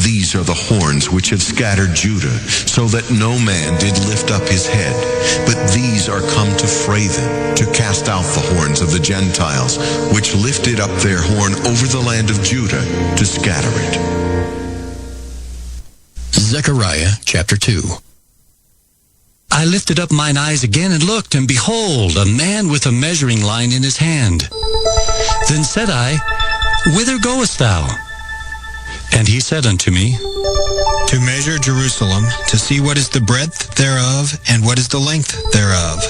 These are the horns which have scattered Judah, so that no man did lift up his head. But these are come to fray them, to cast out the horns of the Gentiles, which lifted up their horn over the land of Judah, to scatter it. Zechariah chapter 2. I lifted up mine eyes again and looked, and behold, a man with a measuring line in his hand. Then said I, Whither goest thou? And he said unto me, To measure Jerusalem, to see what is the breadth thereof, and what is the length thereof.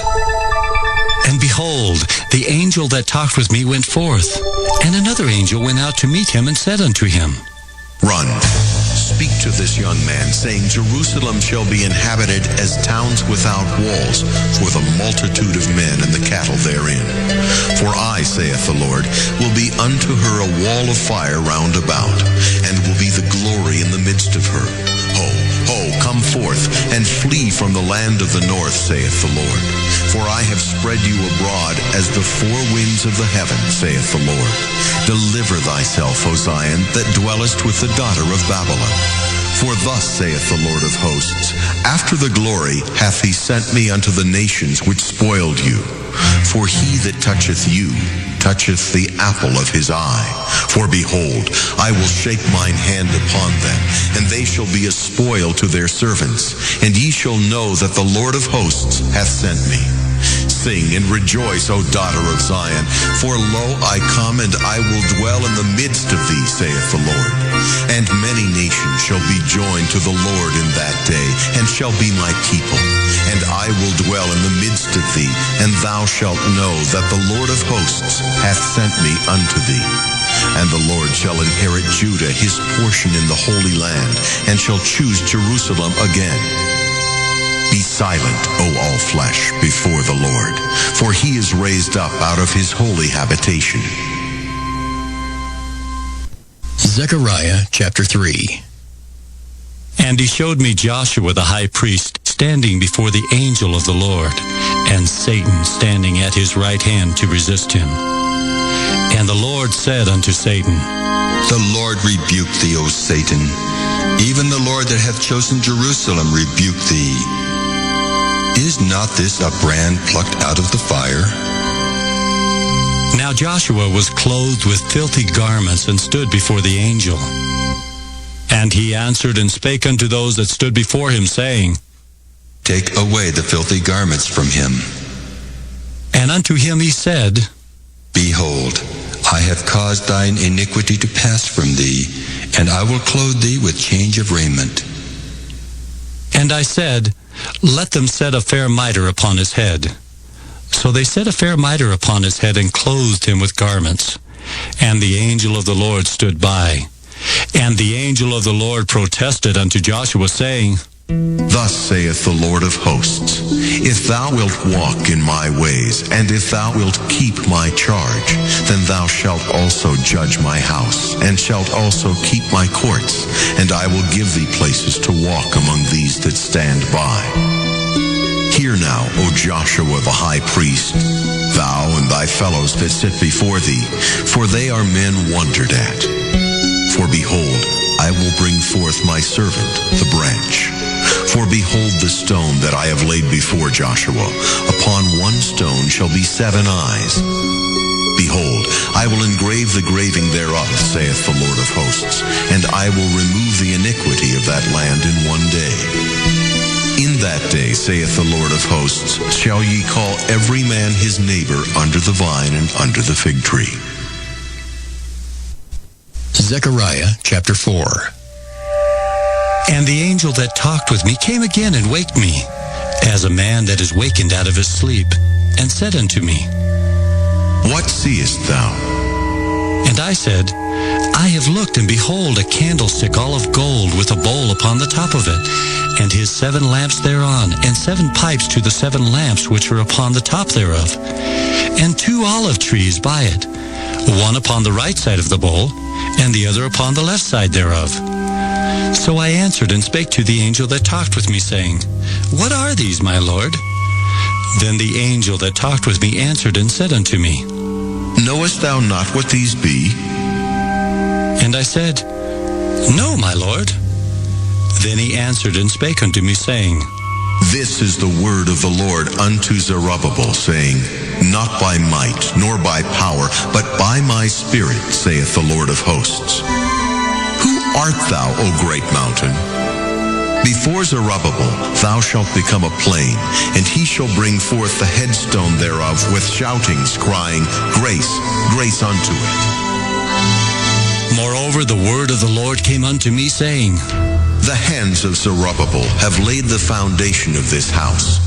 And behold, the angel that talked with me went forth, and another angel went out to meet him and said unto him, Run, speak to this young man, saying, Jerusalem shall be inhabited as towns without walls, for the multitude of men and the cattle therein. For I, saith the Lord, will be unto her a wall of fire round about, and will be the glory in the midst of her. Ho, ho, come forth, and flee from the land of the north, saith the Lord. For I have spread you abroad as the four winds of the heaven, saith the Lord. Deliver thyself, O Zion, that dwellest with the daughter of Babylon. For thus saith the Lord of hosts, After the glory hath he sent me unto the nations which spoiled you. For he that toucheth you toucheth the apple of his eye. For behold, I will shake mine hand upon them, and they shall be a spoil to their servants. And ye shall know that the Lord of hosts hath sent me. Sing and rejoice, O daughter of Zion, for lo, I come, and I will dwell in the midst of thee, saith the Lord. And many nations shall be joined to the Lord in that day, and shall be my people. And I will dwell in the midst of thee, and thou shalt know that the Lord of hosts hath sent me unto thee. And the Lord shall inherit Judah his portion in the Holy Land, and shall choose Jerusalem again. Be silent, O all flesh, before the Lord, for he is raised up out of his holy habitation. Zechariah chapter 3. And he showed me Joshua the high priest standing before the angel of the Lord, and Satan standing at his right hand to resist him. And the Lord said unto Satan, The Lord rebuke thee, O Satan. Even the Lord that hath chosen Jerusalem rebuke thee. Is not this a brand plucked out of the fire? Now Joshua was clothed with filthy garments, and stood before the angel. And he answered and spake unto those that stood before him, saying, Take away the filthy garments from him. And unto him he said, Behold, I have caused thine iniquity to pass from thee, and I will clothe thee with change of raiment. And I said, Let them set a fair mitre upon his head. So they set a fair mitre upon his head, and clothed him with garments. And the angel of the Lord stood by. And the angel of the Lord protested unto Joshua, saying, Thus saith the Lord of hosts, If thou wilt walk in my ways, and if thou wilt keep my charge, then thou shalt also judge my house, and shalt also keep my courts, and I will give thee places to walk among these that stand by. Hear now, O Joshua the high priest, thou and thy fellows that sit before thee, for they are men wondered at. For behold, I will bring forth my servant, the branch. For behold the stone that I have laid before Joshua. Upon one stone shall be 7 eyes. Behold, I will engrave the graving thereof, saith the Lord of hosts, and I will remove the iniquity of that land in one day. In that day, saith the Lord of hosts, shall ye call every man his neighbor under the vine and under the fig tree. Zechariah chapter 4. And the angel that talked with me came again and waked me, as a man that is wakened out of his sleep, and said unto me, What seest thou? And I said, I have looked, and behold, a candlestick all of gold, with a bowl upon the top of it, and his 7 lamps thereon, and 7 pipes to the 7 lamps which are upon the top thereof, and 2 olive trees by it, one upon the right side of the bowl, and the other upon the left side thereof. So I answered and spake to the angel that talked with me, saying, What are these, my Lord? Then the angel that talked with me answered and said unto me, Knowest thou not what these be? And I said, No, my Lord. Then he answered and spake unto me, saying, This is the word of the Lord unto Zerubbabel, saying, Not by might, nor by power, but by my Spirit, saith the Lord of hosts. Who art thou, O great mountain? Before Zerubbabel thou shalt become a plain, and he shall bring forth the headstone thereof with shoutings, crying, Grace, grace unto it. Moreover, the word of the Lord came unto me, saying, The hands of Zerubbabel have laid the foundation of this house.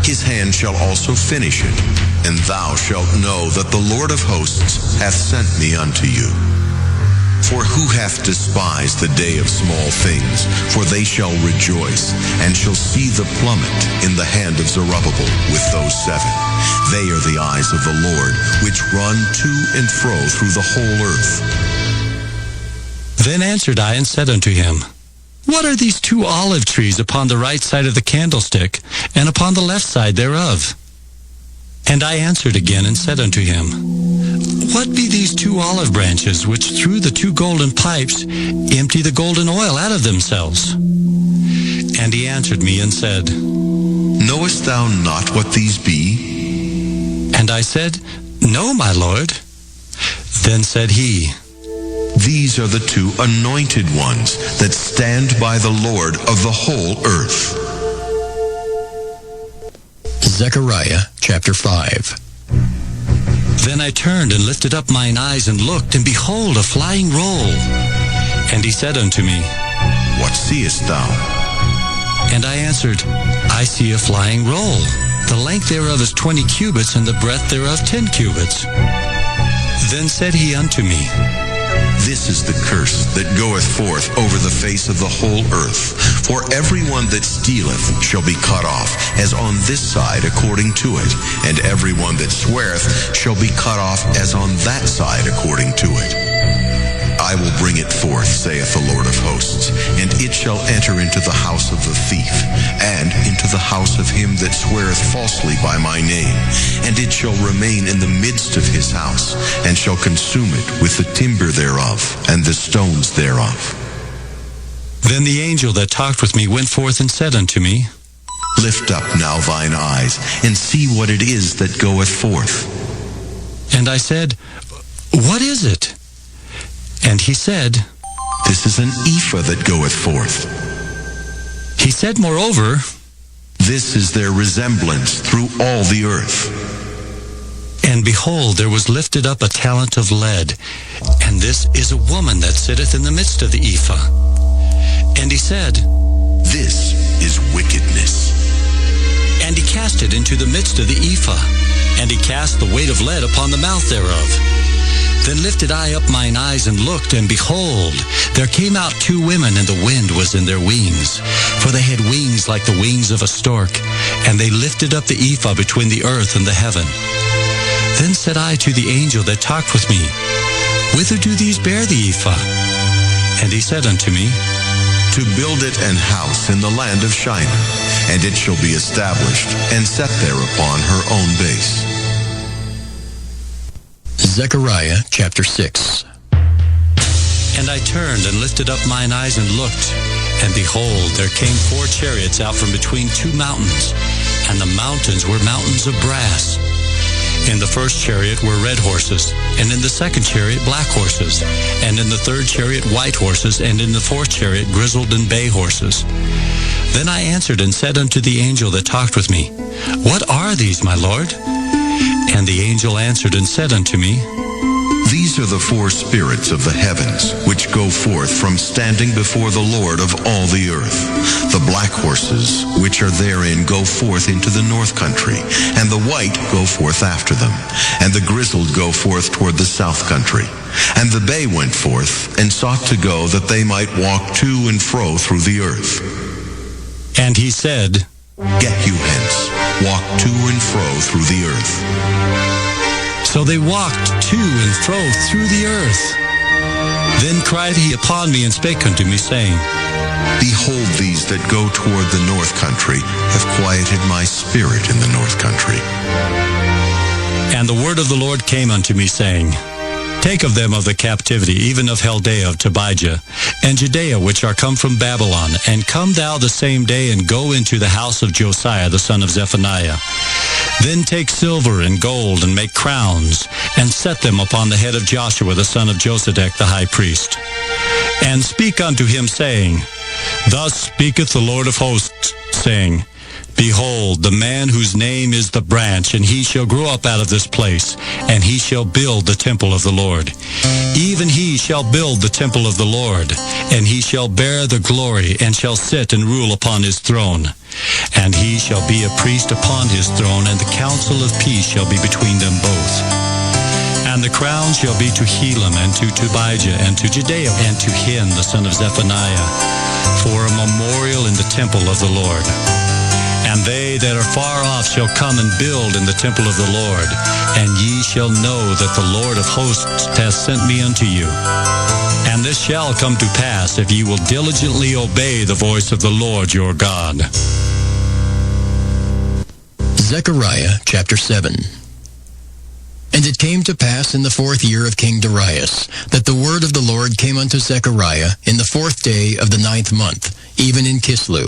His hand shall also finish it, and thou shalt know that the Lord of hosts hath sent me unto you. For who hath despised the day of small things? For they shall rejoice, and shall see the plummet in the hand of Zerubbabel with those 7. They are the eyes of the Lord, which run to and fro through the whole earth. Then answered I and said unto him, What are these 2 olive trees upon the right side of the candlestick, and upon the left side thereof? And I answered again and said unto him, What be these 2 olive branches, which through the 2 golden pipes empty the golden oil out of themselves? And he answered me and said, Knowest thou not what these be? And I said, No, my Lord. Then said he, These are the 2 anointed ones that stand by the Lord of the whole earth. Zechariah chapter 5. Then I turned and lifted up mine eyes and looked, and behold, a flying roll. And he said unto me, What seest thou? And I answered, I see a flying roll. The length thereof is 20 cubits, and the breadth thereof 10 cubits. Then said he unto me, This is the curse that goeth forth over the face of the whole earth. For everyone that stealeth shall be cut off, as on this side according to it, and everyone that sweareth shall be cut off, as on that side according to it. I will bring it forth, saith the Lord of hosts, and it shall enter into the house of the thief, and into the house of him that sweareth falsely by my name, and it shall remain in the midst of his house, and shall consume it with the timber thereof, and the stones thereof. Then the angel that talked with me went forth and said unto me, Lift up now thine eyes, and see what it is that goeth forth. And I said, What is it? And he said, This is an ephah that goeth forth. He said moreover, This is their resemblance through all the earth. And behold, there was lifted up a talent of lead, and this is a woman that sitteth in the midst of the ephah. And he said, This is wickedness. And he cast it into the midst of the ephah, and he cast the weight of lead upon the mouth thereof. Then lifted I up mine eyes and looked, and behold, there came out 2 women, and the wind was in their wings. For they had wings like the wings of a stork, and they lifted up the ephah between the earth and the heaven. Then said I to the angel that talked with me, Whither do these bear the ephah? And he said unto me, To build it an house in the land of Shinar, and it shall be established and set there upon her own base. Zechariah chapter 6. And I turned and lifted up mine eyes and looked, and behold, there came 4 chariots out from between 2 mountains, and the mountains were mountains of brass. In the first chariot were red horses, and in the second chariot black horses, and in the third chariot white horses, and in the fourth chariot grizzled and bay horses. Then I answered and said unto the angel that talked with me, What are these, my Lord? And the angel answered and said unto me, These are the 4 spirits of the heavens, which go forth from standing before the Lord of all the earth. The black horses, which are therein, go forth into the north country, and the white go forth after them, and the grizzled go forth toward the south country. And the bay went forth, and sought to go, that they might walk to and fro through the earth. And he said, Get you hence, walk to and fro through the earth. So they walked to and fro through the earth. Then cried he upon me and spake unto me, saying, Behold, these that go toward the north country have quieted my spirit in the north country. And the word of the Lord came unto me, saying, Take of them of the captivity, even of Chaldea, of Tobijah, and Judea, which are come from Babylon, and come thou the same day, and go into the house of Josiah the son of Zephaniah. Then take silver and gold, and make crowns, and set them upon the head of Joshua the son of Josedech the high priest. And speak unto him, saying, Thus speaketh the Lord of hosts, saying, Behold, the man whose name is the branch, and he shall grow up out of this place, and he shall build the temple of the Lord. Even he shall build the temple of the Lord, and he shall bear the glory, and shall sit and rule upon his throne. And he shall be a priest upon his throne, and the counsel of peace shall be between them both. And the crown shall be to Helam, and to Tobijah, and to Judea, and to Hin the son of Zephaniah, for a memorial in the temple of the Lord. And they that are far off shall come and build in the temple of the Lord, and ye shall know that the Lord of hosts hath sent me unto you. And this shall come to pass, if ye will diligently obey the voice of the Lord your God. Zechariah chapter 7. And it came to pass in the 4th year of King Darius, that the word of the Lord came unto Zechariah in the 4th day of the 9th month, even in Kislew,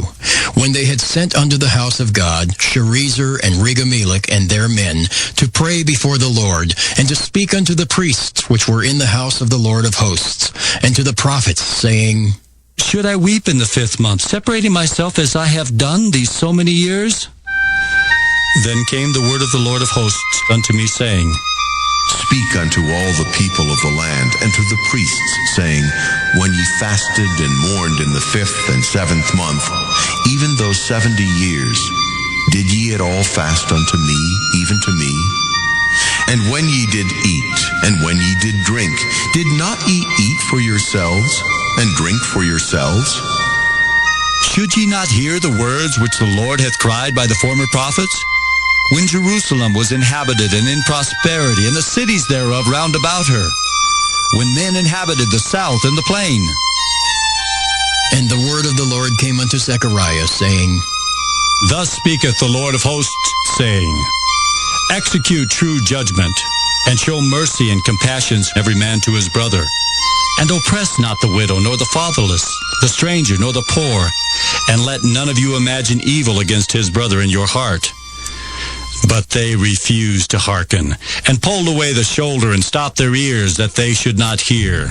when they had sent unto the house of God Sherezer and Regamelech and their men to pray before the Lord, and to speak unto the priests which were in the house of the Lord of hosts, and to the prophets, saying, Should I weep in the 5th month, separating myself as I have done these so many years? Then came the word of the Lord of hosts unto me, saying, Speak unto all the people of the land, and to the priests, saying, When ye fasted and mourned in the 5th and 7th month, even those 70 years, did ye at all fast unto me, even to me? And when ye did eat, and when ye did drink, did not ye eat for yourselves, and drink for yourselves? Should ye not hear the words which the Lord hath cried by the former prophets? When Jerusalem was inhabited and in prosperity, and the cities thereof round about her, when men inhabited the south and the plain. And the word of the Lord came unto Zechariah, saying, Thus speaketh the Lord of hosts, saying, Execute true judgment, and show mercy and compassion every man to his brother. And oppress not the widow, nor the fatherless, the stranger, nor the poor, and let none of you imagine evil against his brother in your heart. But they refused to hearken, and pulled away the shoulder, and stopped their ears, that they should not hear.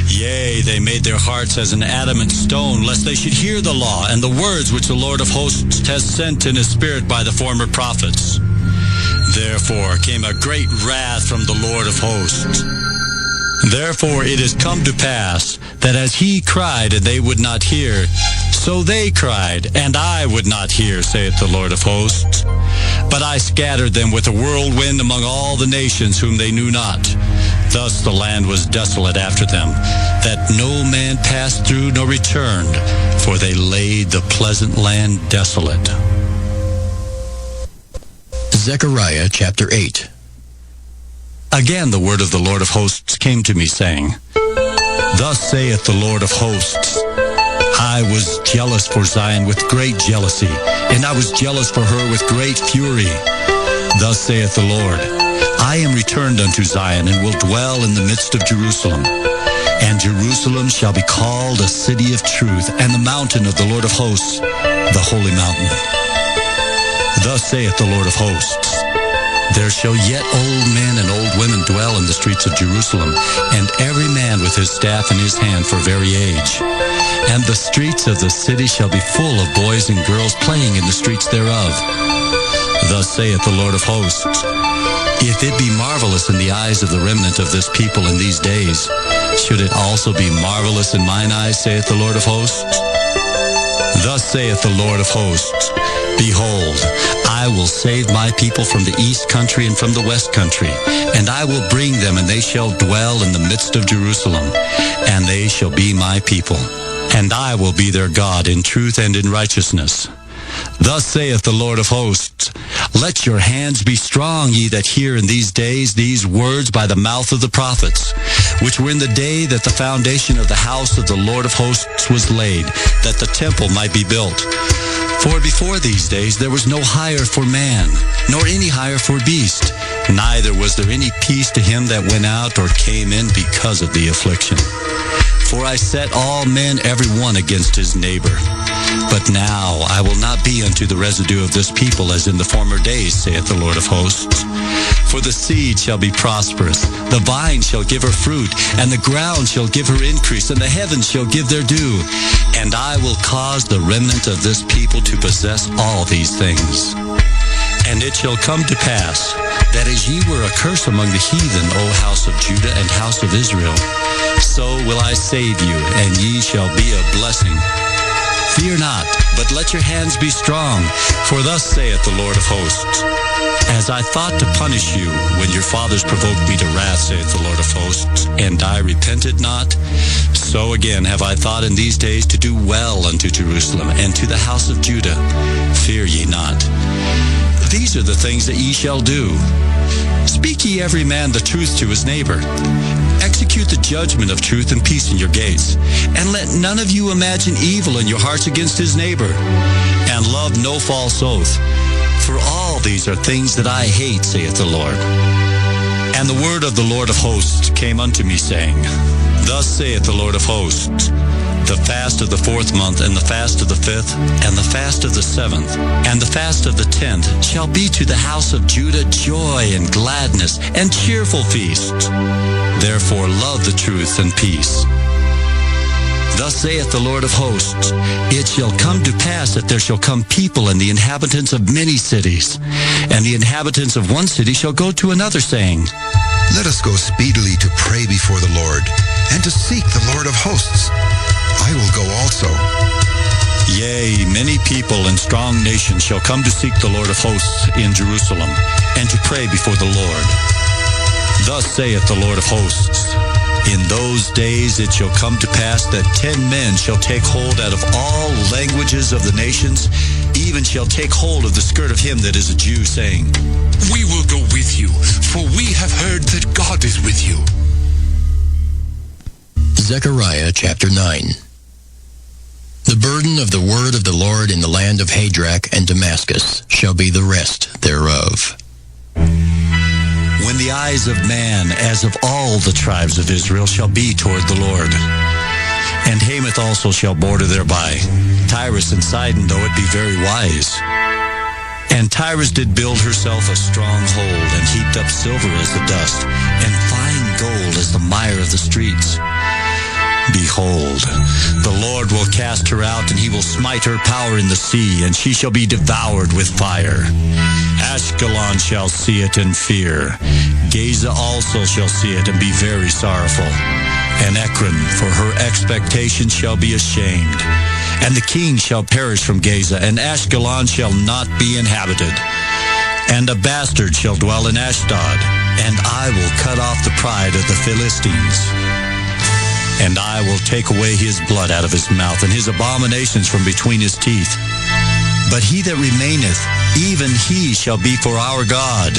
Yea, they made their hearts as an adamant stone, lest they should hear the law, and the words which the Lord of hosts has sent in his spirit by the former prophets. Therefore came a great wrath from the Lord of hosts. Therefore it is come to pass, that as he cried, and they would not hear, so they cried, and I would not hear, saith the Lord of hosts. But I scattered them with a whirlwind among all the nations whom they knew not. Thus the land was desolate after them, that no man passed through nor returned, for they laid the pleasant land desolate. Zechariah chapter 8. Again the word of the Lord of hosts came to me, saying, Thus saith the Lord of hosts, I was jealous for Zion with great jealousy, and I was jealous for her with great fury. Thus saith the Lord, I am returned unto Zion, and will dwell in the midst of Jerusalem. And Jerusalem shall be called a city of truth, and the mountain of the Lord of hosts, the holy mountain. Thus saith the Lord of hosts, There shall yet old men and old women dwell in the streets of Jerusalem, and every man with his staff in his hand for very age. And the streets of the city shall be full of boys and girls playing in the streets thereof. Thus saith the Lord of hosts, If it be marvelous in the eyes of the remnant of this people in these days, should it also be marvelous in mine eyes, saith the Lord of hosts? Thus saith the Lord of hosts, Behold, I will save my people from the east country and from the west country, and I will bring them, and they shall dwell in the midst of Jerusalem, and they shall be my people, and I will be their God in truth and in righteousness. Thus saith the Lord of hosts, Let your hands be strong, ye that hear in these days these words by the mouth of the prophets, which were in the day that the foundation of the house of the Lord of hosts was laid, that the temple might be built. For before these days there was no hire for man, nor any hire for beast, Neither was there any peace to him that went out or came in because of the affliction. For I set all men every one against his neighbor. But now I will not be unto the residue of this people as in the former days, saith the Lord of hosts. For the seed shall be prosperous, the vine shall give her fruit, and the ground shall give her increase, and the heavens shall give their dew. And I will cause the remnant of this people to possess all these things. And it shall come to pass, that as ye were a curse among the heathen, O house of Judah and house of Israel, so will I save you, and ye shall be a blessing. Fear not, but let your hands be strong, for thus saith the Lord of hosts. As I thought to punish you when your fathers provoked me to wrath, saith the Lord of hosts, and I repented not, so again have I thought in these days to do well unto Jerusalem and to the house of Judah. Fear ye not. These are the things that ye shall do. Speak ye every man the truth to his neighbor. Execute the judgment of truth and peace in your gates. And let none of you imagine evil in your hearts against his neighbor. And love no false oath. For all these are things that I hate, saith the Lord. And the word of the Lord of hosts came unto me, saying, Thus saith the Lord of hosts, the fast of the 4th month, and the fast of the 5th, and the fast of the 7th, and the fast of the 10th shall be to the house of Judah joy and gladness and cheerful feasts. Therefore love the truth and peace. Thus saith the Lord of hosts, It shall come to pass that there shall come people and the inhabitants of many cities, and the inhabitants of one city shall go to another, saying, Let us go speedily to pray before the Lord, and to seek the Lord of hosts. I will go also. Yea, many people and strong nations shall come to seek the Lord of hosts in Jerusalem, and to pray before the Lord. Thus saith the Lord of hosts, In those days it shall come to pass that 10 men shall take hold out of all languages of the nations, even shall take hold of the skirt of him that is a Jew, saying, We will go with you, for we have heard that God is with you. Zechariah chapter 9. The burden of the word of the Lord in the land of Hadrach and Damascus shall be the rest thereof. When the eyes of man, as of all the tribes of Israel, shall be toward the Lord. And Hamath also shall border thereby, Tyrus and Sidon, though it be very wise. And Tyrus did build herself a stronghold, and heaped up silver as the dust, and fine gold as the mire of the streets. Behold, the Lord will cast her out, and he will smite her power in the sea, and she shall be devoured with fire. Ashkelon shall see it and fear. Gaza also shall see it and be very sorrowful. And Ekron, for her expectation, shall be ashamed. And the king shall perish from Gaza, and Ashkelon shall not be inhabited. And a bastard shall dwell in Ashdod, and I will cut off the pride of the Philistines. And I will take away his blood out of his mouth, and his abominations from between his teeth. But he that remaineth, even he shall be for our God,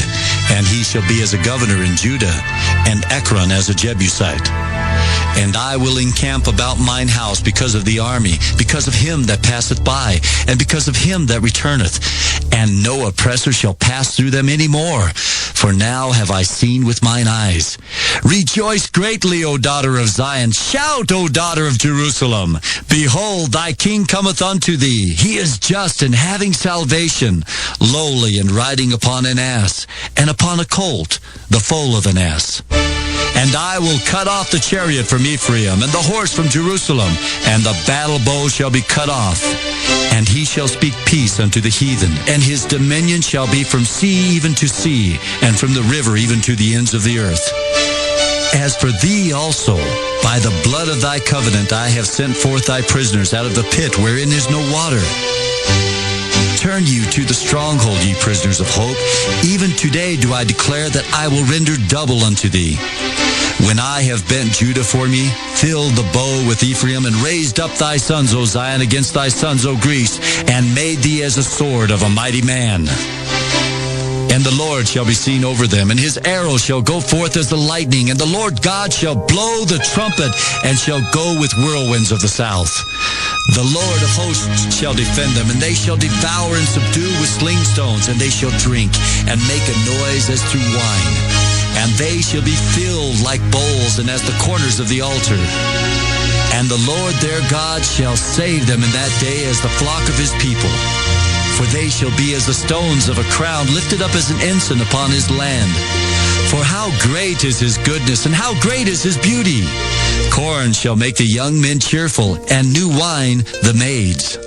and he shall be as a governor in Judah, and Ekron as a Jebusite. And I will encamp about mine house because of the army, because of him that passeth by, and because of him that returneth. And no oppressor shall pass through them any more. For now have I seen with mine eyes. Rejoice greatly, O daughter of Zion. Shout, O daughter of Jerusalem. Behold, thy king cometh unto thee. He is just and having salvation, lowly and riding upon an ass, and upon a colt, the foal of an ass. And I will cut off the chariot from Ephraim, and the horse from Jerusalem, and the battle bow shall be cut off. And he shall speak peace unto the heathen, and his dominion shall be from sea even to sea, and from the river even to the ends of the earth. As for thee also, by the blood of thy covenant I have sent forth thy prisoners out of the pit wherein is no water. Turn you to the stronghold, ye prisoners of hope. Even today do I declare that I will render double unto thee. When I have bent Judah for me, filled the bow with Ephraim, and raised up thy sons, O Zion, against thy sons, O Greece, and made thee as a sword of a mighty man. And the Lord shall be seen over them, and his arrow shall go forth as the lightning, and the Lord God shall blow the trumpet, and shall go with whirlwinds of the south. The Lord of hosts shall defend them, and they shall devour and subdue with sling stones, and they shall drink, and make a noise as through wine. And they shall be filled like bowls, and as the corners of the altar. And the Lord their God shall save them in that day as the flock of his people. For they shall be as the stones of a crown lifted up as an ensign upon his land. For how great is his goodness, and how great is his beauty! Corn shall make the young men cheerful, and new wine the maids.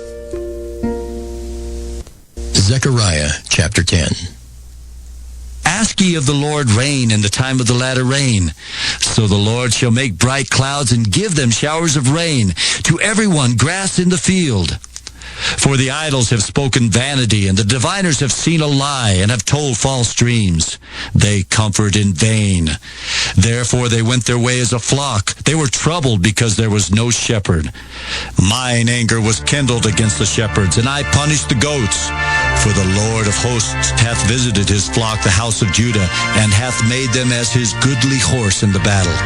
Zechariah chapter 10. Ask ye of the Lord rain in the time of the latter rain. So the Lord shall make bright clouds, and give them showers of rain, to everyone grass in the field. For the idols have spoken vanity, and the diviners have seen a lie, and have told false dreams. They comfort in vain. Therefore they went their way as a flock. They were troubled because there was no shepherd. Mine anger was kindled against the shepherds, and I punished the goats. For the Lord of hosts hath visited his flock, the house of Judah, and hath made them as his goodly horse in the battle.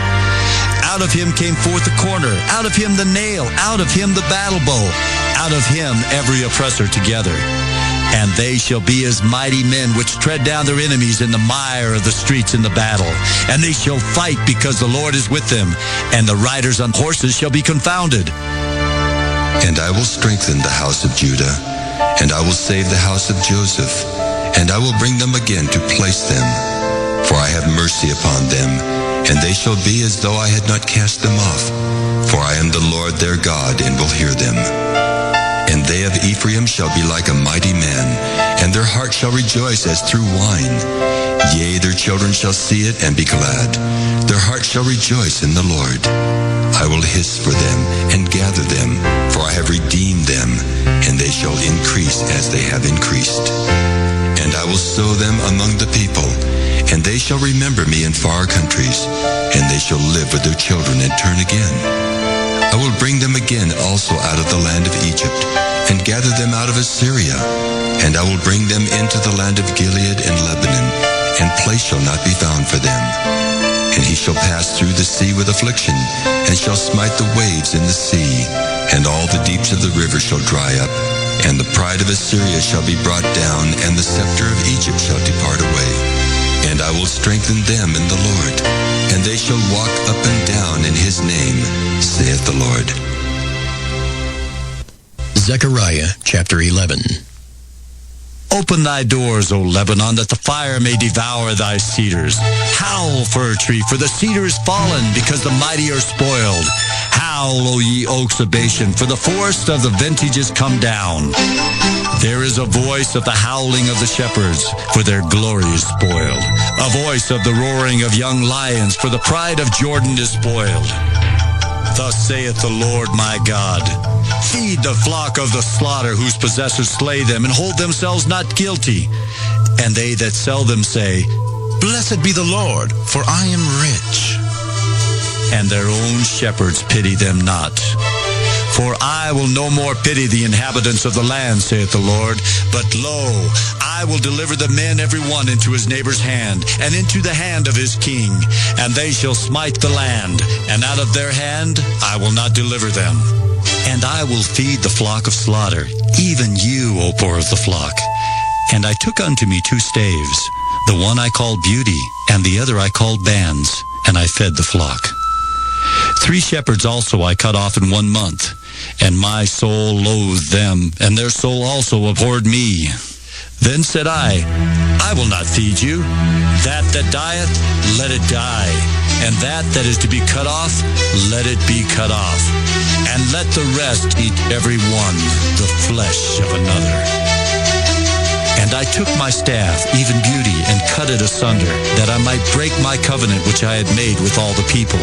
Out of him came forth the corner, out of him the nail, out of him the battle bow, out of him every oppressor together. And they shall be as mighty men which tread down their enemies in the mire of the streets in the battle. And they shall fight because the Lord is with them, and the riders on horses shall be confounded. And I will strengthen the house of Judah, and I will save the house of Joseph, and I will bring them again to place them. For I have mercy upon them, and they shall be as though I had not cast them off. For I am the Lord their God, and will hear them. And they of Ephraim shall be like a mighty man, and their heart shall rejoice as through wine. Yea, their children shall see it and be glad. Their heart shall rejoice in the Lord. I will hiss for them and gather them, for I have redeemed them, and they shall increase as they have increased. And I will sow them among the people, and they shall remember me in far countries, and they shall live with their children and turn again. I will bring them again also out of the land of Egypt, and gather them out of Assyria. And I will bring them into the land of Gilead and Lebanon, and place shall not be found for them. And he shall pass through the sea with affliction, and shall smite the waves in the sea, and all the deeps of the river shall dry up. And the pride of Assyria shall be brought down, and the scepter of Egypt shall depart away. And I will strengthen them in the Lord, and they shall walk up and down in his name, saith the Lord. Zechariah chapter 11. Open thy doors, O Lebanon, that the fire may devour thy cedars. Howl, fir tree, for the cedar is fallen, because the mighty are spoiled. Howl, O ye oaks of Bashan, for the forest of the vintage is come down. There is a voice of the howling of the shepherds, for their glory is spoiled. A voice of the roaring of young lions, for the pride of Jordan is spoiled. Thus saith the Lord my God, feed the flock of the slaughter, whose possessors slay them, and hold themselves not guilty. And they that sell them say, Blessed be the Lord, for I am rich. And their own shepherds pity them not. For I will no more pity the inhabitants of the land, saith the Lord. But lo, I will deliver the men every one into his neighbor's hand, and into the hand of his king. And they shall smite the land, and out of their hand I will not deliver them. And I will feed the flock of slaughter, even you, O poor of the flock. And I took unto me 2 staves, the one I called Beauty, and the other I called Bands, and I fed the flock. 3 shepherds also I cut off in 1 month, and my soul loathed them, and their soul also abhorred me. Then said I will not feed you. That dieth, let it die. And that is to be cut off, let it be cut off. And let the rest eat every one the flesh of another. And I took my staff, even Beauty, and cut it asunder, that I might break my covenant which I had made with all the people.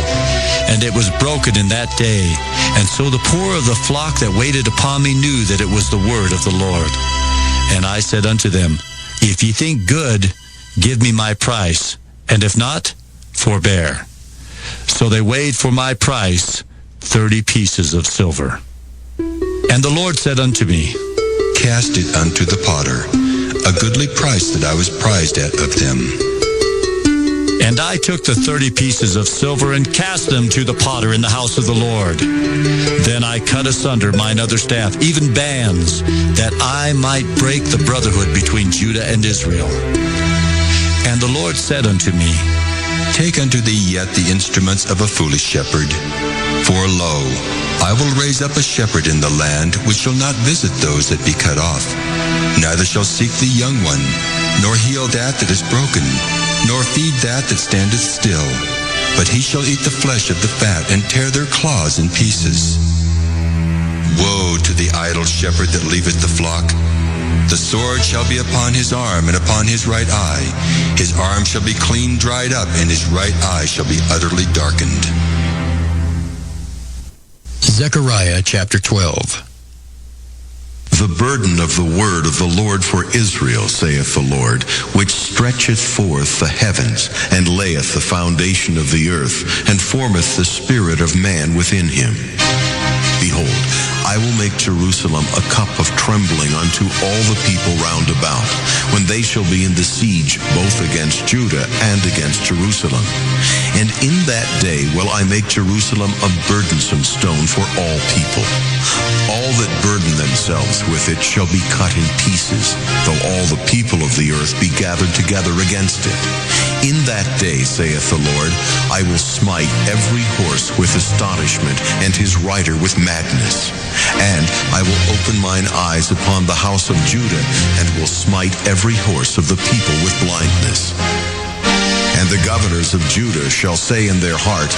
And it was broken in that day. And so the poor of the flock that waited upon me knew that it was the word of the Lord. And I said unto them, If ye think good, give me my price, and if not, forbear. So they weighed for my price 30 pieces of silver. And the Lord said unto me, Cast it unto the potter. a goodly price that I was prized at of them. And I took the 30 pieces of silver and cast them to the potter in the house of the Lord. Then I cut asunder mine other staff, even bands, that I might break the brotherhood between Judah and Israel. And the Lord said unto me, Take unto thee yet the instruments of a foolish shepherd. For lo, I will raise up a shepherd in the land, which shall not visit those that be cut off, neither shall seek the young one, nor heal that is broken, nor feed that standeth still. But he shall eat the flesh of the fat, and tear their claws in pieces. Woe to the idle shepherd that leaveth the flock! The sword shall be upon his arm, and upon his right eye. His arm shall be clean dried up, and his right eye shall be utterly darkened. Zechariah chapter 12. The burden of the word of the Lord for Israel, saith the Lord, which stretcheth forth the heavens, and layeth the foundation of the earth, and formeth the spirit of man within him. Behold, I will make Jerusalem a cup of trembling unto all the people round about, when they shall be in the siege both against Judah and against Jerusalem. And in that day will I make Jerusalem a burdensome stone for all people. All that burden themselves with it shall be cut in pieces, though all the people of the earth be gathered together against it. In that day, saith the Lord, I will smite every horse with astonishment, and his rider with madness. And I will open mine eyes upon the house of Judah, and will smite every horse of the people with blindness. And the governors of Judah shall say in their heart,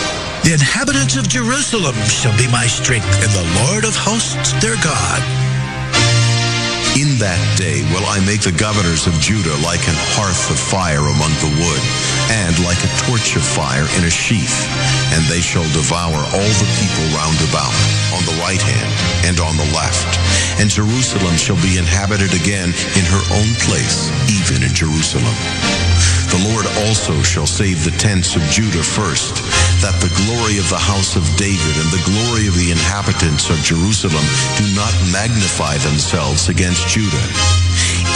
The inhabitants of Jerusalem shall be my strength, and the Lord of hosts their God. In that day will I make the governors of Judah like an hearth of fire among the wood, and like a torch of fire in a sheath. And they shall devour all the people round about, on the right hand and on the left. And Jerusalem shall be inhabited again in her own place, even in Jerusalem. The Lord also shall save the tents of Judah first, that the glory of the house of David and the glory of the inhabitants of Jerusalem do not magnify themselves against Judah.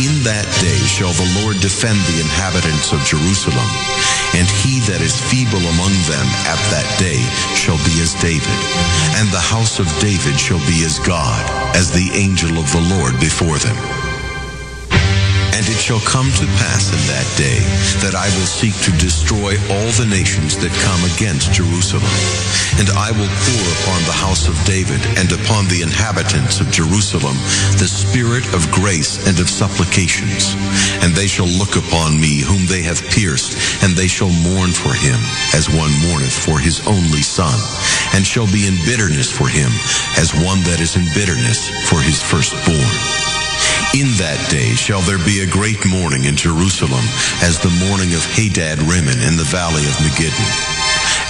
In that day shall the Lord defend the inhabitants of Jerusalem, and he that is feeble among them at that day shall be as David, and the house of David shall be as God, as the angel of the Lord before them. And it shall come to pass in that day that I will seek to destroy all the nations that come against Jerusalem. And I will pour upon the house of David and upon the inhabitants of Jerusalem the spirit of grace and of supplications. And they shall look upon me whom they have pierced, and they shall mourn for him as one mourneth for his only son, and shall be in bitterness for him as one that is in bitterness for his firstborn. In that day shall there be a great mourning in Jerusalem, as the mourning of Hadad-Rimmon in the valley of Megiddon.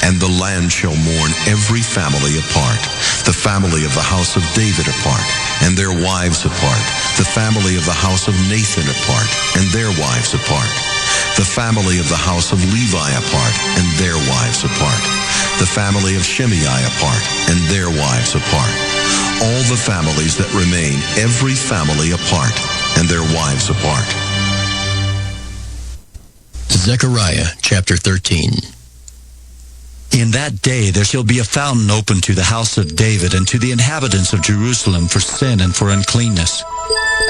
And the land shall mourn every family apart, the family of the house of David apart, and their wives apart, the family of the house of Nathan apart, and their wives apart, the family of the house of Levi apart, and their wives apart, the family of Shimei apart, and their wives apart. All the families that remain, every family apart, and their wives apart. Zechariah chapter 13. In that day there shall be a fountain open to the house of David and to the inhabitants of Jerusalem for sin and for uncleanness.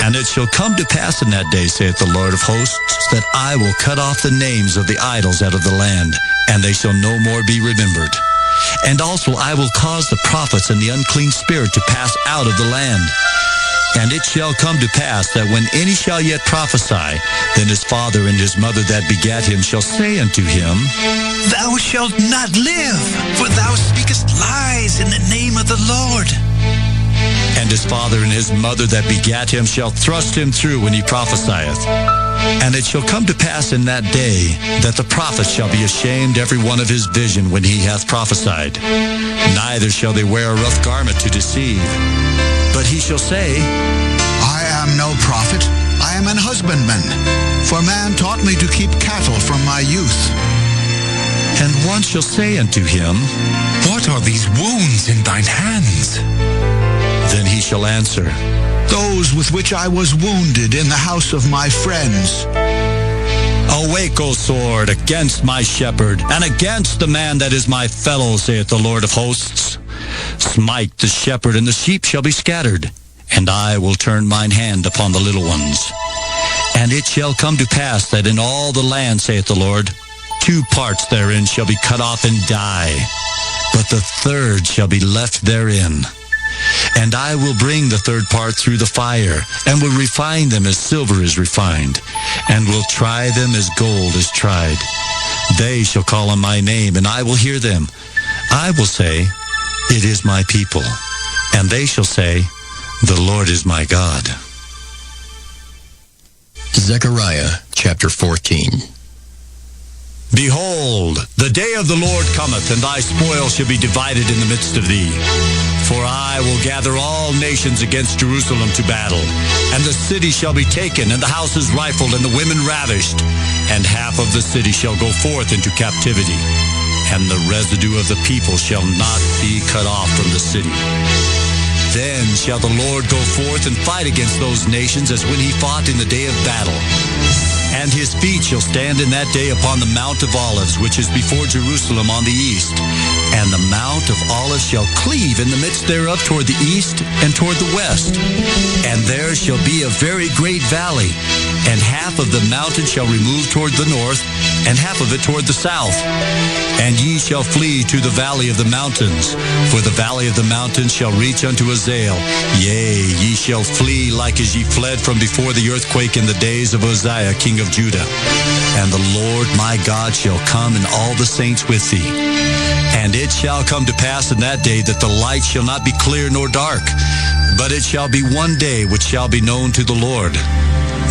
And it shall come to pass in that day, saith the Lord of hosts, that I will cut off the names of the idols out of the land, and they shall no more be remembered. And also I will cause the prophets and the unclean spirit to pass out of the land. And it shall come to pass that when any shall yet prophesy, then his father and his mother that begat him shall say unto him, Thou shalt not live, for thou speakest lies in the name of the Lord. And his father and his mother that begat him shall thrust him through when he prophesieth. And it shall come to pass in that day that the prophet shall be ashamed every one of his vision when he hath prophesied. Neither shall they wear a rough garment to deceive. But he shall say, I am no prophet, I am an husbandman. For man taught me to keep cattle from my youth. And one shall say unto him, What are these wounds in thine hands? Then he shall answer, those with which I was wounded in the house of my friends. Awake, O sword, against my shepherd, and against the man that is my fellow, saith the Lord of hosts. Smite the shepherd, and the sheep shall be scattered, and I will turn mine hand upon the little ones. And it shall come to pass that in all the land, saith the Lord, 2 parts therein shall be cut off and die, but the third shall be left therein. And I will bring the third part through the fire, and will refine them as silver is refined, and will try them as gold is tried. They shall call on my name, and I will hear them. I will say, it is my people. And they shall say, the Lord is my God. Zechariah chapter 14. Behold, the day of the Lord cometh, and thy spoil shall be divided in the midst of thee. For I will gather all nations against Jerusalem to battle, and the city shall be taken, and the houses rifled, and the women ravished, and half of the city shall go forth into captivity, and the residue of the people shall not be cut off from the city. Then shall the Lord go forth and fight against those nations as when he fought in the day of battle. And his feet shall stand in that day upon the Mount of Olives, which is before Jerusalem on the east. And the Mount of Olives shall cleave in the midst thereof toward the east and toward the west. And there shall be a very great valley, and half of the mountain shall remove toward the north, and half of it toward the south. And ye shall flee to the valley of the mountains, for the valley of the mountains shall reach unto Azael. Yea, ye shall flee like as ye fled from before the earthquake in the days of Uzziah, king of Judah. And the Lord my God shall come, and all the saints with thee. And it shall come to pass in that day that the light shall not be clear nor dark, but it shall be one day which shall be known to the Lord,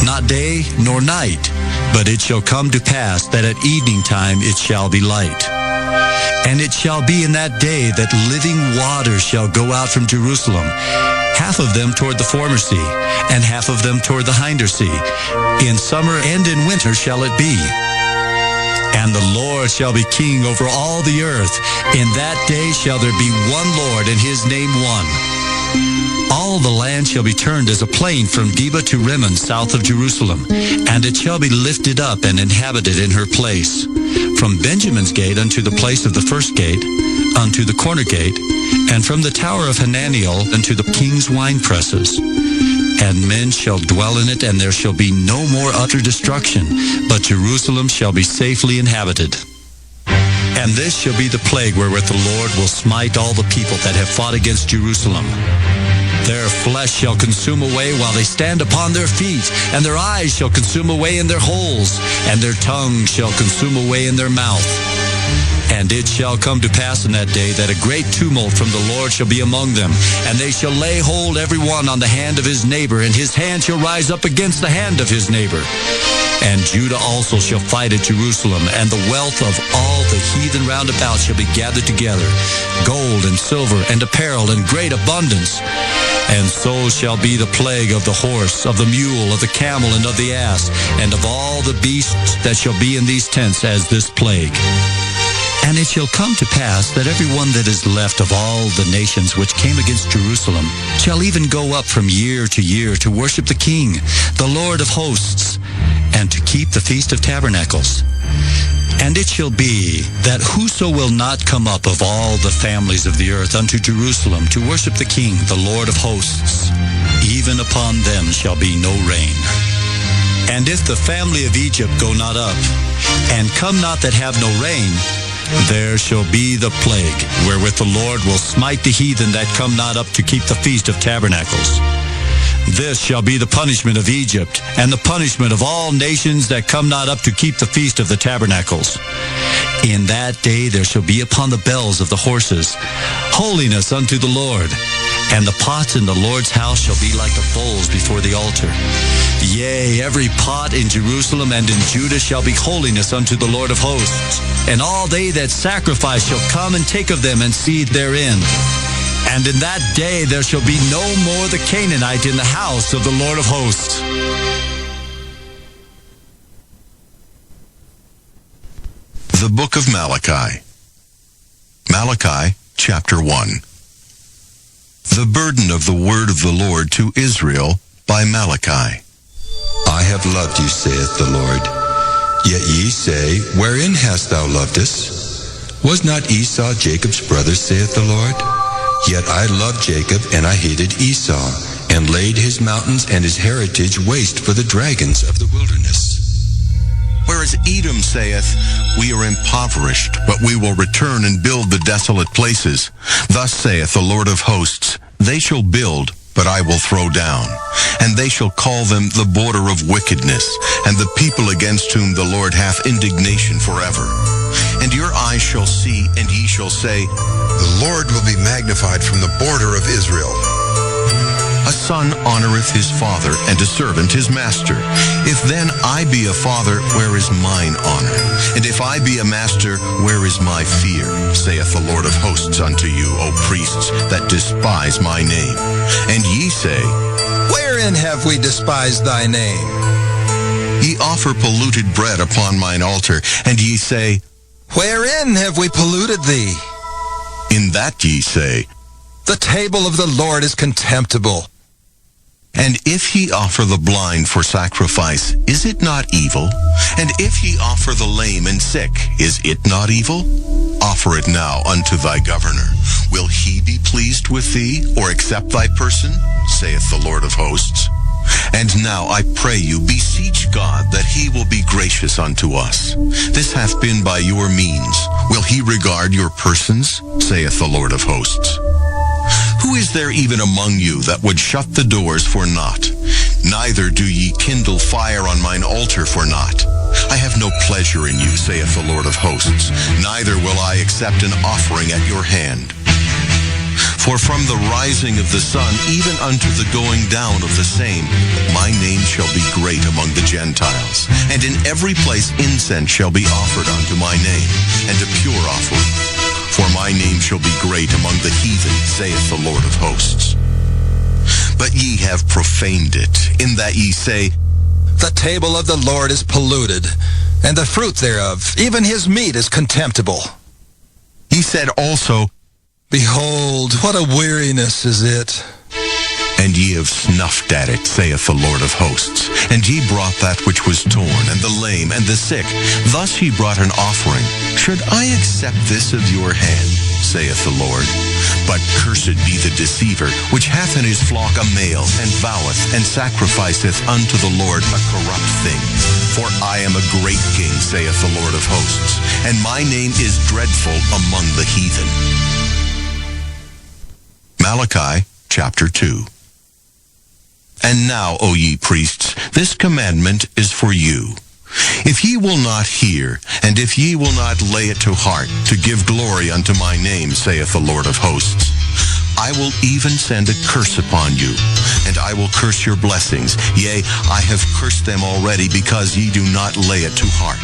not day nor night, but it shall come to pass that at evening time it shall be light. And it shall be in that day that living waters shall go out from Jerusalem, half of them toward the former sea, and half of them toward the hinder sea. In summer and in winter shall it be. And the Lord shall be king over all the earth. In that day shall there be one Lord, and his name one. All the land shall be turned as a plain from Deba to Rimmon, south of Jerusalem, and it shall be lifted up and inhabited in her place. From Benjamin's gate unto the place of the first gate, unto the corner gate, and from the tower of Hananiel unto the king's wine presses. And men shall dwell in it, and there shall be no more utter destruction, but Jerusalem shall be safely inhabited. And this shall be the plague wherewith the Lord will smite all the people that have fought against Jerusalem. Their flesh shall consume away while they stand upon their feet, and their eyes shall consume away in their holes, and their tongue shall consume away in their mouth. And it shall come to pass in that day that a great tumult from the Lord shall be among them, and they shall lay hold every one on the hand of his neighbor, and his hand shall rise up against the hand of his neighbor. And Judah also shall fight at Jerusalem, and the wealth of all the heathen round about shall be gathered together, gold and silver and apparel in great abundance. And so shall be the plague of the horse, of the mule, of the camel, and of the ass, and of all the beasts that shall be in these tents as this plague. And it shall come to pass that every one that is left of all the nations which came against Jerusalem shall even go up from year to year to worship the King, the Lord of hosts, and to keep the Feast of Tabernacles. And it shall be that whoso will not come up of all the families of the earth unto Jerusalem to worship the King, the Lord of hosts, even upon them shall be no rain. And if the family of Egypt go not up, and come not that have no rain, there shall be the plague, wherewith the Lord will smite the heathen that come not up to keep the Feast of Tabernacles. This shall be the punishment of Egypt, and the punishment of all nations that come not up to keep the Feast of the Tabernacles. In that day there shall be upon the bells of the horses holiness unto the Lord, and the pots in the Lord's house shall be like the bowls before the altar. Yea, every pot in Jerusalem and in Judah shall be holiness unto the Lord of hosts. And all they that sacrifice shall come and take of them and seed therein. And in that day there shall be no more the Canaanite in the house of the Lord of hosts. The Book of Malachi. Malachi, chapter 1. The burden of the word of the Lord to Israel by Malachi. I have loved you, saith the Lord. Yet ye say, wherein hast thou loved us? Was not Esau Jacob's brother, saith the Lord? Yet I loved Jacob, and I hated Esau, and laid his mountains and his heritage waste for the dragons of the wilderness. Whereas Edom saith, we are impoverished, but we will return and build the desolate places. Thus saith the Lord of hosts, they shall build, but I will throw down. And they shall call them the border of wickedness, and the people against whom the Lord hath indignation forever. And your eyes shall see, and ye shall say, the Lord will be magnified from the border of Israel. A son honoreth his father, and a servant his master. If then I be a father, where is mine honor? And if I be a master, where is my fear? Saith the Lord of hosts unto you, O priests, that despise my name. And ye say, wherein have we despised thy name? Ye offer polluted bread upon mine altar, and ye say, wherein have we polluted thee? In that ye say, the table of the Lord is contemptible. And if ye offer the blind for sacrifice, is it not evil? And if ye offer the lame and sick, is it not evil? Offer it now unto thy governor. Will he be pleased with thee, or accept thy person? Saith the Lord of hosts. And now I pray you, beseech God that he will be gracious unto us. This hath been by your means. Will he regard your persons? Saith the Lord of hosts. Who is there even among you that would shut the doors for naught? Neither do ye kindle fire on mine altar for naught. I have no pleasure in you, saith the Lord of hosts. Neither will I accept an offering at your hand. For from the rising of the sun even unto the going down of the same, my name shall be great among the Gentiles. And in every place incense shall be offered unto my name, and a pure offering. For my name shall be great among the heathen, saith the Lord of hosts. But ye have profaned it, in that ye say, the table of the Lord is polluted, and the fruit thereof, even his meat, is contemptible. He said also, behold, what a weariness is it! And ye have snuffed at it, saith the Lord of hosts. And ye brought that which was torn, and the lame, and the sick. Thus ye brought an offering. Should I accept this of your hand, saith the Lord? But cursed be the deceiver, which hath in his flock a male, and voweth, and sacrificeth unto the Lord a corrupt thing. For I am a great king, saith the Lord of hosts, and my name is dreadful among the heathen. Malachi chapter 2. And now, O ye priests, this commandment is for you. If ye will not hear, and if ye will not lay it to heart, to give glory unto my name, saith the Lord of hosts, I will even send a curse upon you, and I will curse your blessings. Yea, I have cursed them already, because ye do not lay it to heart.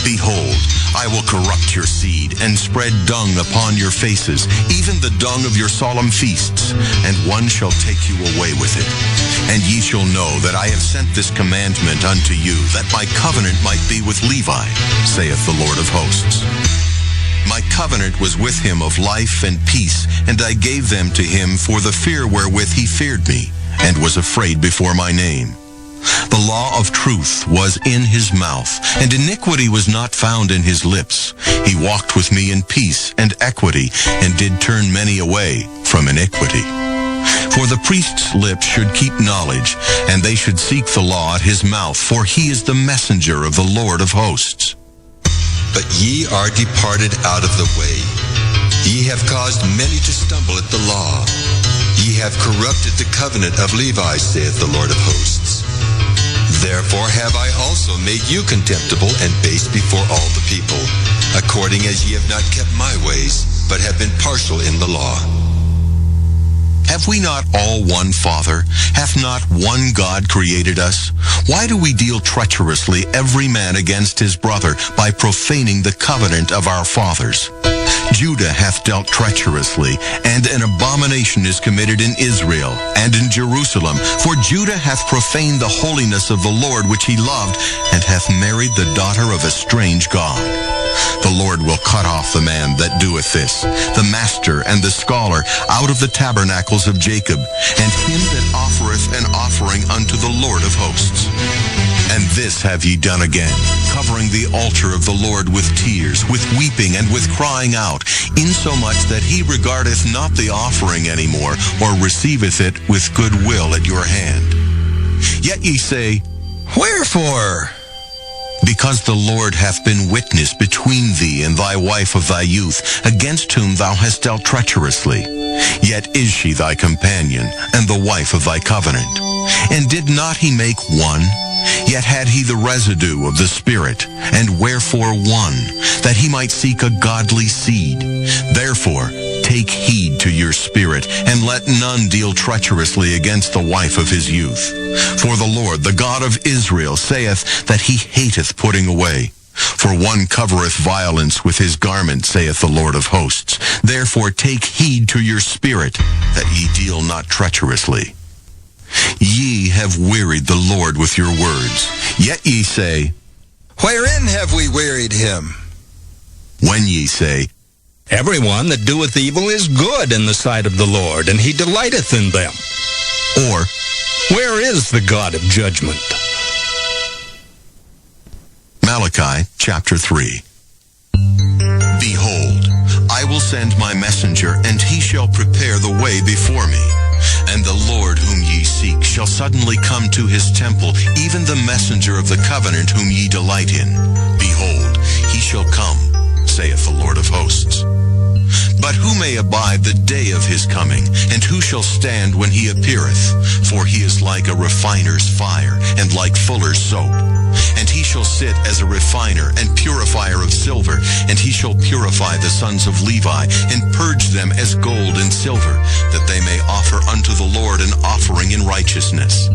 Behold, I will corrupt your seed, and spread dung upon your faces, even the dung of your solemn feasts, and one shall take you away with it. And ye shall know that I have sent this commandment unto you, that my covenant might be with Levi, saith the Lord of hosts. My covenant was with him of life and peace, and I gave them to him for the fear wherewith he feared me, and was afraid before my name. The law of truth was in his mouth, and iniquity was not found in his lips. He walked with me in peace and equity, and did turn many away from iniquity. For the priest's lips should keep knowledge, and they should seek the law at his mouth, for he is the messenger of the Lord of hosts. But ye are departed out of the way. Ye have caused many to stumble at the law. Ye have corrupted the covenant of Levi, saith the Lord of hosts. Therefore have I also made you contemptible and base before all the people, according as ye have not kept my ways, but have been partial in the law. Have we not all one Father? Hath not one God created us? Why do we deal treacherously every man against his brother by profaning the covenant of our fathers? Judah hath dealt treacherously, and an abomination is committed in Israel and in Jerusalem. For Judah hath profaned the holiness of the Lord which he loved, and hath married the daughter of a strange god. The Lord will cut off the man that doeth this, the master and the scholar, out of the tabernacles of Jacob, and him that offereth an offering unto the Lord of hosts. And this have ye done again, covering the altar of the Lord with tears, with weeping, and with crying out, insomuch that he regardeth not the offering any more, or receiveth it with good will at your hand. Yet ye say, Wherefore? Because the Lord hath been witness between thee and thy wife of thy youth, against whom thou hast dealt treacherously. Yet is she thy companion, and the wife of thy covenant. And did not he make one? Yet had he the residue of the Spirit, and wherefore one, that he might seek a godly seed. Therefore, take heed to your spirit, and let none deal treacherously against the wife of his youth. For the Lord, the God of Israel, saith that he hateth putting away. For one covereth violence with his garment, saith the Lord of hosts. Therefore take heed to your spirit, that ye deal not treacherously. Ye have wearied the Lord with your words. Yet ye say, Wherein have we wearied him? When ye say, Everyone that doeth evil is good in the sight of the Lord, and he delighteth in them. Or, Where is the God of judgment? Malachi chapter 3. Behold, I will send my messenger, and he shall prepare the way before me. And the Lord whom ye seek shall suddenly come to his temple, even the messenger of the covenant whom ye delight in. Behold, he shall come, saith the Lord of hosts. But who may abide the day of his coming, and who shall stand when he appeareth? For he is like a refiner's fire, and like fuller's soap. And he shall sit as a refiner and purifier of silver, and he shall purify the sons of Levi, and purge them as gold and silver, that they may offer unto the Lord an offering in righteousness.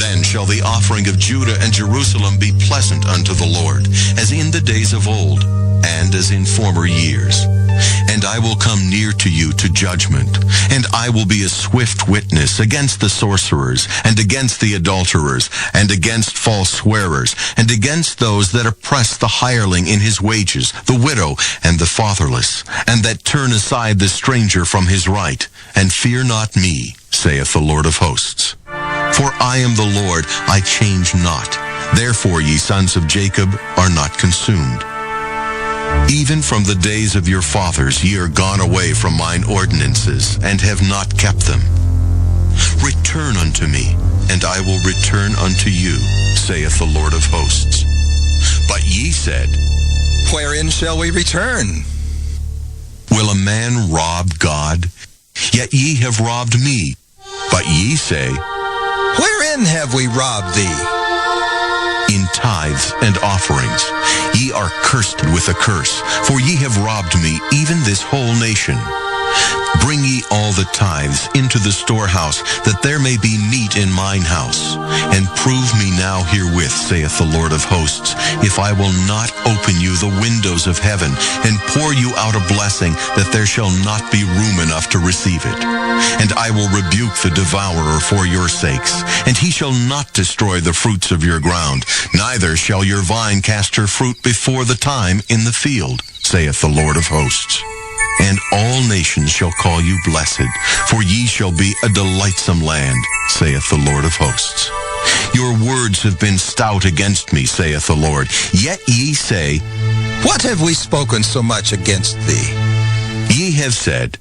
Then shall the offering of Judah and Jerusalem be pleasant unto the Lord, as in the days of old, and as in former years. And I will come near to you to judgment, and I will be a swift witness against the sorcerers, and against the adulterers, and against false swearers, and against those that oppress the hireling in his wages, the widow, and the fatherless, and that turn aside the stranger from his right. And fear not me, saith the Lord of hosts. For I am the Lord, I change not. Therefore ye sons of Jacob are not consumed. Even from the days of your fathers ye are gone away from mine ordinances, and have not kept them. Return unto me, and I will return unto you, saith the Lord of hosts. But ye said, Wherein shall we return? Will a man rob God? Yet ye have robbed me. But ye say, Wherein have we robbed thee? In tithes and offerings. Ye are cursed with a curse, for ye have robbed me, even this whole nation. Bring ye all the tithes into the storehouse, that there may be meat in mine house. And prove me now herewith, saith the Lord of hosts, if I will not open you the windows of heaven, and pour you out a blessing, that there shall not be room enough to receive it. And I will rebuke the devourer for your sakes, and he shall not destroy the fruits of your ground, neither shall your vine cast her fruit before the time in the field, saith the Lord of hosts. And all nations shall call you blessed, for ye shall be a delightsome land, saith the Lord of hosts. Your words have been stout against me, saith the Lord. Yet ye say, What have we spoken so much against thee? Ye have said,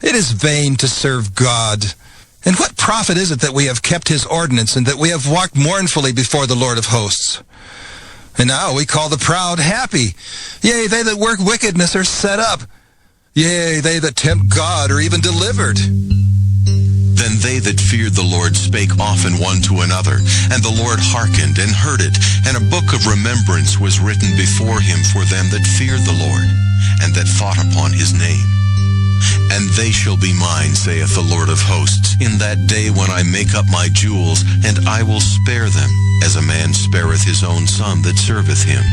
It is vain to serve God. And what profit is it that we have kept his ordinance, and that we have walked mournfully before the Lord of hosts? And now we call the proud happy. Yea, they that work wickedness are set up. Yea, they that tempt God are even delivered. Then they that feared the Lord spake often one to another, and the Lord hearkened and heard it, and a book of remembrance was written before him for them that feared the Lord, and that thought upon his name. And they shall be mine, saith the Lord of hosts, in that day when I make up my jewels, and I will spare them, as a man spareth his own son that serveth him.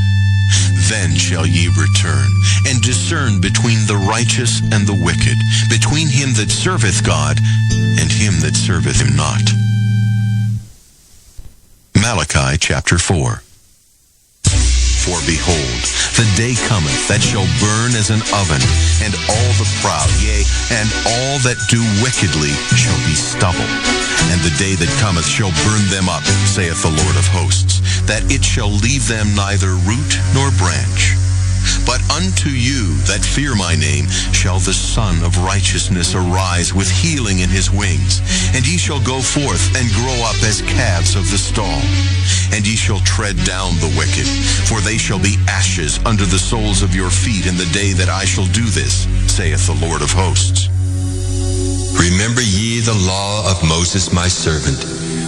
Then shall ye return, and discern between the righteous and the wicked, between him that serveth God, and him that serveth him not. Malachi chapter 4. For behold, the day cometh that shall burn as an oven, and all the proud, yea, and all that do wickedly shall be stubble. And the day that cometh shall burn them up, saith the Lord of hosts, that it shall leave them neither root nor branch. But unto you that fear my name shall the Son of Righteousness arise with healing in his wings. And ye shall go forth and grow up as calves of the stall. And ye shall tread down the wicked, for they shall be ashes under the soles of your feet in the day that I shall do this, saith the Lord of hosts. Remember ye the law of Moses my servant,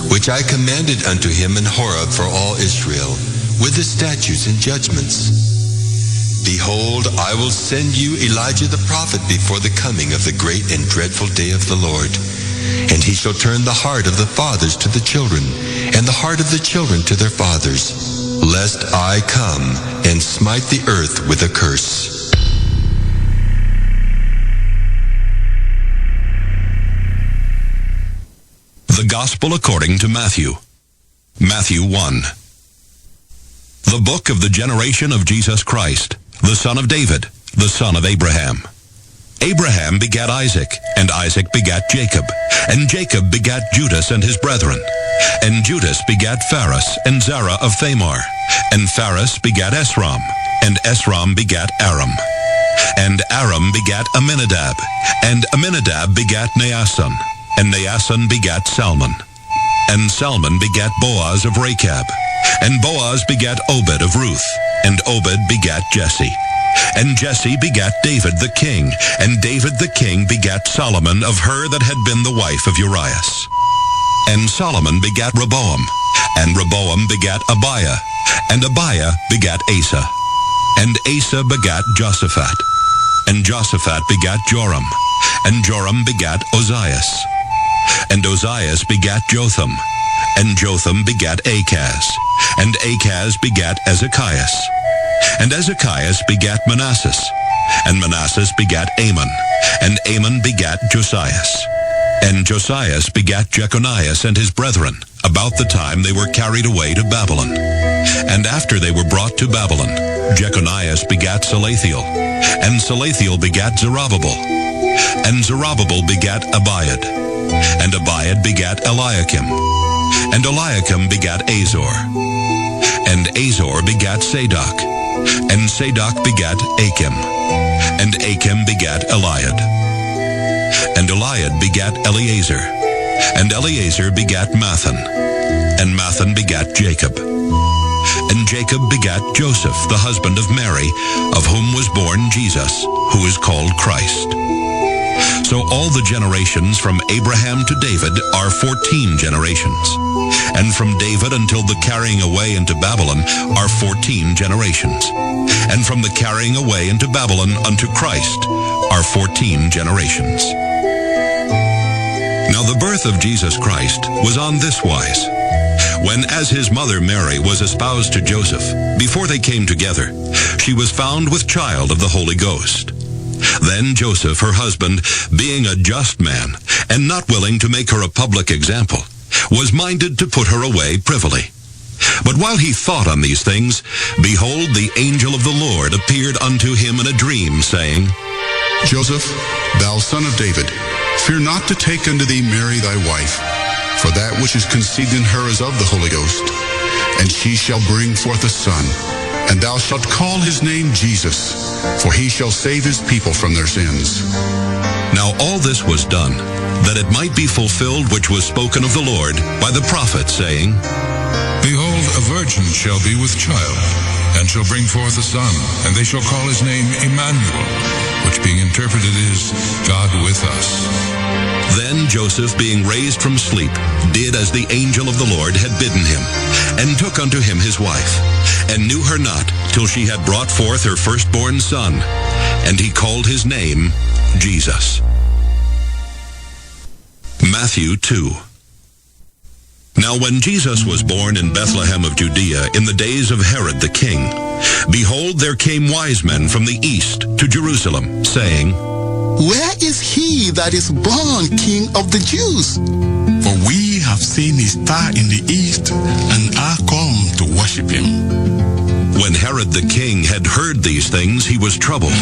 which I commanded unto him in Horeb for all Israel, with the statutes and judgments. Behold, I will send you Elijah the prophet before the coming of the great and dreadful day of the Lord. And he shall turn the heart of the fathers to the children, and the heart of the children to their fathers, lest I come and smite the earth with a curse. The Gospel according to Matthew. Matthew 1. The book of the generation of Jesus Christ, the son of David, the son of Abraham. Abraham begat Isaac, and Isaac begat Jacob, and Jacob begat Judas and his brethren. And Judas begat Phares and Zerah of Thamar, and Phares begat Esrom, and Esrom begat Aram. And Aram begat Aminadab, and Aminadab begat Naasson, and Naasson begat Salmon. And Salmon begat Boaz of Rechab, and Boaz begat Obed of Ruth, and Obed begat Jesse. And Jesse begat David the king, and David the king begat Solomon of her that had been the wife of Urias. And Solomon begat Rehoboam, and Rehoboam begat Abiah, and Abiah begat Asa. And Asa begat Josaphat, and Josaphat begat Joram, and Joram begat Ozias. And Ozias begat Jotham, and Jotham begat Achaz, and Achaz begat Ezekias. And Ezekias begat Manasses, and Manasses begat Amon, and Amon begat Josias. And Josias begat Jeconias and his brethren, about the time they were carried away to Babylon. And after they were brought to Babylon, Jeconias begat Salathiel, and Salathiel begat Zerubbabel. And Zerubbabel begat Abiad, and Abiad begat Eliakim, and Eliakim begat Azor. And Azor begat Sadoc, and Sadoc begat Achim, and Achim begat Eliad. And Eliad begat Eleazar, and Eleazar begat Mathan, and Mathan begat Jacob. And Jacob begat Joseph, the husband of Mary, of whom was born Jesus, who is called Christ. So all the generations from Abraham to David are 14 generations. And from David until the carrying away into Babylon are 14 generations. And from the carrying away into Babylon unto Christ are 14 generations. Now the birth of Jesus Christ was on this wise. When as his mother Mary was espoused to Joseph, before they came together, she was found with child of the Holy Ghost. Then Joseph, her husband, being a just man, and not willing to make her a public example, was minded to put her away privily. But while he thought on these things, behold, the angel of the Lord appeared unto him in a dream, saying, Joseph, thou son of David, fear not to take unto thee Mary thy wife, for that which is conceived in her is of the Holy Ghost. And she shall bring forth a son, and thou shalt call his name Jesus, for he shall save his people from their sins. Now all this was done, that it might be fulfilled which was spoken of the Lord by the prophet, saying, Behold, a virgin shall be with child, and shall bring forth a son, and they shall call his name Emmanuel, which being interpreted is, God with us. Then Joseph, being raised from sleep, did as the angel of the Lord had bidden him, and took unto him his wife, and knew her not till she had brought forth her firstborn son, and he called his name Jesus. Matthew 2. Now when Jesus was born in Bethlehem of Judea in the days of Herod the king, behold, there came wise men from the east to Jerusalem, saying, Where is he that is born King of the Jews? For we have seen his star in the east, and are come to worship him. When Herod the king had heard these things, he was troubled,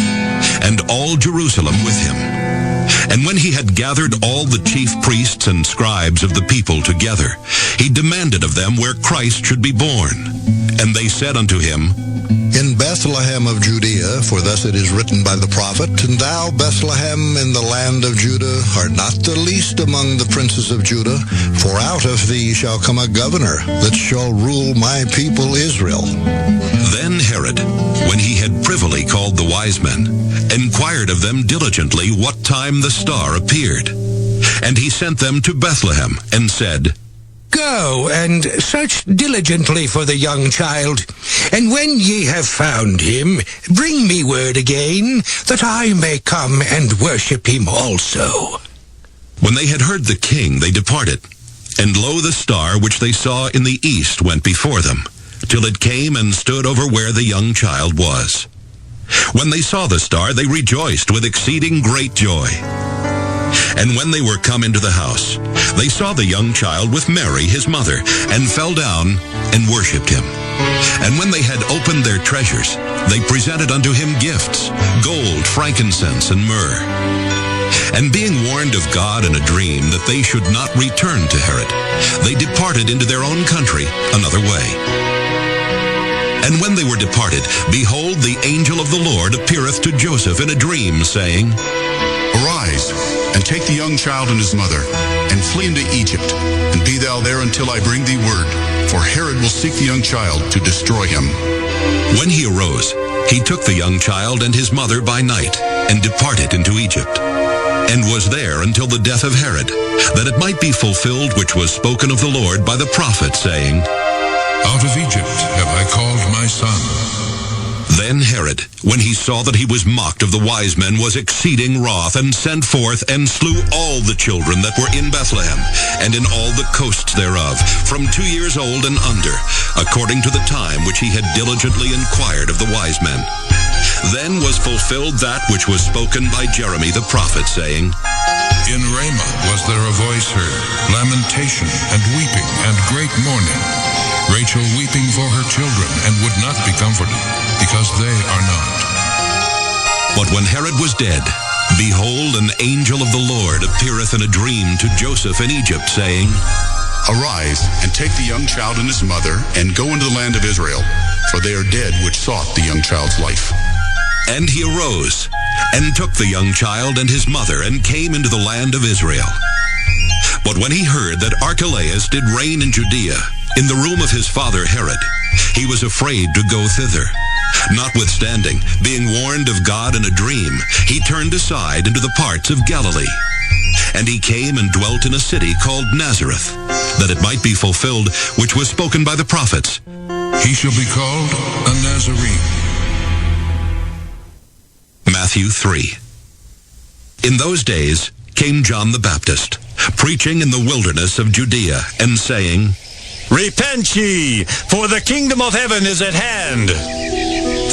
and all Jerusalem with him. And when he had gathered all the chief priests and scribes of the people together, he demanded of them where Christ should be born. And they said unto him, In Bethlehem of Judea, for thus it is written by the prophet, And thou, Bethlehem, in the land of Judah, art not the least among the princes of Judah, for out of thee shall come a governor that shall rule my people Israel. Then Herod, when he had privily called the wise men, inquired of them diligently what time the star appeared. And he sent them to Bethlehem, and said, Go and search diligently for the young child, and when ye have found him, bring me word again, that I may come and worship him also. When they had heard the king, they departed. And lo, the star which they saw in the east went before them, till it came and stood over where the young child was. When they saw the star, they rejoiced with exceeding great joy. And when they were come into the house, they saw the young child with Mary his mother, and fell down and worshipped him. And when they had opened their treasures, they presented unto him gifts, gold, frankincense, and myrrh. And being warned of God in a dream that they should not return to Herod, they departed into their own country another way. And when they were departed, behold, the angel of the Lord appeareth to Joseph in a dream, saying, Arise, and take the young child and his mother, and flee into Egypt, and be thou there until I bring thee word, for Herod will seek the young child to destroy him. When he arose, he took the young child and his mother by night, and departed into Egypt, and was there until the death of Herod, that it might be fulfilled which was spoken of the Lord by the prophet, saying, Out of Egypt have I called my son. Then Herod, when he saw that he was mocked of the wise men, was exceeding wroth, and sent forth and slew all the children that were in Bethlehem, and in all the coasts thereof, from 2 years old and under, according to the time which he had diligently inquired of the wise men. Then was fulfilled that which was spoken by Jeremy the prophet, saying, In Ramah was there a voice heard, lamentation and weeping and great mourning, Rachel weeping for her children, and would not be comforted, because they are not. But when Herod was dead, behold, an angel of the Lord appeareth in a dream to Joseph in Egypt, saying, Arise, and take the young child and his mother, and go into the land of Israel, for they are dead which sought the young child's life. And he arose, and took the young child and his mother, and came into the land of Israel. But when he heard that Archelaus did reign in Judea, in the room of his father Herod, he was afraid to go thither. Notwithstanding, being warned of God in a dream, he turned aside into the parts of Galilee. And he came and dwelt in a city called Nazareth, that it might be fulfilled which was spoken by the prophets. He shall be called a Nazarene. Matthew 3. In those days came John the Baptist, preaching in the wilderness of Judea, and saying, Repent ye, for the kingdom of heaven is at hand.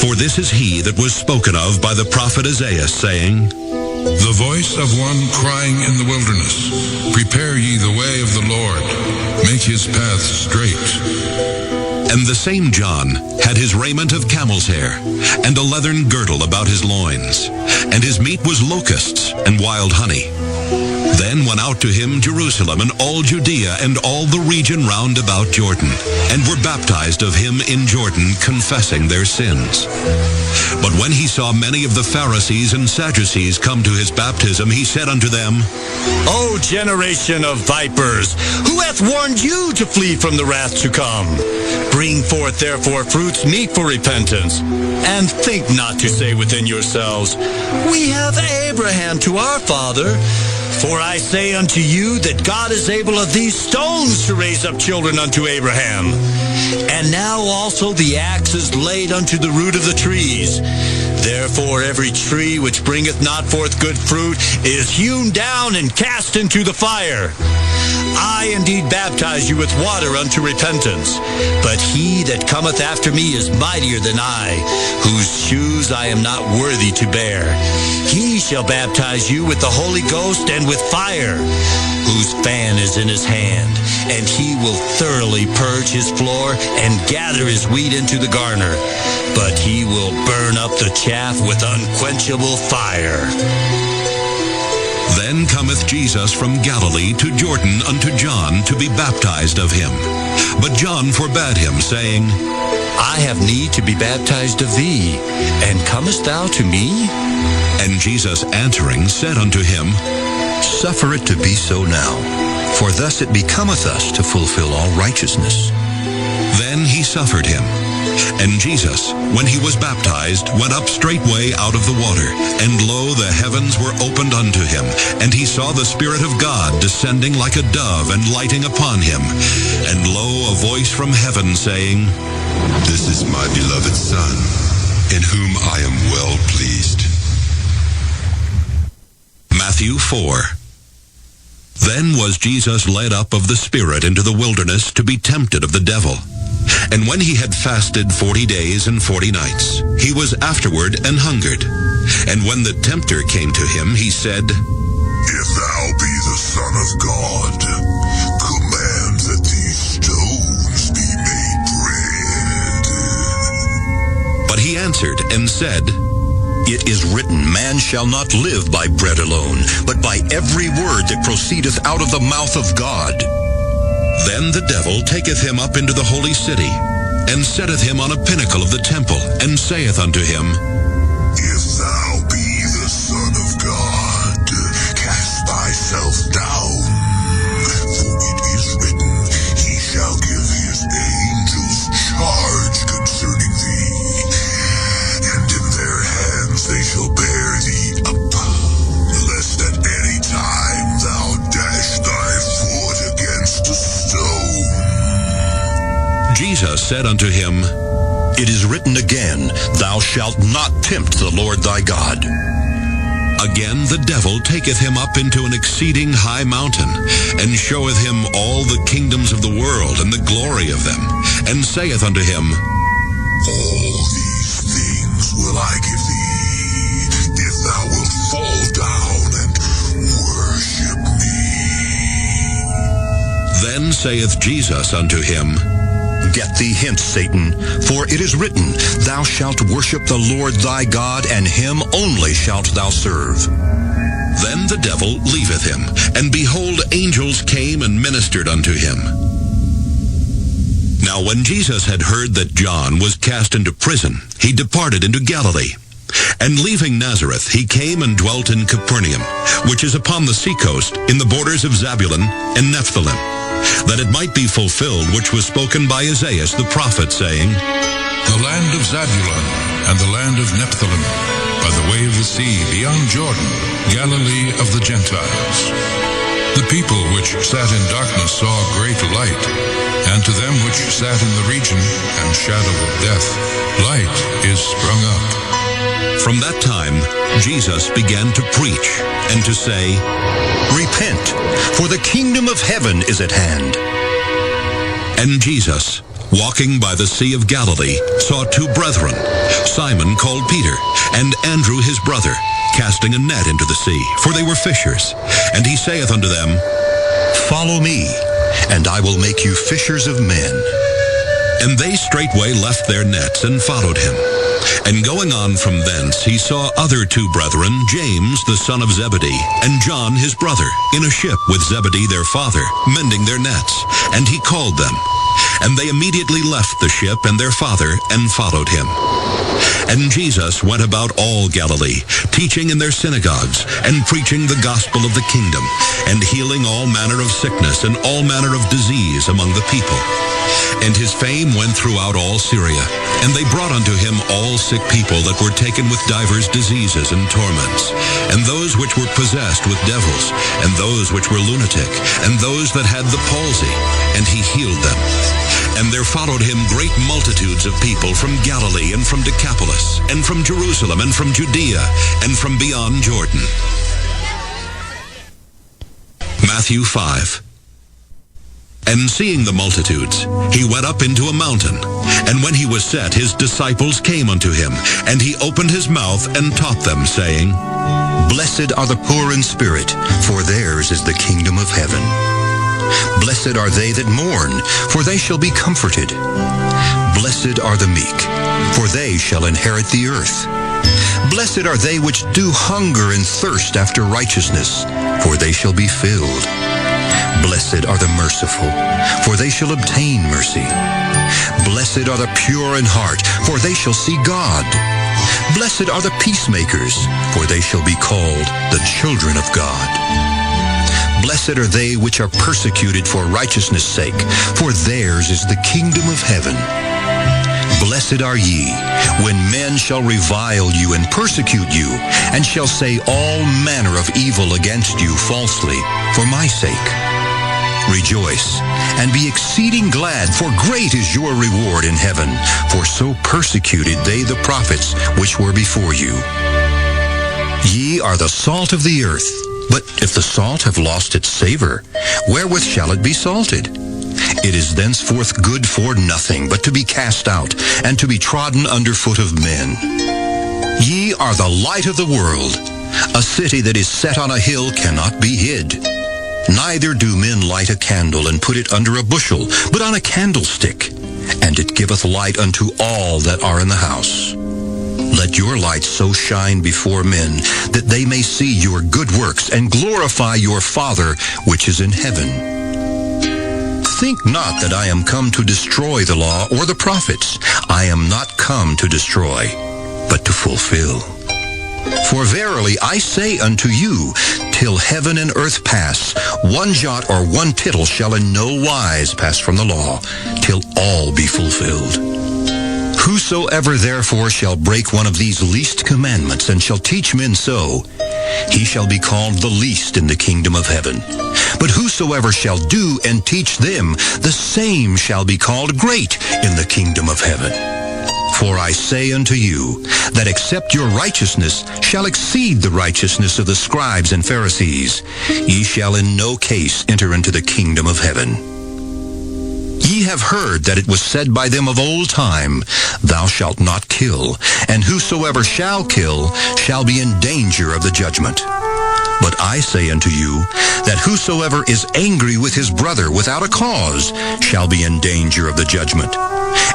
For this is he that was spoken of by the prophet Isaiah, saying, The voice of one crying in the wilderness, Prepare ye the way of the Lord, make his paths straight. And the same John had his raiment of camel's hair, and a leathern girdle about his loins, and his meat was locusts and wild honey. Then went out to him Jerusalem and all Judea and all the region round about Jordan, and were baptized of him in Jordan, confessing their sins. But when he saw many of the Pharisees and Sadducees come to his baptism, he said unto them, O generation of vipers, who hath warned you to flee from the wrath to come? Bring forth therefore fruits meet for repentance, and think not to say within yourselves, We have Abraham to our father. For I say unto you that God is able of these stones to raise up children unto Abraham. And now also the axe is laid unto the root of the trees. Therefore every tree which bringeth not forth good fruit is hewn down and cast into the fire. I indeed baptize you with water unto repentance. But he that cometh after me is mightier than I, whose shoes I am not worthy to bear. He shall baptize you with the Holy Ghost and with fire, whose fan is in his hand, and he will thoroughly purge his floor and gather his wheat into the garner, but he will burn up the chaff with unquenchable fire. Then cometh Jesus from Galilee to Jordan unto John to be baptized of him. But John forbade him, saying, I have need to be baptized of thee, and comest thou to me? And Jesus answering said unto him, Suffer it to be so now, for thus it becometh us to fulfill all righteousness. Then he suffered him. And Jesus, when he was baptized, went up straightway out of the water. And lo, the heavens were opened unto him. And he saw the Spirit of God descending like a dove and lighting upon him. And lo, a voice from heaven saying, This is my beloved Son, in whom I am well pleased. Matthew 4. Then was Jesus led up of the Spirit into the wilderness to be tempted of the devil. And when he had fasted 40 days and 40 nights, he was afterward an hungered. And when the tempter came to him, he said, If thou be the Son of God, command that these stones be made bread. But he answered and said, It is written, Man shall not live by bread alone, but by every word that proceedeth out of the mouth of God. Then the devil taketh him up into the holy city, and setteth him on a pinnacle of the temple, and saith unto him, If thou be the Son of God, cast thyself down, for it is written, He shall give his angels charge concerning thee, and in their hands they shall bear thee up, lest at any time thou dash thy foot against a stone. Jesus said unto him, It is written again, Thou shalt not tempt the Lord thy God. Again the devil taketh him up into an exceeding high mountain, and showeth him all the kingdoms of the world and the glory of them, and saith unto him, All these things will I give thee, if thou wilt fall down and worship me. Then saith Jesus unto him, Get thee hence, Satan, for it is written, Thou shalt worship the Lord thy God, and him only shalt thou serve. Then the devil leaveth him, and behold, angels came and ministered unto him. Now when Jesus had heard that John was cast into prison, he departed into Galilee. And leaving Nazareth, he came and dwelt in Capernaum, which is upon the seacoast, in the borders of Zabulon and Nephthalim, that it might be fulfilled which was spoken by Isaiah the prophet, saying, The land of Zabulon and the land of Nephthalim, by the way of the sea beyond Jordan, Galilee of the Gentiles. The people which sat in darkness saw a great light, and to them which sat in the region and shadow of death, light is sprung up. From that time, Jesus began to preach and to say, Repent, for the kingdom of heaven is at hand. And Jesus, walking by the Sea of Galilee, saw two brethren, Simon called Peter, and Andrew his brother, casting a net into the sea, for they were fishers. And he saith unto them, Follow me, and I will make you fishers of men. And they straightway left their nets and followed him. And going on from thence, he saw other two brethren, James the son of Zebedee, and John his brother, in a ship with Zebedee their father, mending their nets. And he called them. And they immediately left the ship and their father, and followed him. And Jesus went about all Galilee, teaching in their synagogues, and preaching the gospel of the kingdom, and healing all manner of sickness and all manner of disease among the people. And his fame went throughout all Syria, and they brought unto him all sick people that were taken with divers diseases and torments, and those which were possessed with devils, and those which were lunatic, and those that had the palsy, and he healed them. And there followed him great multitudes of people from Galilee, and from Decapolis, and from Jerusalem, and from Judea, and from beyond Jordan. Matthew 5. And seeing the multitudes, he went up into a mountain. And when he was set, his disciples came unto him, and he opened his mouth and taught them, saying, Blessed are the poor in spirit, for theirs is the kingdom of heaven. Blessed are they that mourn, for they shall be comforted. Blessed are the meek, for they shall inherit the earth. Blessed are they which do hunger and thirst after righteousness, for they shall be filled. Blessed are the merciful, for they shall obtain mercy. Blessed are the pure in heart, for they shall see God. Blessed are the peacemakers, for they shall be called the children of God. Blessed are they which are persecuted for righteousness' sake, for theirs is the kingdom of heaven. Blessed are ye, when men shall revile you and persecute you, and shall say all manner of evil against you falsely, for my sake. Rejoice, and be exceeding glad, for great is your reward in heaven, for so persecuted they the prophets which were before you. Ye are the salt of the earth, but if the salt have lost its savor, wherewith shall it be salted? It is thenceforth good for nothing, but to be cast out, and to be trodden under foot of men. Ye are the light of the world. A city that is set on a hill cannot be hid. Neither do men light a candle and put it under a bushel, but on a candlestick, and it giveth light unto all that are in the house. Let your light so shine before men, that they may see your good works, and glorify your Father which is in heaven. Think not that I am come to destroy the law or the prophets. I am not come to destroy, but to fulfill. For verily I say unto you, till heaven and earth pass, one jot or one tittle shall in no wise pass from the law, till all be fulfilled. Whosoever therefore shall break one of these least commandments, and shall teach men so, he shall be called the least in the kingdom of heaven. But whosoever shall do and teach them, the same shall be called great in the kingdom of heaven. For I say unto you, that except your righteousness shall exceed the righteousness of the scribes and Pharisees, ye shall in no case enter into the kingdom of heaven. Ye have heard that it was said by them of old time, Thou shalt not kill, and whosoever shall kill shall be in danger of the judgment. But I say unto you, that whosoever is angry with his brother without a cause shall be in danger of the judgment.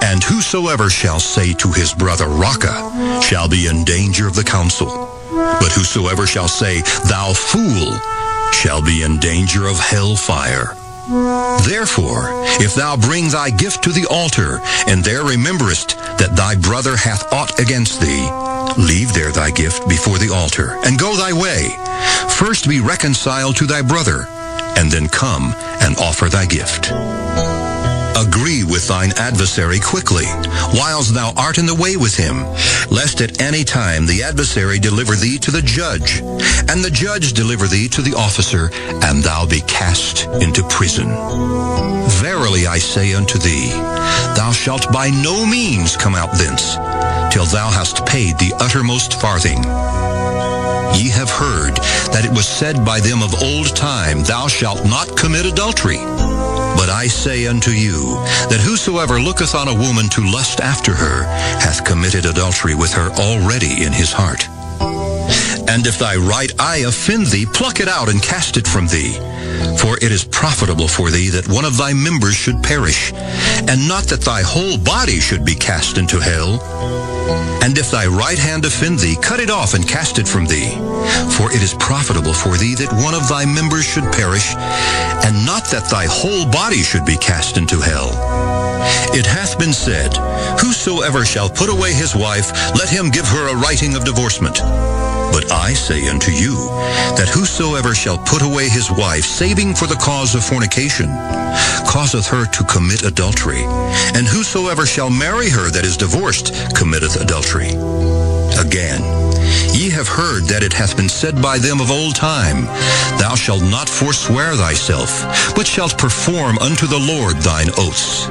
And whosoever shall say to his brother, Raca, shall be in danger of the council. But whosoever shall say, Thou fool, shall be in danger of hell fire. Therefore, if thou bring thy gift to the altar, and there rememberest that thy brother hath aught against thee, leave there thy gift before the altar, and go thy way. First be reconciled to thy brother, and then come and offer thy gift. Agree with thine adversary quickly, whiles thou art in the way with him, lest at any time the adversary deliver thee to the judge, and the judge deliver thee to the officer, and thou be cast into prison. Verily I say unto thee, thou shalt by no means come out thence, till thou hast paid the uttermost farthing. Ye have heard that it was said by them of old time, Thou shalt not commit adultery. But I say unto you, that whosoever looketh on a woman to lust after her, hath committed adultery with her already in his heart. And if thy right eye offend thee, pluck it out and cast it from thee. For it is profitable for thee that one of thy members should perish, and not that thy whole body should be cast into hell. And if thy right hand offend thee, cut it off and cast it from thee. For it is profitable for thee that one of thy members should perish, and not that thy whole body should be cast into hell. It hath been said, Whosoever shall put away his wife, let him give her a writing of divorcement. But I say unto you, that whosoever shall put away his wife, saving for the cause of fornication, causeth her to commit adultery. And whosoever shall marry her that is divorced, committeth adultery. Again, ye have heard that it hath been said by them of old time, Thou shalt not forswear thyself, but shalt perform unto the Lord thine oaths.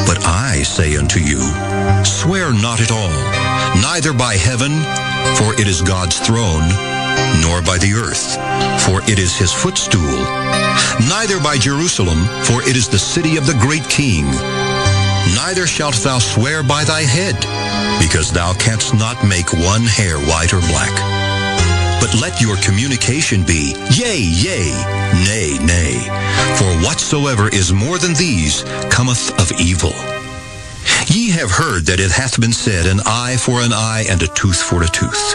But I say unto you, swear not at all, neither by heaven, for it is God's throne, nor by the earth, for it is his footstool, neither by Jerusalem, for it is the city of the great king. Neither shalt thou swear by thy head, because thou canst not make one hair white or black. But let your communication be, yea, yea, nay, nay. For whatsoever is more than these cometh of evil. Ye have heard that it hath been said, an eye for an eye, and a tooth for a tooth.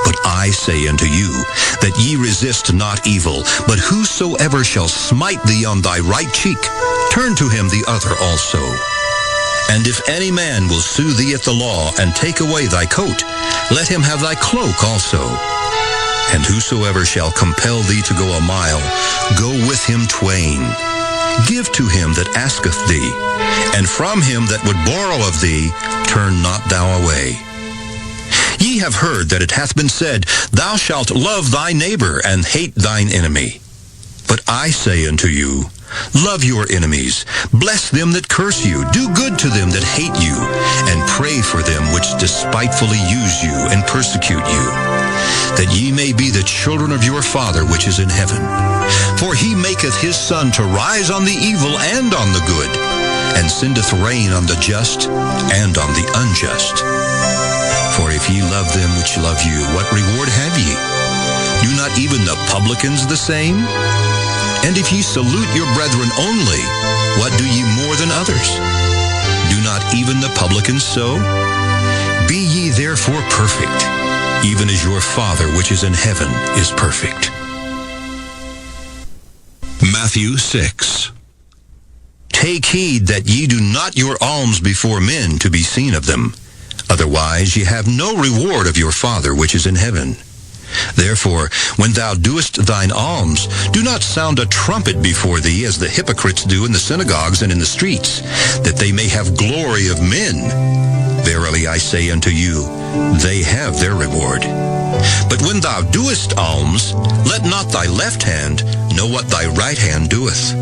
But I say unto you, that ye resist not evil, but whosoever shall smite thee on thy right cheek, turn to him the other also. And if any man will sue thee at the law, and take away thy coat, let him have thy cloak also. And whosoever shall compel thee to go a mile, go with him twain. Give to him that asketh thee, and from him that would borrow of thee, turn not thou away. Ye have heard that it hath been said, thou shalt love thy neighbor, and hate thine enemy. But I say unto you, love your enemies, bless them that curse you, do good to them that hate you, and pray for them which despitefully use you and persecute you, that ye may be the children of your Father which is in heaven. For he maketh his sun to rise on the evil and on the good, and sendeth rain on the just and on the unjust. For if ye love them which love you, what reward have ye? Do not even the publicans the same? And if ye salute your brethren only, what do ye more than others? Do not even the publicans so? Be ye therefore perfect, even as your Father which is in heaven is perfect. Matthew 6. Take heed that ye do not your alms before men to be seen of them. Otherwise ye have no reward of your Father which is in heaven. Therefore, when thou doest thine alms, do not sound a trumpet before thee, as the hypocrites do in the synagogues and in the streets, that they may have glory of men. Verily I say unto you, they have their reward. But when thou doest alms, let not thy left hand know what thy right hand doeth,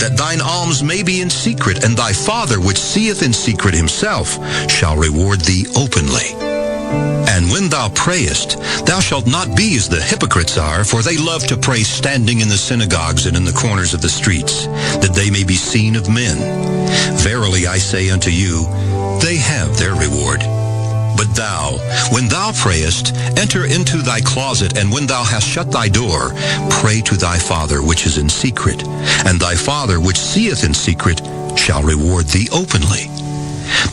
that thine alms may be in secret, and thy Father which seeth in secret himself shall reward thee openly. And when thou prayest, thou shalt not be as the hypocrites are, for they love to pray standing in the synagogues and in the corners of the streets, that they may be seen of men. Verily I say unto you, they have their reward. But thou, when thou prayest, enter into thy closet, and when thou hast shut thy door, pray to thy Father which is in secret, and thy Father which seeth in secret shall reward thee openly.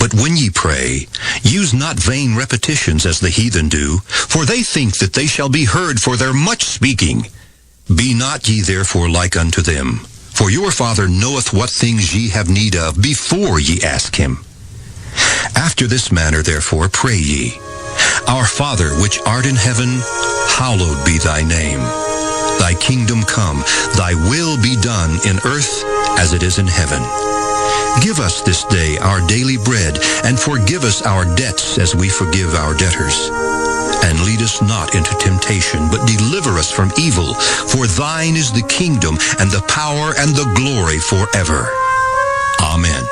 But when ye pray, use not vain repetitions as the heathen do, for they think that they shall be heard for their much speaking. Be not ye therefore like unto them, for your Father knoweth what things ye have need of before ye ask him. After this manner therefore pray ye, Our Father which art in heaven, hallowed be thy name. Thy kingdom come, thy will be done in earth as it is in heaven. Give us this day our daily bread, and forgive us our debts as we forgive our debtors. And lead us not into temptation, but deliver us from evil. For thine is the kingdom, and the power, and the glory forever. Amen.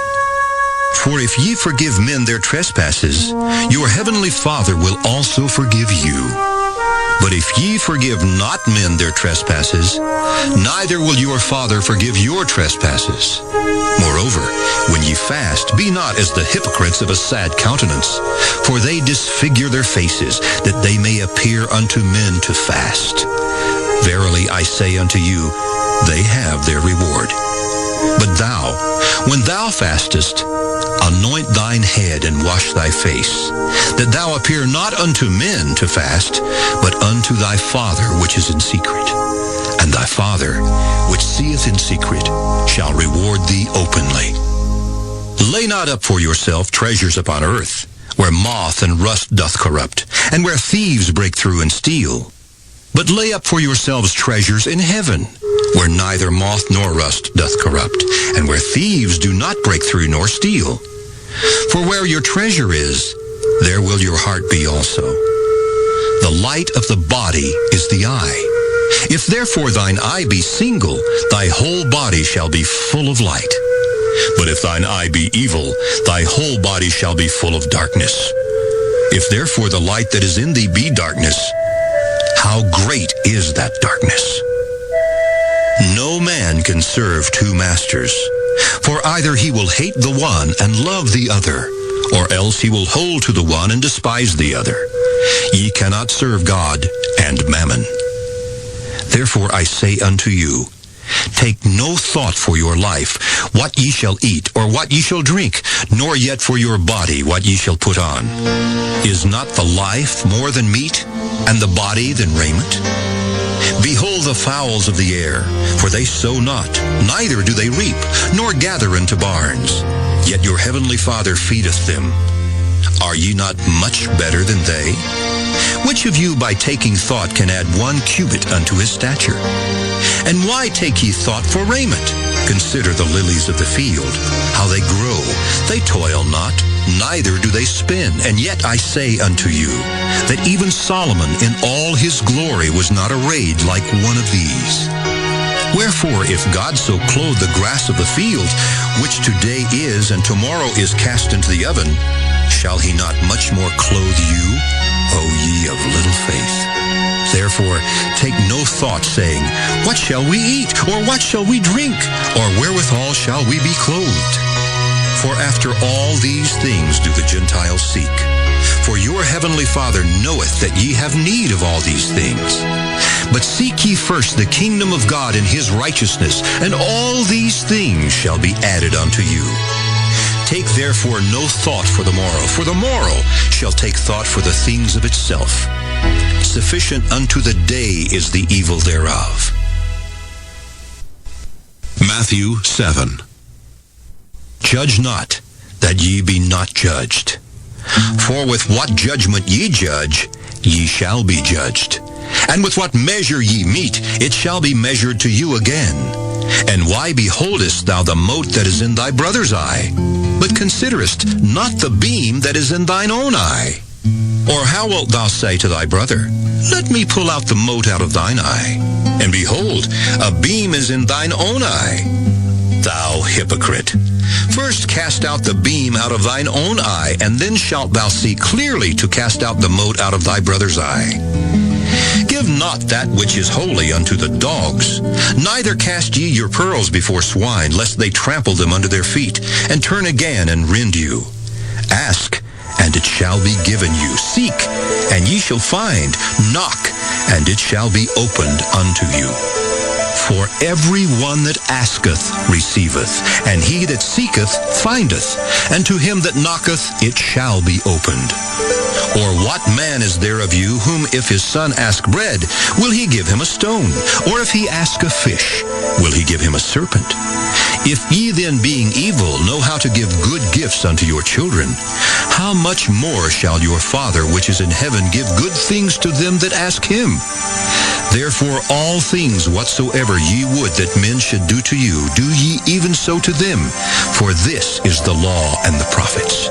For if ye forgive men their trespasses, your heavenly Father will also forgive you. But if ye forgive not men their trespasses, neither will your Father forgive your trespasses. Moreover, when ye fast, be not as the hypocrites of a sad countenance, for they disfigure their faces, that they may appear unto men to fast. Verily I say unto you, they have their reward. But thou, when thou fastest, anoint thine head and wash thy face, that thou appear not unto men to fast, but unto thy Father which is in secret. And thy Father, which seeth in secret, shall reward thee openly. Lay not up for yourself treasures upon earth, where moth and rust doth corrupt, and where thieves break through and steal. But lay up for yourselves treasures in heaven, where neither moth nor rust doth corrupt, and where thieves do not break through nor steal. For where your treasure is, there will your heart be also. The light of the body is the eye. If therefore thine eye be single, thy whole body shall be full of light. But if thine eye be evil, thy whole body shall be full of darkness. If therefore the light that is in thee be darkness, how great is that darkness! No man can serve two masters, for either he will hate the one and love the other, or else he will hold to the one and despise the other. Ye cannot serve God and mammon. Therefore I say unto you, take no thought for your life, what ye shall eat, or what ye shall drink, nor yet for your body, what ye shall put on. Is not the life more than meat, and the body than raiment? Behold the fowls of the air, for they sow not, neither do they reap, nor gather into barns, yet your heavenly Father feedeth them. Are ye not much better than they? Which of you by taking thought can add 1 cubit unto his stature? And why take ye thought for raiment? Consider the lilies of the field, how they grow. They toil not, neither do they spin. And yet I say unto you, that even Solomon in all his glory was not arrayed like one of these. Wherefore, if God so clothe the grass of the field, which today is and tomorrow is cast into the oven, shall he not much more clothe you, O ye of little faith? Therefore, take no thought, saying, what shall we eat, or what shall we drink, or wherewithal shall we be clothed? For after all these things do the Gentiles seek. For your heavenly Father knoweth that ye have need of all these things. But seek ye first the kingdom of God and his righteousness, and all these things shall be added unto you. Take therefore no thought for the morrow shall take thought for the things of itself. Sufficient unto the day is the evil thereof. Matthew 7. Judge not, that ye be not judged. For with what judgment ye judge, ye shall be judged. And with what measure ye mete, it shall be measured to you again. And why beholdest thou the mote that is in thy brother's eye, but considerest not the beam that is in thine own eye? Or how wilt thou say to thy brother, let me pull out the mote out of thine eye? And behold, a beam is in thine own eye. Thou hypocrite! First cast out the beam out of thine own eye, and then shalt thou see clearly to cast out the mote out of thy brother's eye. Give not that which is holy unto the dogs, neither cast ye your pearls before swine, lest they trample them under their feet, and turn again and rend you. Ask, and it shall be given you. Seek, and ye shall find. Knock, and it shall be opened unto you. For every one that asketh receiveth, and he that seeketh findeth, and to him that knocketh it shall be opened. Or what man is there of you whom if his son ask bread, will he give him a stone? Or if he ask a fish, will he give him a serpent? If ye then, being evil, know how to give good gifts unto your children, how much more shall your Father which is in heaven give good things to them that ask him? Therefore all things whatsoever ye would that men should do to you, do ye even so to them, for this is the law and the prophets.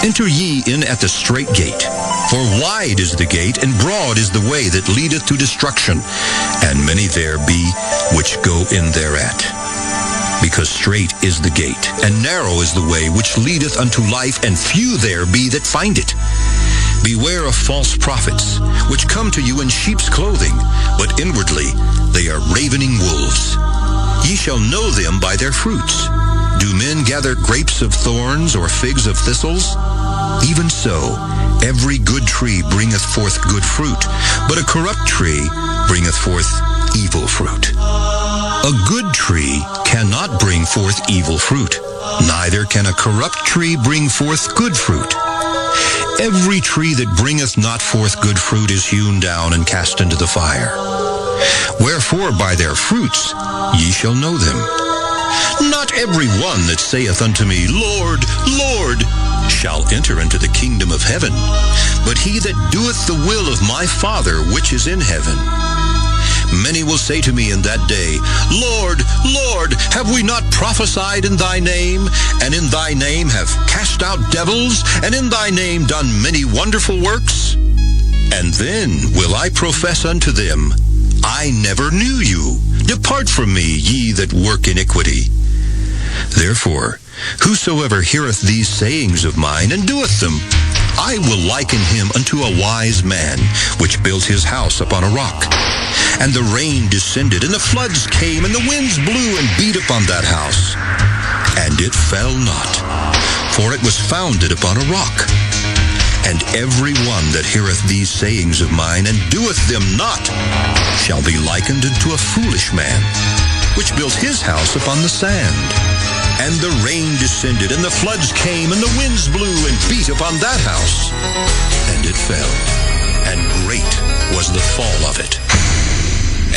Enter ye in at the strait gate, for wide is the gate, and broad is the way that leadeth to destruction, and many there be which go in thereat. Because strait is the gate, and narrow is the way which leadeth unto life, and few there be that find it. Beware of false prophets, which come to you in sheep's clothing, but inwardly they are ravening wolves. Ye shall know them by their fruits. Do men gather grapes of thorns, or figs of thistles? Even so, every good tree bringeth forth good fruit, but a corrupt tree bringeth forth evil fruit. A good tree cannot bring forth evil fruit, neither can a corrupt tree bring forth good fruit. Every tree that bringeth not forth good fruit is hewn down and cast into the fire. Wherefore by their fruits ye shall know them. Not every one that saith unto me, Lord, Lord, shall enter into the kingdom of heaven, but he that doeth the will of my Father which is in heaven. Many will say to me in that day, Lord, Lord, have we not prophesied in thy name, and in thy name have cast out devils, and in thy name done many wonderful works? And then will I profess unto them, I never knew you. Depart from me, ye that work iniquity. Therefore, whosoever heareth these sayings of mine and doeth them, I will liken him unto a wise man, which built his house upon a rock. And the rain descended, and the floods came, and the winds blew and beat upon that house. And it fell not, for it was founded upon a rock. And every one that heareth these sayings of mine, and doeth them not, shall be likened unto a foolish man, which built his house upon the sand. And the rain descended, and the floods came, and the winds blew and beat upon that house. And it fell, and great was the fall of it.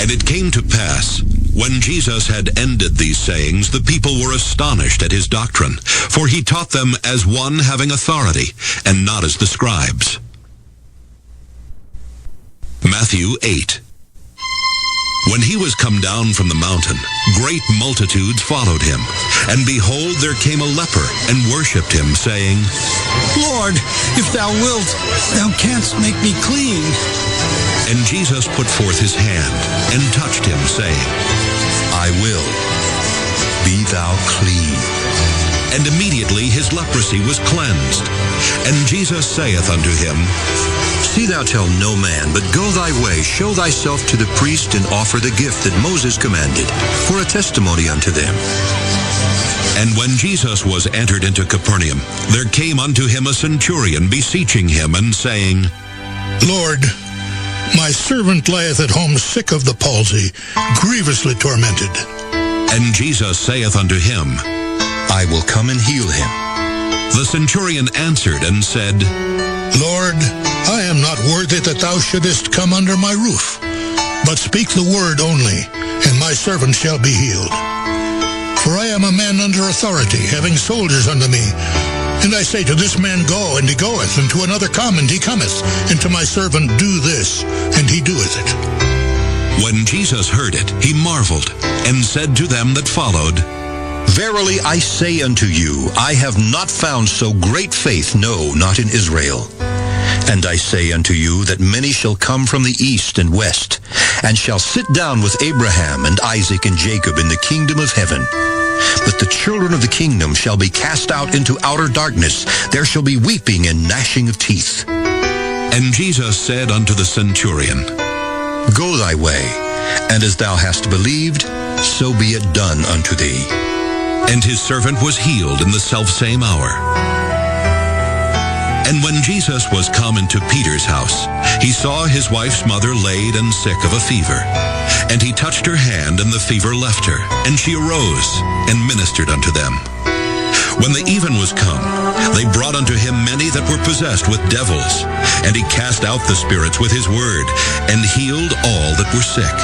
And it came to pass, when Jesus had ended these sayings, the people were astonished at his doctrine, for he taught them as one having authority, and not as the scribes. Matthew 8. When he was come down from the mountain, great multitudes followed him. And behold, there came a leper, and worshipped him, saying, Lord, if thou wilt, thou canst make me clean. And Jesus put forth his hand, and touched him, saying, I will. Be thou clean. And immediately his leprosy was cleansed. And Jesus saith unto him, See thou tell no man, but go thy way, show thyself to the priest, and offer the gift that Moses commanded, for a testimony unto them. And when Jesus was entered into Capernaum, there came unto him a centurion, beseeching him, and saying, Lord, my servant lieth at home sick of the palsy, grievously tormented. And Jesus saith unto him, I will come and heal him. The centurion answered and said, Lord, I am not worthy that thou shouldest come under my roof, but speak the word only, and my servant shall be healed. For I am a man under authority, having soldiers under me. And I say to this man, Go, and he goeth, and to another, Come, and he cometh, and to my servant, Do this, and he doeth it. When Jesus heard it, he marveled, and said to them that followed, Verily I say unto you, I have not found so great faith, no, not in Israel. And I say unto you that many shall come from the east and west, and shall sit down with Abraham and Isaac and Jacob in the kingdom of heaven. But the children of the kingdom shall be cast out into outer darkness. There shall be weeping and gnashing of teeth. And Jesus said unto the centurion, Go thy way, and as thou hast believed, so be it done unto thee. And his servant was healed in the selfsame hour. And when Jesus was come into Peter's house, he saw his wife's mother laid and sick of a fever. And he touched her hand, and the fever left her, and she arose, and ministered unto them. When the even was come, they brought unto him many that were possessed with devils. And he cast out the spirits with his word, and healed all that were sick,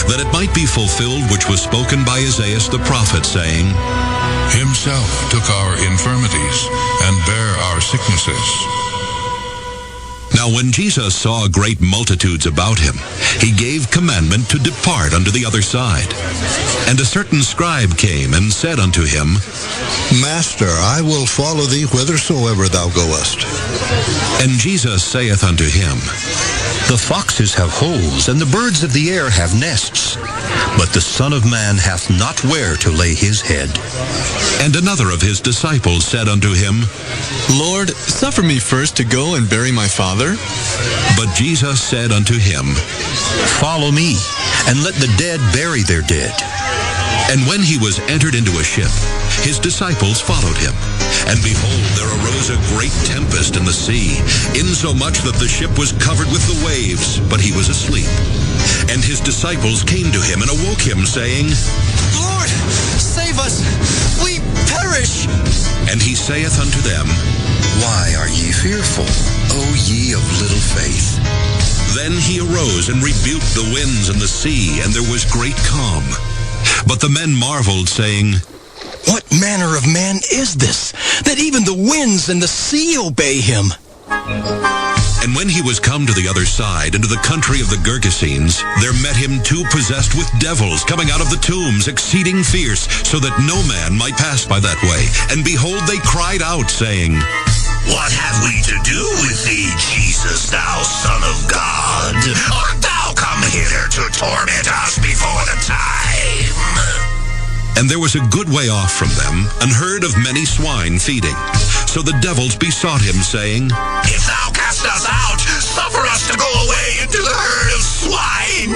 that it might be fulfilled which was spoken by Isaiah the prophet, saying, Himself took our infirmities and bare our sicknesses. Now when Jesus saw great multitudes about him, he gave commandment to depart unto the other side. And a certain scribe came and said unto him, Master, I will follow thee whithersoever thou goest. And Jesus saith unto him, The foxes have holes, and the birds of the air have nests, but the Son of Man hath not where to lay his head. And another of his disciples said unto him, Lord, suffer me first to go and bury my father. But Jesus said unto him, Follow me, and let the dead bury their dead. And when he was entered into a ship, his disciples followed him. And behold, there arose a great tempest in the sea, insomuch that the ship was covered with the waves, but he was asleep. And his disciples came to him and awoke him, saying, Lord, save us, we perish. And he saith unto them, Why are ye fearful, O ye of little faith? Then he arose and rebuked the winds and the sea, and there was great calm. But the men marveled, saying, What manner of man is this, that even the winds and the sea obey him? And when he was come to the other side, into the country of the Gergesenes, there met him two possessed with devils, coming out of the tombs, exceeding fierce, so that no man might pass by that way. And behold, they cried out, saying, What have we to do with thee, Jesus, thou Son of God? Art thou come hither to torment us before the time? And there was a good way off from them an herd of many swine feeding. So the devils besought him, saying, If thou cast us out, suffer us to go away into the herd of swine.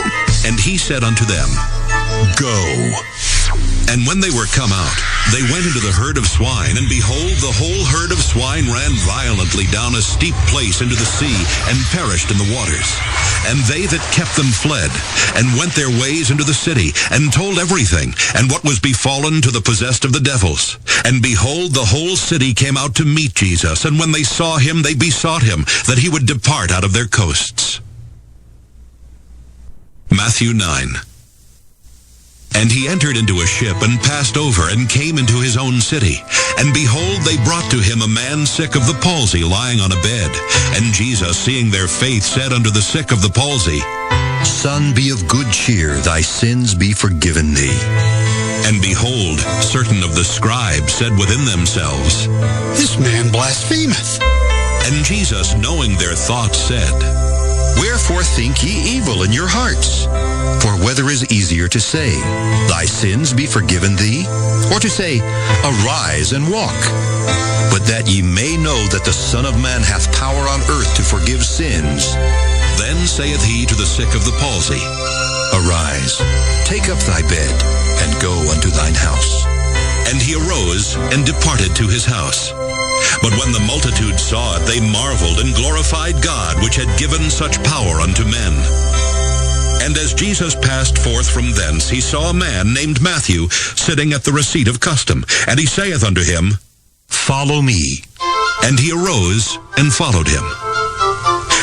And he said unto them, Go. And when they were come out, they went into the herd of swine, and behold, the whole herd of swine ran violently down a steep place into the sea, and perished in the waters. And they that kept them fled, and went their ways into the city, and told everything, and what was befallen to the possessed of the devils. And behold, the whole city came out to meet Jesus, and when they saw him, they besought him that he would depart out of their coasts. Matthew 9. And he entered into a ship, and passed over, and came into his own city. And behold, they brought to him a man sick of the palsy, lying on a bed. And Jesus, seeing their faith, said unto the sick of the palsy, Son, be of good cheer, thy sins be forgiven thee. And behold, certain of the scribes said within themselves, This man blasphemeth. And Jesus, knowing their thoughts, said, Wherefore think ye evil in your hearts? For whether is easier to say, Thy sins be forgiven thee, or to say, Arise and walk? But that ye may know that the Son of Man hath power on earth to forgive sins. Then saith he to the sick of the palsy, Arise, take up thy bed, and go unto thine house. And he arose, and departed to his house. But when the multitude saw it, they marveled, and glorified God, which had given such power unto men. And as Jesus passed forth from thence, he saw a man named Matthew sitting at the receipt of custom. And he saith unto him, Follow me. And he arose and followed him.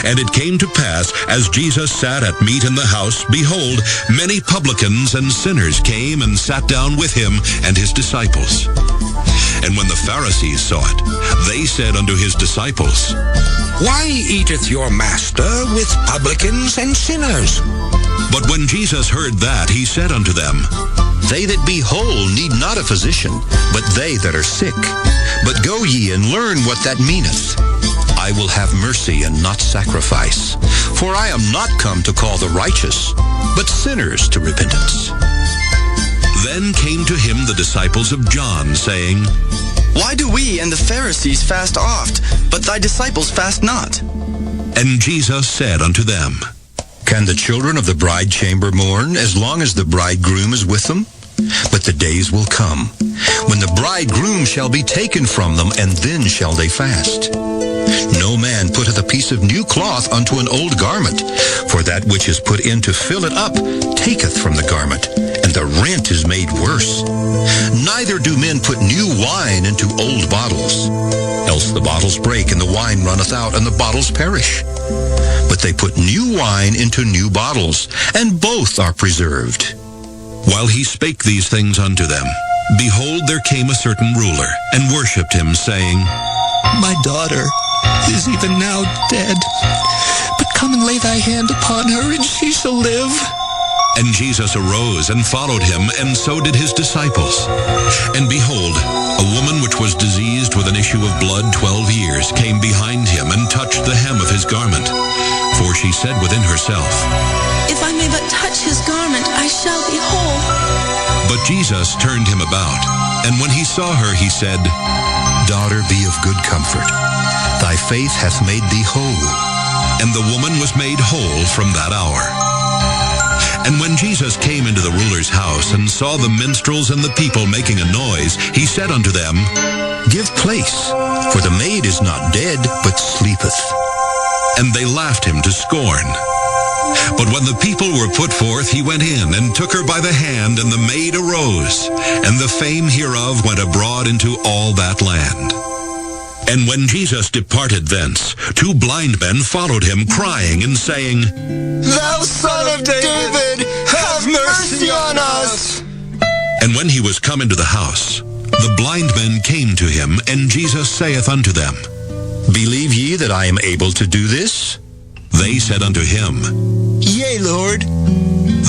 And it came to pass, as Jesus sat at meat in the house, behold, many publicans and sinners came and sat down with him and his disciples. And when the Pharisees saw it, they said unto his disciples, Why eateth your master with publicans and sinners? But when Jesus heard that, he said unto them, They that be whole need not a physician, but they that are sick. But go ye and learn what that meaneth. I will have mercy and not sacrifice. For I am not come to call the righteous, but sinners to repentance. Then came to him the disciples of John, saying, Why do we and the Pharisees fast oft, but thy disciples fast not? And Jesus said unto them, Can the children of the bride chamber mourn as long as the bridegroom is with them? But the days will come, when the bridegroom shall be taken from them, and then shall they fast. No man putteth a piece of new cloth unto an old garment, for that which is put in to fill it up taketh from the garment, and the rent is made worse. Neither do men put new wine into old bottles, else the bottles break, and the wine runneth out, and the bottles perish. But they put new wine into new bottles, and both are preserved. While he spake these things unto them, behold, there came a certain ruler, and worshipped him, saying, My daughter is even now dead, but come and lay thy hand upon her, and she shall live. And Jesus arose and followed him, and so did his disciples. And behold, a woman which was diseased with an issue of blood 12 years came behind him, and touched the hem of his garment. For she said within herself, If I may but touch his garment, I shall be whole. But Jesus turned him about, and when he saw her, he said, Daughter, be of good comfort. Thy faith hath made thee whole. And the woman was made whole from that hour. And when Jesus came into the ruler's house, and saw the minstrels and the people making a noise, he said unto them, Give place, for the maid is not dead, but sleepeth. And they laughed him to scorn. But when the people were put forth, he went in, and took her by the hand, and the maid arose. And the fame hereof went abroad into all that land. And when Jesus departed thence, 2 blind men followed him, crying and saying, Thou Son of David, have mercy on us! And when he was come into the house, the blind men came to him, and Jesus saith unto them, Believe ye that I am able to do this? They said unto him, Yea, Lord.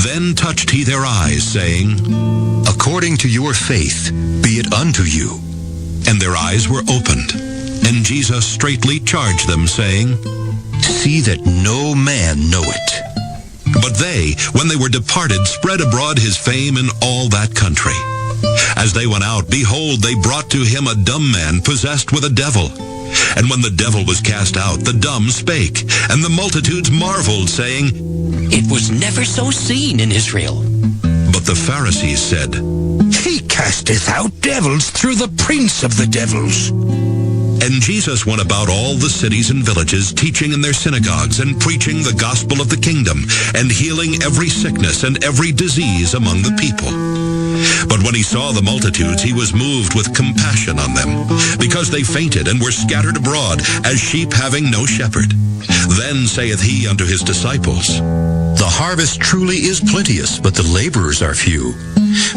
Then touched he their eyes, saying, According to your faith, be it unto you. And their eyes were opened. And Jesus straitly charged them, saying, See that no man know it. But they, when they were departed, spread abroad his fame in all that country. As they went out, behold, they brought to him a dumb man possessed with a devil. And when the devil was cast out, the dumb spake, and the multitudes marveled, saying, It was never so seen in Israel. But the Pharisees said, He casteth out devils through the prince of the devils. And Jesus went about all the cities and villages, teaching in their synagogues, and preaching the gospel of the kingdom, and healing every sickness and every disease among the people. But when he saw the multitudes, he was moved with compassion on them, because they fainted and were scattered abroad, as sheep having no shepherd. Then saith he unto his disciples, The harvest truly is plenteous, but the laborers are few.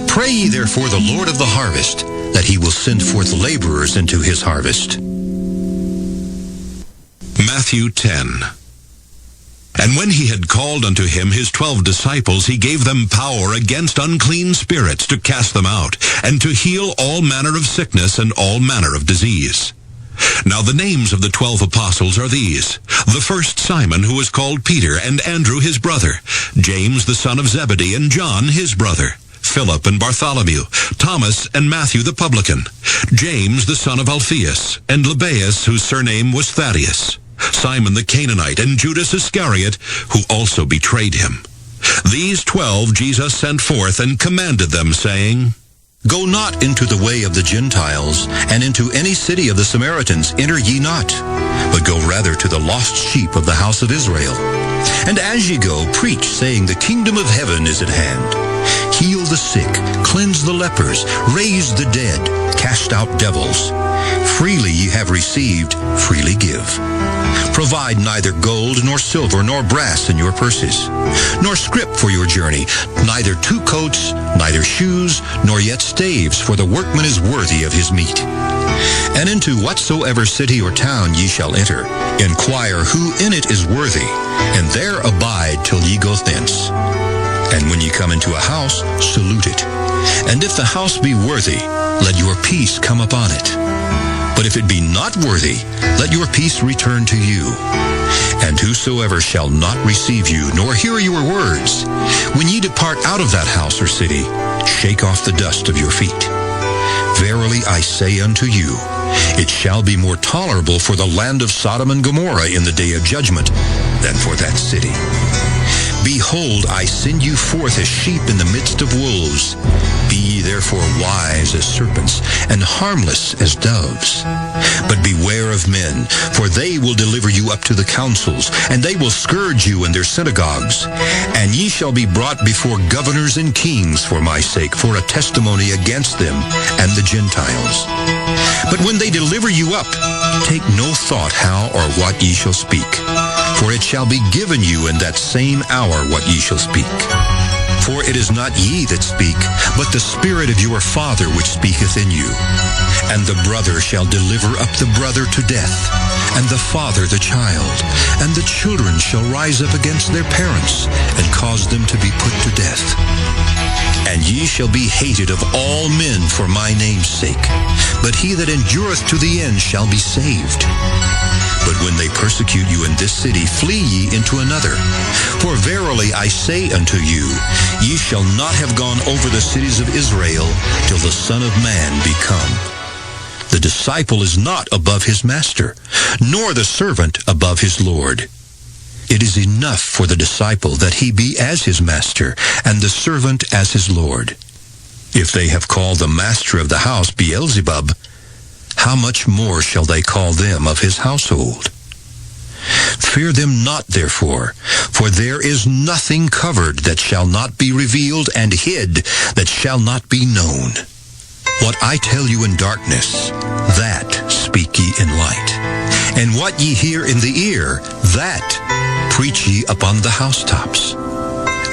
Pray ye therefore the Lord of the harvest, that he will send forth laborers into his harvest. Matthew 10. And when he had called unto him his 12 disciples, he gave them power against unclean spirits to cast them out, and to heal all manner of sickness and all manner of disease. Now the names of the 12 apostles are these: the first Simon, who was called Peter, and Andrew his brother, James the son of Zebedee, and John his brother, Philip and Bartholomew, Thomas and Matthew the publican, James the son of Alphaeus, and Lebbaeus, whose surname was Thaddeus, Simon the Canaanite, and Judas Iscariot, who also betrayed him. These 12 Jesus sent forth, and commanded them, saying, Go not into the way of the Gentiles, and into any city of the Samaritans enter ye not, but go rather to the lost sheep of the house of Israel. And as ye go, preach, saying, The kingdom of heaven is at hand. Heal the sick, cleanse the lepers, raise the dead, cast out devils. Freely ye have received, freely give. Provide neither gold, nor silver, nor brass in your purses, nor scrip for your journey, neither 2 coats, neither shoes, nor yet staves, for the workman is worthy of his meat. And into whatsoever city or town ye shall enter, inquire who in it is worthy, and there abide till ye go thence. And when ye come into a house, salute it. And if the house be worthy, let your peace come upon it. But if it be not worthy, let your peace return to you. And whosoever shall not receive you, nor hear your words, when ye depart out of that house or city, shake off the dust of your feet. Verily I say unto you, it shall be more tolerable for the land of Sodom and Gomorrah in the day of judgment than for that city. Behold, I send you forth as sheep in the midst of wolves. Be ye therefore wise as serpents, and harmless as doves. But beware of men, for they will deliver you up to the councils, and they will scourge you in their synagogues. And ye shall be brought before governors and kings for my sake, for a testimony against them and the Gentiles. But when they deliver you up, take no thought how or what ye shall speak. For it shall be given you in that same hour what ye shall speak. For it is not ye that speak, but the Spirit of your Father which speaketh in you. And the brother shall deliver up the brother to death, and the father the child. And the children shall rise up against their parents, and cause them to be put to death. And ye shall be hated of all men for my name's sake. But he that endureth to the end shall be saved. But when they persecute you in this city, flee ye into another. For verily I say unto you, ye shall not have gone over the cities of Israel till the Son of Man be come. The disciple is not above his master, nor the servant above his Lord. It is enough for the disciple that he be as his master, and the servant as his Lord. If they have called the master of the house Beelzebub, how much more shall they call them of his household? Fear them not, therefore, for there is nothing covered that shall not be revealed, and hid that shall not be known. What I tell you in darkness, that speak ye in light. And what ye hear in the ear, that preach ye upon the housetops.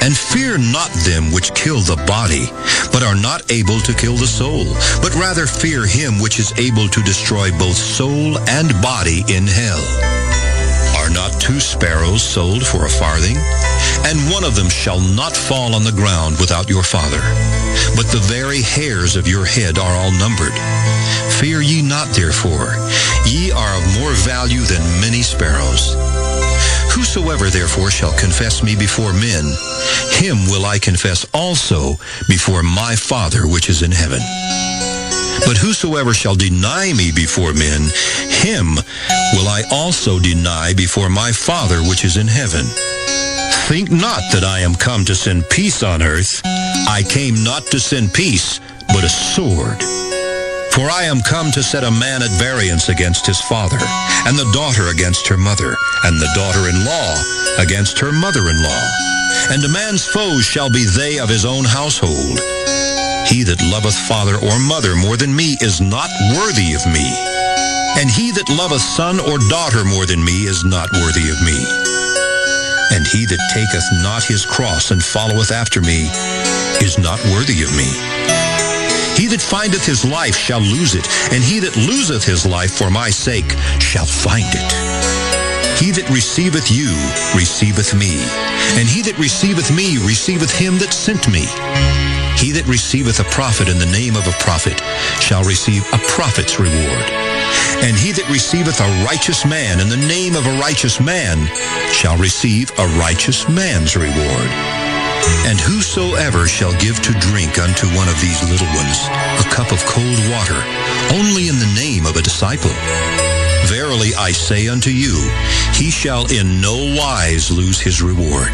And fear not them which kill the body, but are not able to kill the soul, but rather fear him which is able to destroy both soul and body in hell. Are not 2 sparrows sold for a farthing? And one of them shall not fall on the ground without your Father. But the very hairs of your head are all numbered. Fear ye not, therefore. Ye are of more value than many sparrows. Whosoever therefore shall confess me before men, him will I confess also before my Father which is in heaven. But whosoever shall deny me before men, him will I also deny before my Father which is in heaven. Think not that I am come to send peace on earth. I came not to send peace, but a sword. For I am come to set a man at variance against his father, and the daughter against her mother, and the daughter-in-law against her mother-in-law. And a man's foes shall be they of his own household. He that loveth father or mother more than me is not worthy of me. And he that loveth son or daughter more than me is not worthy of me. And he that taketh not his cross and followeth after me is not worthy of me. He that findeth his life shall lose it, and he that loseth his life for my sake shall find it. He that receiveth you receiveth me, and he that receiveth me receiveth him that sent me. He that receiveth a prophet in the name of a prophet shall receive a prophet's reward. And he that receiveth a righteous man in the name of a righteous man shall receive a righteous man's reward. And whosoever shall give to drink unto one of these little ones a cup of cold water, only in the name of a disciple, verily I say unto you, he shall in no wise lose his reward.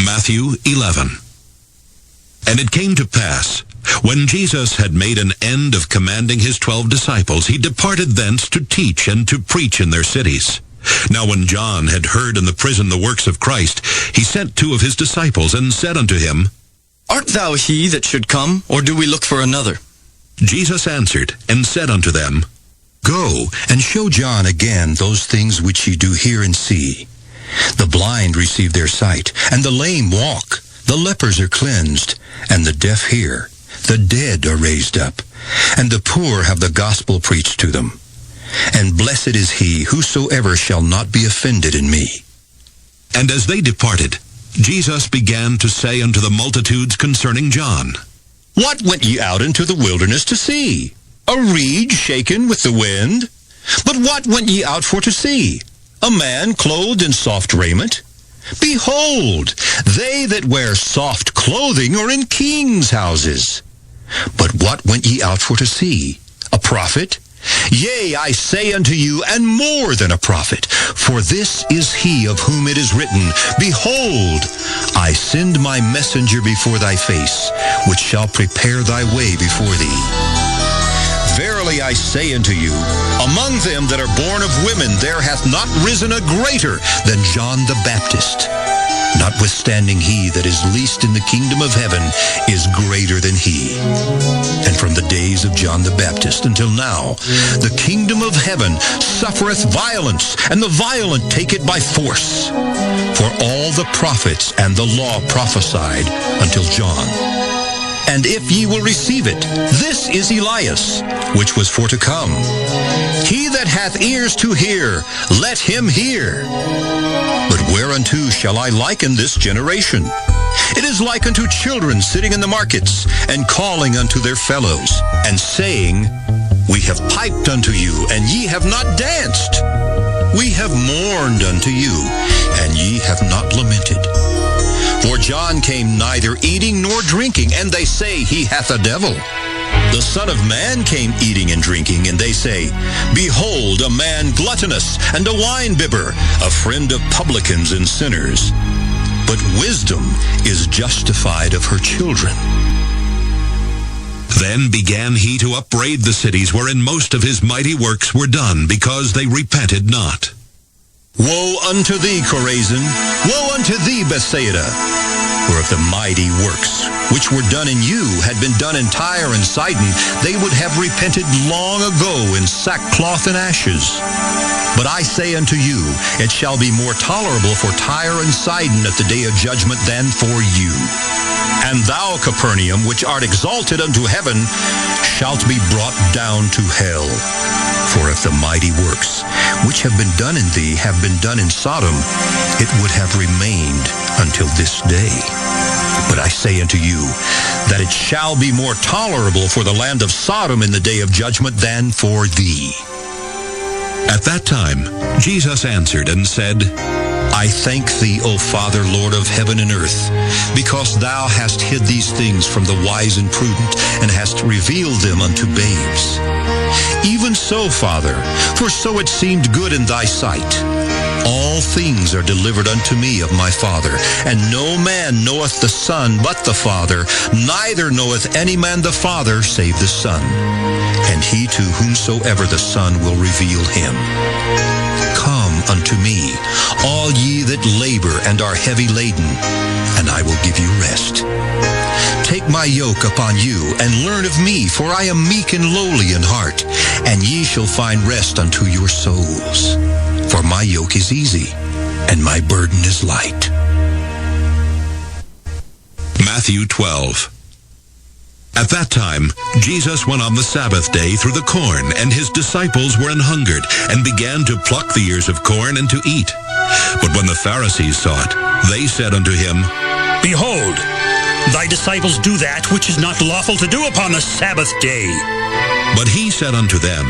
Matthew 11. And it came to pass, when Jesus had made an end of commanding his 12 disciples, he departed thence to teach and to preach in their cities. Now when John had heard in the prison the works of Christ, he sent 2 of his disciples, and said unto him, Art thou he that should come, or do we look for another? Jesus answered, and said unto them, Go, and show John again those things which ye do hear and see. The blind receive their sight, and the lame walk. The lepers are cleansed, and the deaf hear. The dead are raised up, and the poor have the gospel preached to them. And blessed is he whosoever shall not be offended in me. And as they departed, Jesus began to say unto the multitudes concerning John, What went ye out into the wilderness to see? A reed shaken with the wind? But what went ye out for to see? A man clothed in soft raiment? Behold, they that wear soft clothing are in kings' houses. But what went ye out for to see? A prophet? Yea, I say unto you, and more than a prophet. For this is he of whom it is written, Behold, I send my messenger before thy face, which shall prepare thy way before thee. Verily I say unto you, among them that are born of women there hath not risen a greater than John the Baptist. Notwithstanding he that is least in the kingdom of heaven is greater than he. And from the days of John the Baptist until now, the kingdom of heaven suffereth violence, and the violent take it by force. For all the prophets and the law prophesied until John. And if ye will receive it, this is Elias, which was for to come. He that hath ears to hear, let him hear. But whereunto shall I liken this generation? It is like unto children sitting in the markets, and calling unto their fellows, and saying, We have piped unto you, and ye have not danced. We have mourned unto you, and ye have not lamented. For John came neither eating nor drinking, and they say he hath a devil. The Son of Man came eating and drinking, and they say, Behold, a man gluttonous, and a wine-bibber, a friend of publicans and sinners. But wisdom is justified of her children. Then began he to upbraid the cities wherein most of his mighty works were done, because they repented not. Woe unto thee, Chorazin! Woe unto thee, Bethsaida! For if the mighty works which were done in you had been done in Tyre and Sidon, they would have repented long ago in sackcloth and ashes. But I say unto you, it shall be more tolerable for Tyre and Sidon at the day of judgment than for you. And thou, Capernaum, which art exalted unto heaven, shalt be brought down to hell. For if the mighty works which have been done in thee have been done in Sodom, it would have remained until this day. But I say unto you, that it shall be more tolerable for the land of Sodom in the day of judgment than for thee. At that time Jesus answered and said, I thank thee, O Father, Lord of heaven and earth, because thou hast hid these things from the wise and prudent, and hast revealed them unto babes. Even so, Father, for so it seemed good in thy sight. All things are delivered unto me of my Father, and no man knoweth the Son but the Father, neither knoweth any man the Father save the Son, and he to whomsoever the Son will reveal him. Come unto me, all ye that labor and are heavy laden, and I will give you rest. Take my yoke upon you, and learn of me, for I am meek and lowly in heart, and ye shall find rest unto your souls. For my yoke is easy, and my burden is light. Matthew 12. At that time, Jesus went on the Sabbath day through the corn, and his disciples were an hungered, and began to pluck the ears of corn and to eat. But when the Pharisees saw it, they said unto him, Behold, thy disciples do that which is not lawful to do upon the Sabbath day. But he said unto them,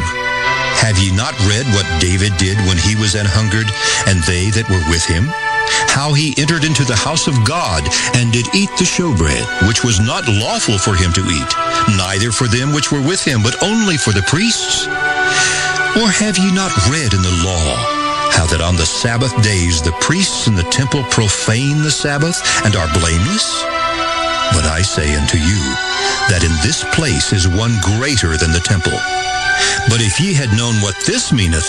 Have ye not read what David did when he was an hungered, and they that were with him? How he entered into the house of God, and did eat the showbread, which was not lawful for him to eat, neither for them which were with him, but only for the priests? Or have ye not read in the law, how that on the Sabbath days the priests in the temple profane the Sabbath, and are blameless? But I say unto you, that in this place is one greater than the temple. But if ye had known what this meaneth,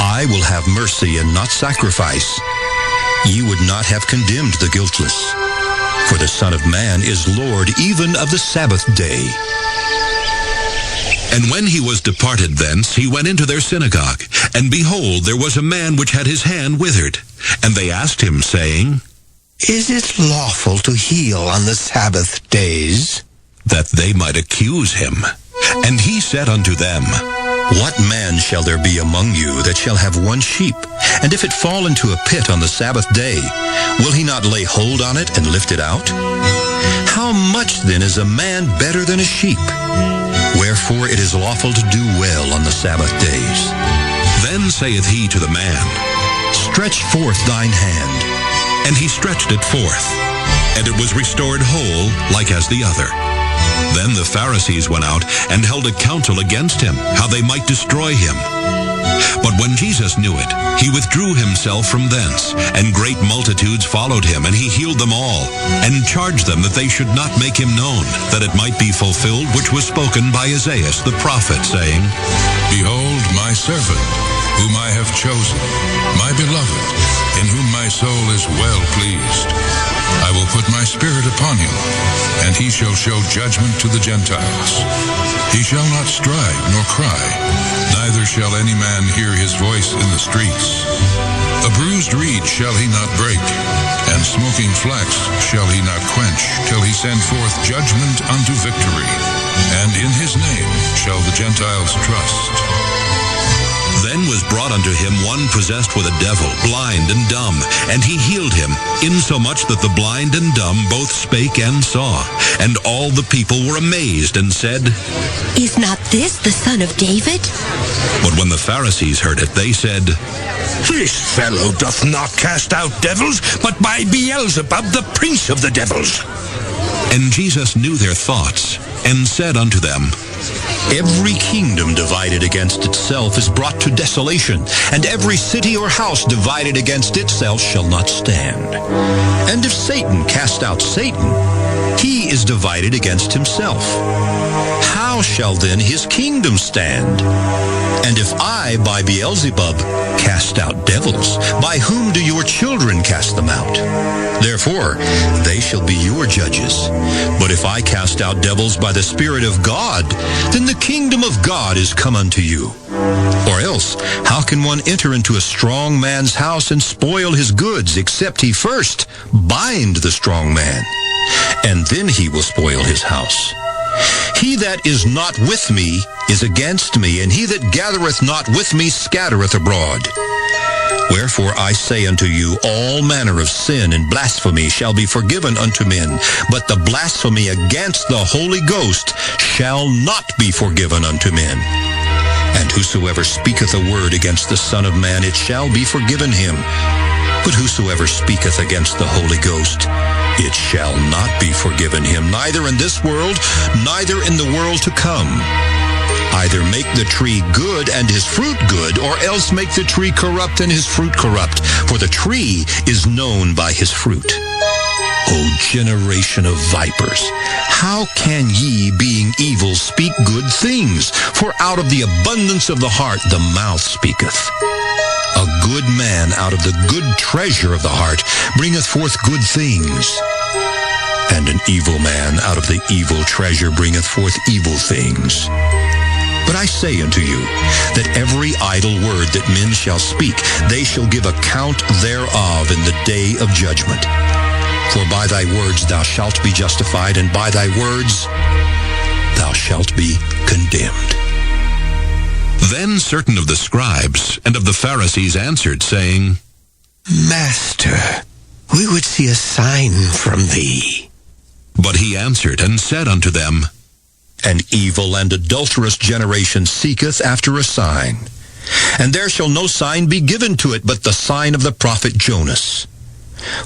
I will have mercy and not sacrifice, ye would not have condemned the guiltless. For the Son of Man is Lord even of the Sabbath day. And when he was departed thence, he went into their synagogue. And behold, there was a man which had his hand withered. And they asked him, saying, Is it lawful to heal on the Sabbath days? That they might accuse him. And he said unto them, What man shall there be among you that shall have one sheep, and if it fall into a pit on the Sabbath day, will he not lay hold on it and lift it out? How much then is a man better than a sheep? Wherefore it is lawful to do well on the Sabbath days. Then saith he to the man, Stretch forth thine hand. And he stretched it forth, and it was restored whole, like as the other. Then the Pharisees went out and held a council against him, how they might destroy him. But when Jesus knew it, he withdrew himself from thence, and great multitudes followed him, and he healed them all, and charged them that they should not make him known, that it might be fulfilled which was spoken by Isaiah the prophet, saying, Behold my servant, whom I have chosen, my beloved, in whom my soul is well pleased. I will put my spirit upon him, and he shall show judgment to the Gentiles. He shall not strive nor cry, neither shall any man hear his voice in the streets. A bruised reed shall he not break, and smoking flax shall he not quench, till he send forth judgment unto victory. And in his name shall the Gentiles trust. Then was brought unto him one possessed with a devil, blind and dumb, and he healed him, insomuch that the blind and dumb both spake and saw. And all the people were amazed, and said, Is not this the son of David? But when the Pharisees heard it, they said, This fellow doth not cast out devils, but by Beelzebub, the prince of the devils. And Jesus knew their thoughts, and said unto them, Every kingdom divided against itself is brought to desolation, and every city or house divided against itself shall not stand. And if Satan cast out Satan, he is divided against himself. How shall then his kingdom stand? And if I, by Beelzebub, cast out devils, by whom do your children cast them out? Therefore, they shall be your judges. But if I cast out devils by the Spirit of God, then the kingdom of God is come unto you. Or else, how can one enter into a strong man's house and spoil his goods, except he first bind the strong man? And then he will spoil his house. He that is not with me is against me, and he that gathereth not with me scattereth abroad. Wherefore I say unto you, all manner of sin and blasphemy shall be forgiven unto men, but the blasphemy against the Holy Ghost shall not be forgiven unto men. And whosoever speaketh a word against the Son of Man, it shall be forgiven him. But whosoever speaketh against the Holy Ghost, it shall not be forgiven him, neither in this world, neither in the world to come. Either make the tree good and his fruit good, or else make the tree corrupt and his fruit corrupt. For the tree is known by his fruit. O generation of vipers, how can ye, being evil, speak good things? For out of the abundance of the heart the mouth speaketh. A good man out of the good treasure of the heart bringeth forth good things. And an evil man out of the evil treasure bringeth forth evil things. But I say unto you, that every idle word that men shall speak, they shall give account thereof in the day of judgment. For by thy words thou shalt be justified, and by thy words thou shalt be condemned. Then certain of the scribes and of the Pharisees answered, saying, Master, we would see a sign from thee. But he answered and said unto them, An evil and adulterous generation seeketh after a sign, and there shall no sign be given to it but the sign of the prophet Jonas.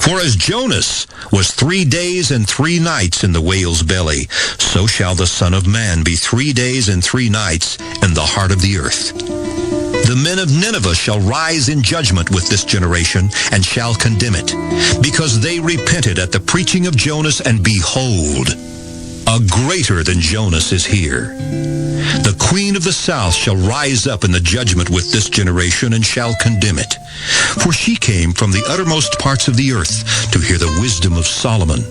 For as Jonas was 3 days and 3 nights in the whale's belly, so shall the Son of Man be 3 days and 3 nights in the heart of the earth. The men of Nineveh shall rise in judgment with this generation, and shall condemn it, because they repented at the preaching of Jonas, and behold, a greater than Jonas is here. The queen of the south shall rise up in the judgment with this generation, and shall condemn it. For she came from the uttermost parts of the earth to hear the wisdom of Solomon.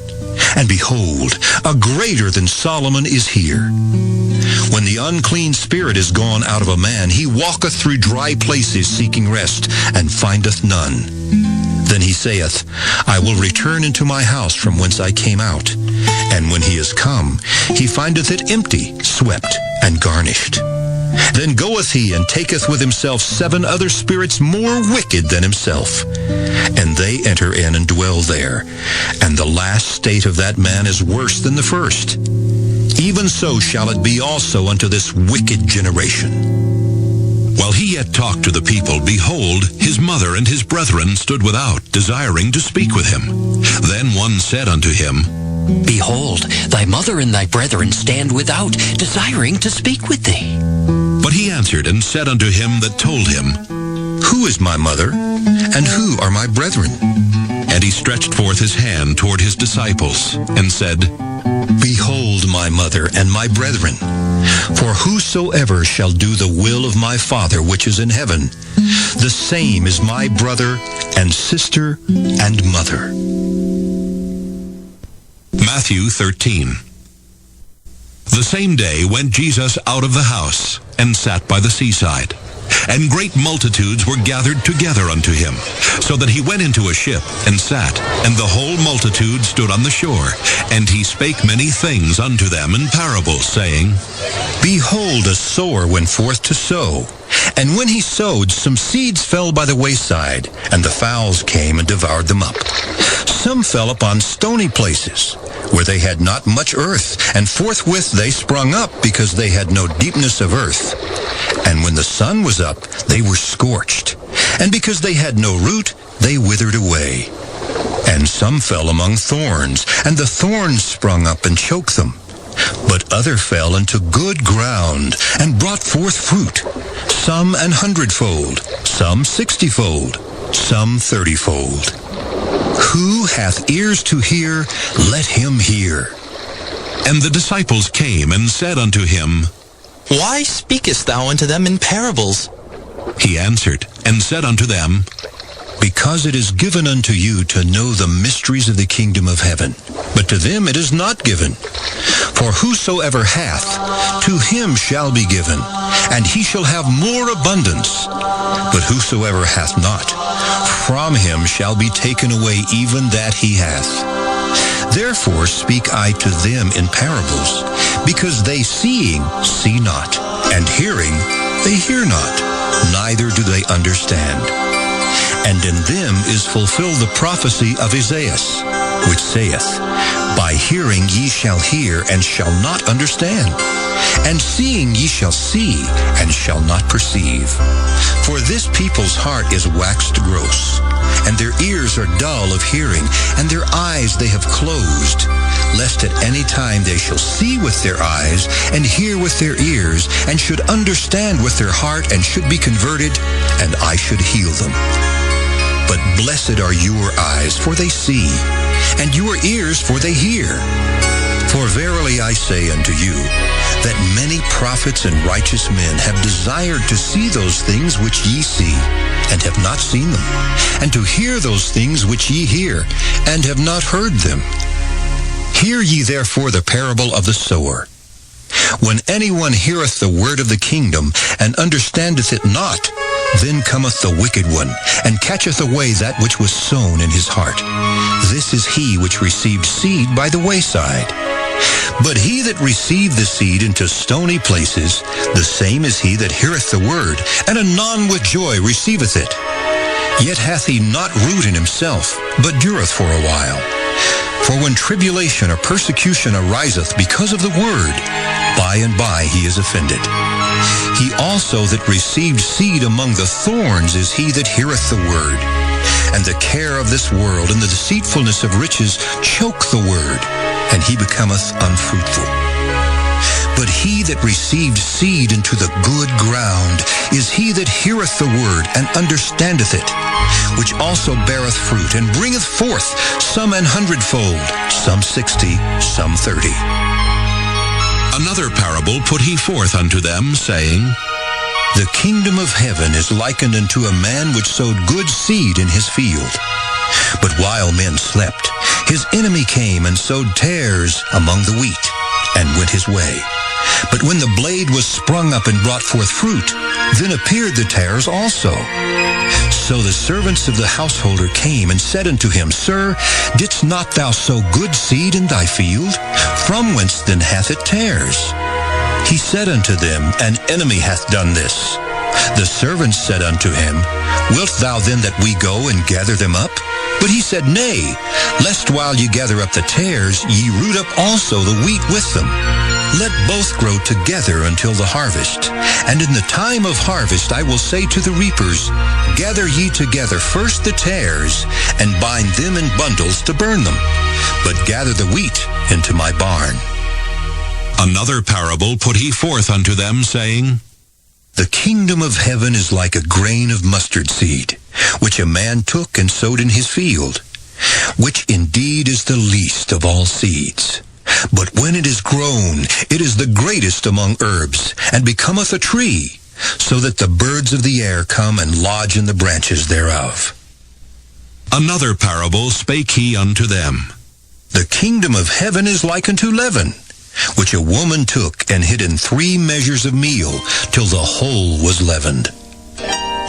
And behold, a greater than Solomon is here. When the unclean spirit is gone out of a man, he walketh through dry places seeking rest, and findeth none. Then he saith, I will return into my house from whence I came out. And when he is come, he findeth it empty, swept, and garnished. Then goeth he and taketh with himself 7 other spirits more wicked than himself. And they enter in and dwell there. And the last state of that man is worse than the first. Even so shall it be also unto this wicked generation. While he yet talked to the people, behold, his mother and his brethren stood without, desiring to speak with him. Then one said unto him, Behold, thy mother and thy brethren stand without, desiring to speak with thee. But he answered and said unto him that told him, Who is my mother, and who are my brethren? And he stretched forth his hand toward his disciples, and said, Behold my mother and my brethren. For whosoever shall do the will of my Father which is in heaven, the same is my brother and sister and mother. Matthew 13. The same day went Jesus out of the house, and sat by the seaside. And great multitudes were gathered together unto him, so that he went into a ship, and sat, and the whole multitude stood on the shore. And he spake many things unto them in parables, saying, Behold, a sower went forth to sow. And when he sowed, some seeds fell by the wayside, and the fowls came and devoured them up. Some fell upon stony places, where they had not much earth, and forthwith they sprung up, because they had no deepness of earth. And when the sun was up, they were scorched, and because they had no root, they withered away. And some fell among thorns, and the thorns sprung up and choked them. But other fell into good ground, and brought forth fruit, some 100-fold, some 60-fold, some 30-fold. Who hath ears to hear, let him hear. And the disciples came and said unto him, Why speakest thou unto them in parables? He answered and said unto them, Because it is given unto you to know the mysteries of the kingdom of heaven, but to them it is not given. For whosoever hath, to him shall be given, and he shall have more abundance. But whosoever hath not, from him shall be taken away even that he hath. Therefore speak I to them in parables, because they seeing see not, and hearing they hear not, neither do they understand. And in them is fulfilled the prophecy of Isaiah, which saith, By hearing ye shall hear, and shall not understand, And seeing ye shall see, and shall not perceive. For this people's heart is waxed gross, and their ears are dull of hearing, and their eyes they have closed, lest at any time they shall see with their eyes, and hear with their ears, and should understand with their heart, and should be converted, and I should heal them. But blessed are your eyes, for they see, and your ears, for they hear. For verily I say unto you, that many prophets and righteous men have desired to see those things which ye see, and have not seen them, and to hear those things which ye hear, and have not heard them. Hear ye therefore the parable of the sower. When anyone heareth the word of the kingdom, and understandeth it not, then cometh the wicked one, and catcheth away that which was sown in his heart. This is he which received seed by the wayside. But he that received the seed into stony places, the same is he that heareth the word, and anon with joy receiveth it. Yet hath he not root in himself, but dureth for a while. For when tribulation or persecution ariseth because of the word, by and by he is offended. He also that received seed among the thorns is he that heareth the word. And the care of this world and the deceitfulness of riches choke the word, and he becometh unfruitful. But he that received seed into the good ground is he that heareth the word and understandeth it, which also beareth fruit, and bringeth forth some 100-fold, some 60, some 30. Another parable put he forth unto them, saying, The kingdom of heaven is likened unto a man which sowed good seed in his field. But while men slept, his enemy came and sowed tares among the wheat, and went his way. But when the blade was sprung up and brought forth fruit, then appeared the tares also. So the servants of the householder came and said unto him, Sir, didst not thou sow good seed in thy field? From whence then hath it tares? He said unto them, An enemy hath done this. The servants said unto him, Wilt thou then that we go and gather them up? But he said, Nay, lest while ye gather up the tares, ye root up also the wheat with them. Let both grow together until the harvest. And in the time of harvest I will say to the reapers, Gather ye together first the tares, and bind them in bundles to burn them, but gather the wheat into my barn. Another parable put he forth unto them, saying, The kingdom of heaven is like a grain of mustard seed, which a man took and sowed in his field, which indeed is the least of all seeds. But when it is grown, it is the greatest among herbs, and becometh a tree, so that the birds of the air come and lodge in the branches thereof. Another parable spake he unto them. The kingdom of heaven is like unto leaven, which a woman took and hid in 3 measures of meal, till the whole was leavened.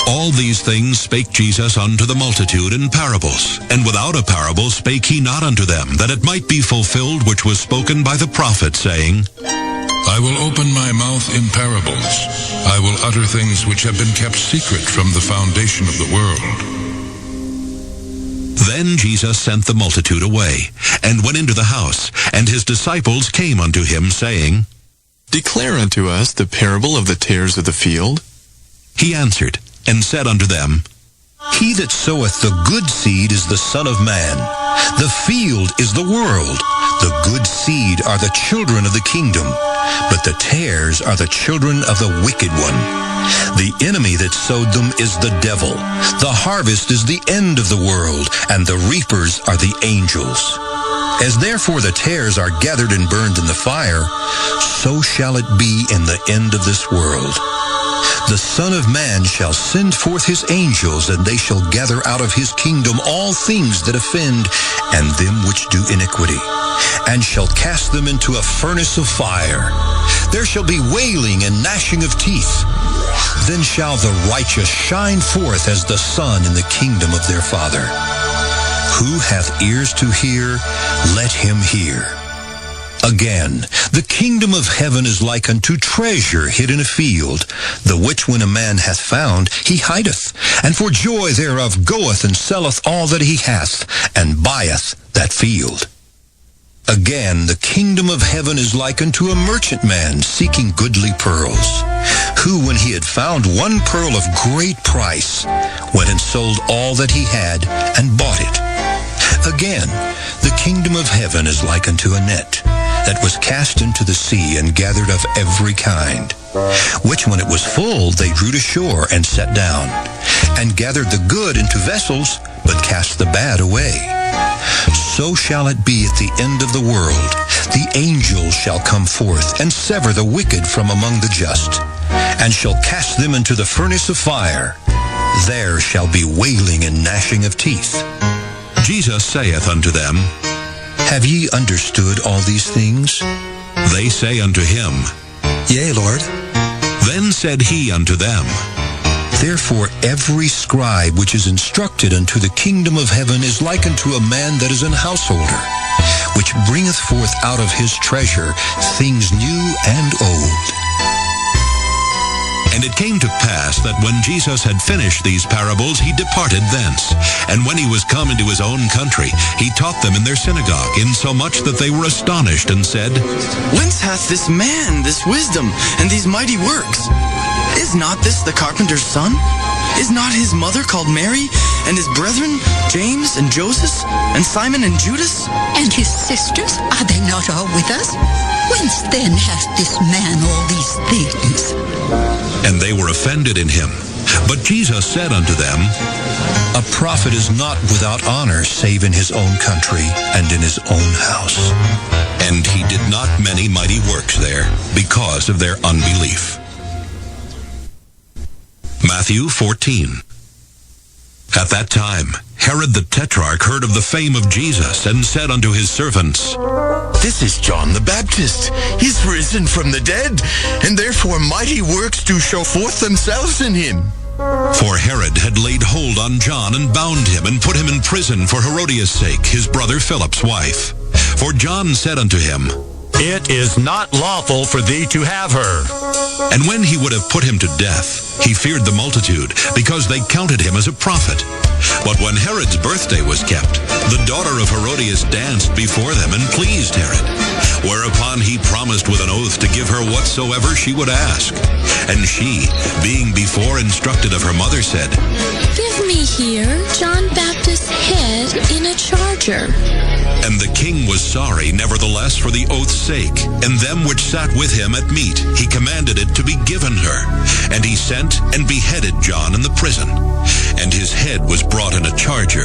All these things spake Jesus unto the multitude in parables, and without a parable spake he not unto them, that it might be fulfilled which was spoken by the prophet, saying, I will open my mouth in parables. I will utter things which have been kept secret from the foundation of the world. Then Jesus sent the multitude away, and went into the house, and his disciples came unto him, saying, Declare unto us the parable of the tares of the field. He answered, and said unto them, He that soweth the good seed is the Son of Man. The field is the world. The good seed are the children of the kingdom, but the tares are the children of the wicked one. The enemy that sowed them is the devil. The harvest is the end of the world, and the reapers are the angels. As therefore the tares are gathered and burned in the fire, so shall it be in the end of this world. The Son of Man shall send forth his angels, and they shall gather out of his kingdom all things that offend, and them which do iniquity, and shall cast them into a furnace of fire. There shall be wailing and gnashing of teeth. Then shall the righteous shine forth as the sun in the kingdom of their Father. Who hath ears to hear, let him hear. Again, the kingdom of heaven is like unto treasure hid in a field, the which when a man hath found, he hideth, and for joy thereof goeth and selleth all that he hath, and buyeth that field. Again, the kingdom of heaven is like unto a merchantman seeking goodly pearls, who, when he had found one pearl of great price, went and sold all that he had and bought it. Again, the kingdom of heaven is like unto a net that was cast into the sea and gathered of every kind, which when it was full they drew to shore and set down, and gathered the good into vessels, but cast the bad away. So shall it be at the end of the world. The angels shall come forth and sever the wicked from among the just, and shall cast them into the furnace of fire. There shall be wailing and gnashing of teeth. Jesus saith unto them, Have ye understood all these things? They say unto him, Yea, Lord. Then said he unto them, Therefore every scribe which is instructed unto the kingdom of heaven is like unto a man that is an householder, which bringeth forth out of his treasure things new and old. And it came to pass that when Jesus had finished these parables, he departed thence. And when he was come into his own country, he taught them in their synagogue, insomuch that they were astonished, and said, Whence hath this man this wisdom and these mighty works? Is not this the carpenter's son? Is not his mother called Mary, and his brethren James and Joseph, and Simon and Judas? And his sisters, are they not all with us? Whence then hath this man all these things? And they were offended in him. But Jesus said unto them, A prophet is not without honor, save in his own country and in his own house. And he did not many mighty works there, because of their unbelief. Matthew 14. At that time, Herod the Tetrarch heard of the fame of Jesus, and said unto his servants, This is John the Baptist. He is risen from the dead, and therefore mighty works do show forth themselves in him. For Herod had laid hold on John, and bound him, and put him in prison for Herodias' sake, his brother Philip's wife. For John said unto him, It is not lawful for thee to have her. And when he would have put him to death, he feared the multitude, because they counted him as a prophet. But when Herod's birthday was kept, the daughter of Herodias danced before them, and pleased Herod. Whereupon he promised with an oath to give her whatsoever she would ask. And she, being before instructed of her mother, said, Give me here John Baptist's head in a charger. And the king was sorry, nevertheless, for the oath's sake. And them which sat with him at meat, he commanded it to be given her. And he sent and beheaded John in the prison. And his head was brought in a charger,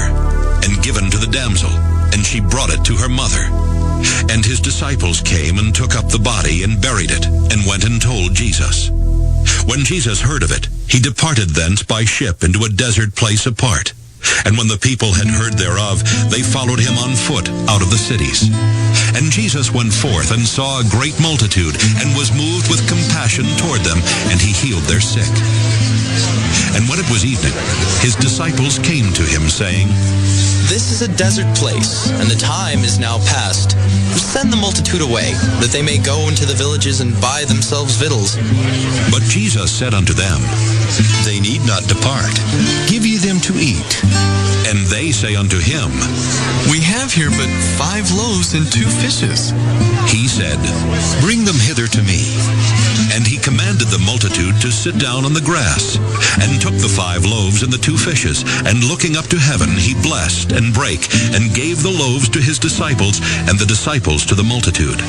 and given to the damsel, and she brought it to her mother. And his disciples came and took up the body, and buried it, and went and told Jesus. When Jesus heard of it, he departed thence by ship into a desert place apart. And when the people had heard thereof, they followed him on foot out of the cities. And Jesus went forth and saw a great multitude, and was moved with compassion toward them, and he healed their sick. And when it was evening, his disciples came to him, saying, This is a desert place, and the time is now past. Send the multitude away, that they may go into the villages and buy themselves victuals. But Jesus said unto them, They need not depart. Give ye them to eat. And they say unto him, We have here but 5 loaves and 2 fishes. He said, Bring them hither to me. And he commanded the multitude to sit down on the grass, and took the 5 loaves and the 2 fishes, and looking up to heaven, he blessed, and brake, and gave the loaves to his disciples, and the disciples to the multitude.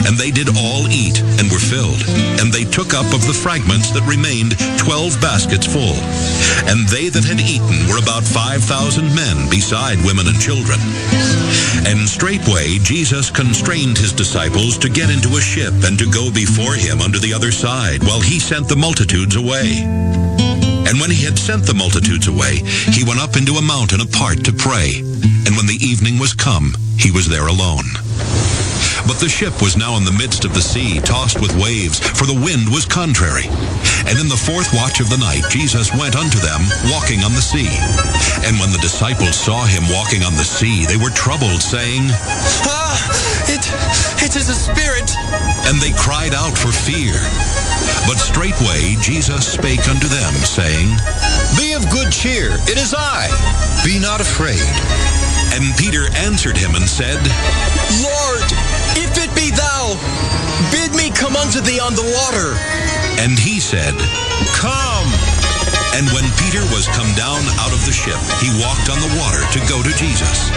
And they did all eat, and were filled. And they took up of the fragments that remained 12 baskets full. And they that had eaten were about 5,000 men, beside women and children. And straightway Jesus constrained his disciples to get into a ship, and to go before him unto the other side, while he sent the multitudes away. And when he had sent the multitudes away, he went up into a mountain apart to pray. And when the evening was come, he was there alone. But the ship was now in the midst of the sea, tossed with waves, for the wind was contrary. And in the 4th watch of the night, Jesus went unto them, walking on the sea. And when the disciples saw him walking on the sea, they were troubled, saying, It is a spirit. And they cried out for fear. But straightway Jesus spake unto them, saying, Be of good cheer, it is I. Be not afraid. And Peter answered him and said, Lord, if it be thou, bid me come unto thee on the water. And he said, Come. And when Peter was come down out of the ship, he walked on the water to go to Jesus.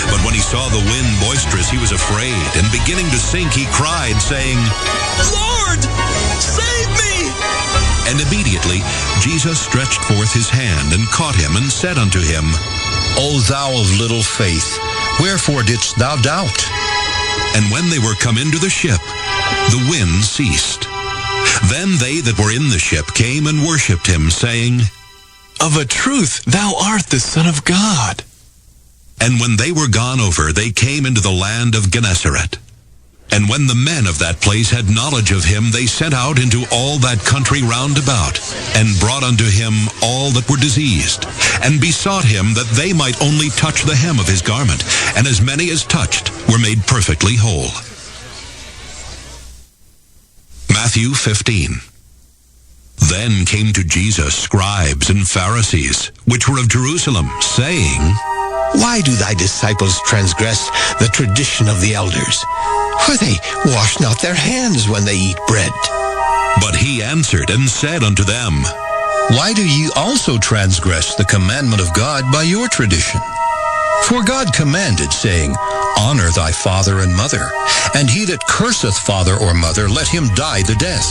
But when he saw the wind boisterous, he was afraid, and beginning to sink, he cried, saying, Lord, save me! And immediately Jesus stretched forth his hand and caught him and said unto him, O thou of little faith, wherefore didst thou doubt? And when they were come into the ship, the wind ceased. Then they that were in the ship came and worshipped him, saying, Of a truth, thou art the Son of God. And when they were gone over, they came into the land of Gennesaret. And when the men of that place had knowledge of him, they sent out into all that country round about, and brought unto him all that were diseased, and besought him that they might only touch the hem of his garment, and as many as touched were made perfectly whole. Matthew 15. Then came to Jesus scribes and Pharisees, which were of Jerusalem, saying, Why do thy disciples transgress the tradition of the elders? For they wash not their hands when they eat bread. But he answered and said unto them, Why do ye also transgress the commandment of God by your tradition? For God commanded, saying, Honor thy father and mother, and he that curseth father or mother, let him die the death.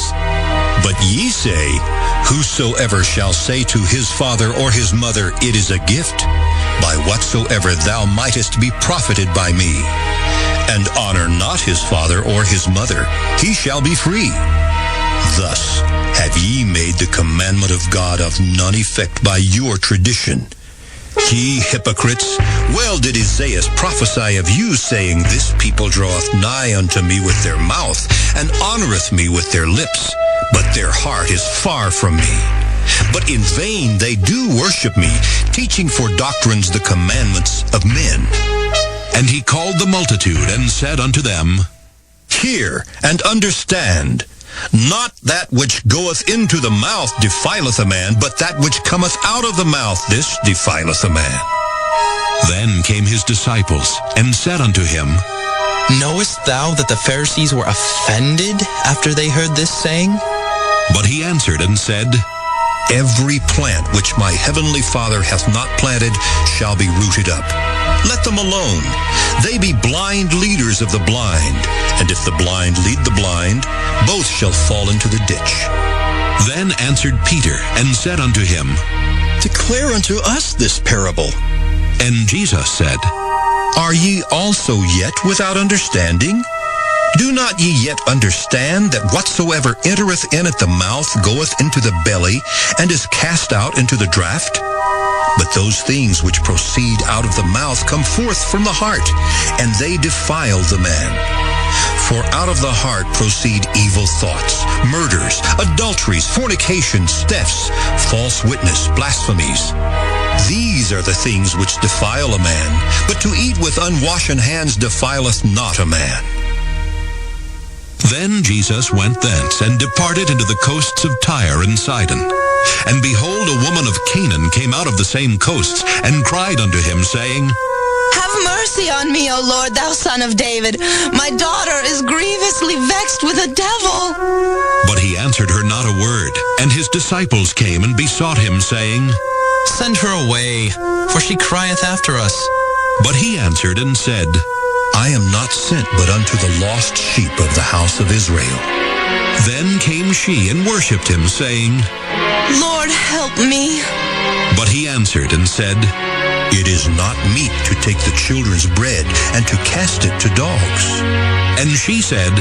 But ye say, Whosoever shall say to his father or his mother, It is a gift, by whatsoever thou mightest be profited by me, and honor not his father or his mother, he shall be free. Thus have ye made the commandment of God of none effect by your tradition. Ye hypocrites, well did Isaiah prophesy of you, saying, This people draweth nigh unto me with their mouth, and honoreth me with their lips, but their heart is far from me. But in vain they do worship me, teaching for doctrines the commandments of men. And he called the multitude, and said unto them, Hear and understand. Not that which goeth into the mouth defileth a man, but that which cometh out of the mouth, this defileth a man. Then came his disciples, and said unto him, Knowest thou that the Pharisees were offended after they heard this saying? But he answered and said, Every plant which my heavenly Father hath not planted shall be rooted up. Let them alone. They be blind leaders of the blind. And if the blind lead the blind, both shall fall into the ditch. Then answered Peter, and said unto him, Declare unto us this parable. And Jesus said, Are ye also yet without understanding? Do not ye yet understand that whatsoever entereth in at the mouth goeth into the belly, and is cast out into the draught? But those things which proceed out of the mouth come forth from the heart, and they defile the man. For out of the heart proceed evil thoughts, murders, adulteries, fornications, thefts, false witness, blasphemies. These are the things which defile a man, but to eat with unwashen hands defileth not a man. Then Jesus went thence, and departed into the coasts of Tyre and Sidon. And behold, a woman of Canaan came out of the same coasts, and cried unto him, saying, Have mercy on me, O Lord, thou Son of David. My daughter is grievously vexed with a devil. But he answered her not a word. And his disciples came and besought him, saying, Send her away, for she crieth after us. But he answered and said, I am not sent but unto the lost sheep of the house of Israel. Then came she and worshipped him, saying, Lord, help me. But he answered and said, It is not meet to take the children's bread and to cast it to dogs. And she said,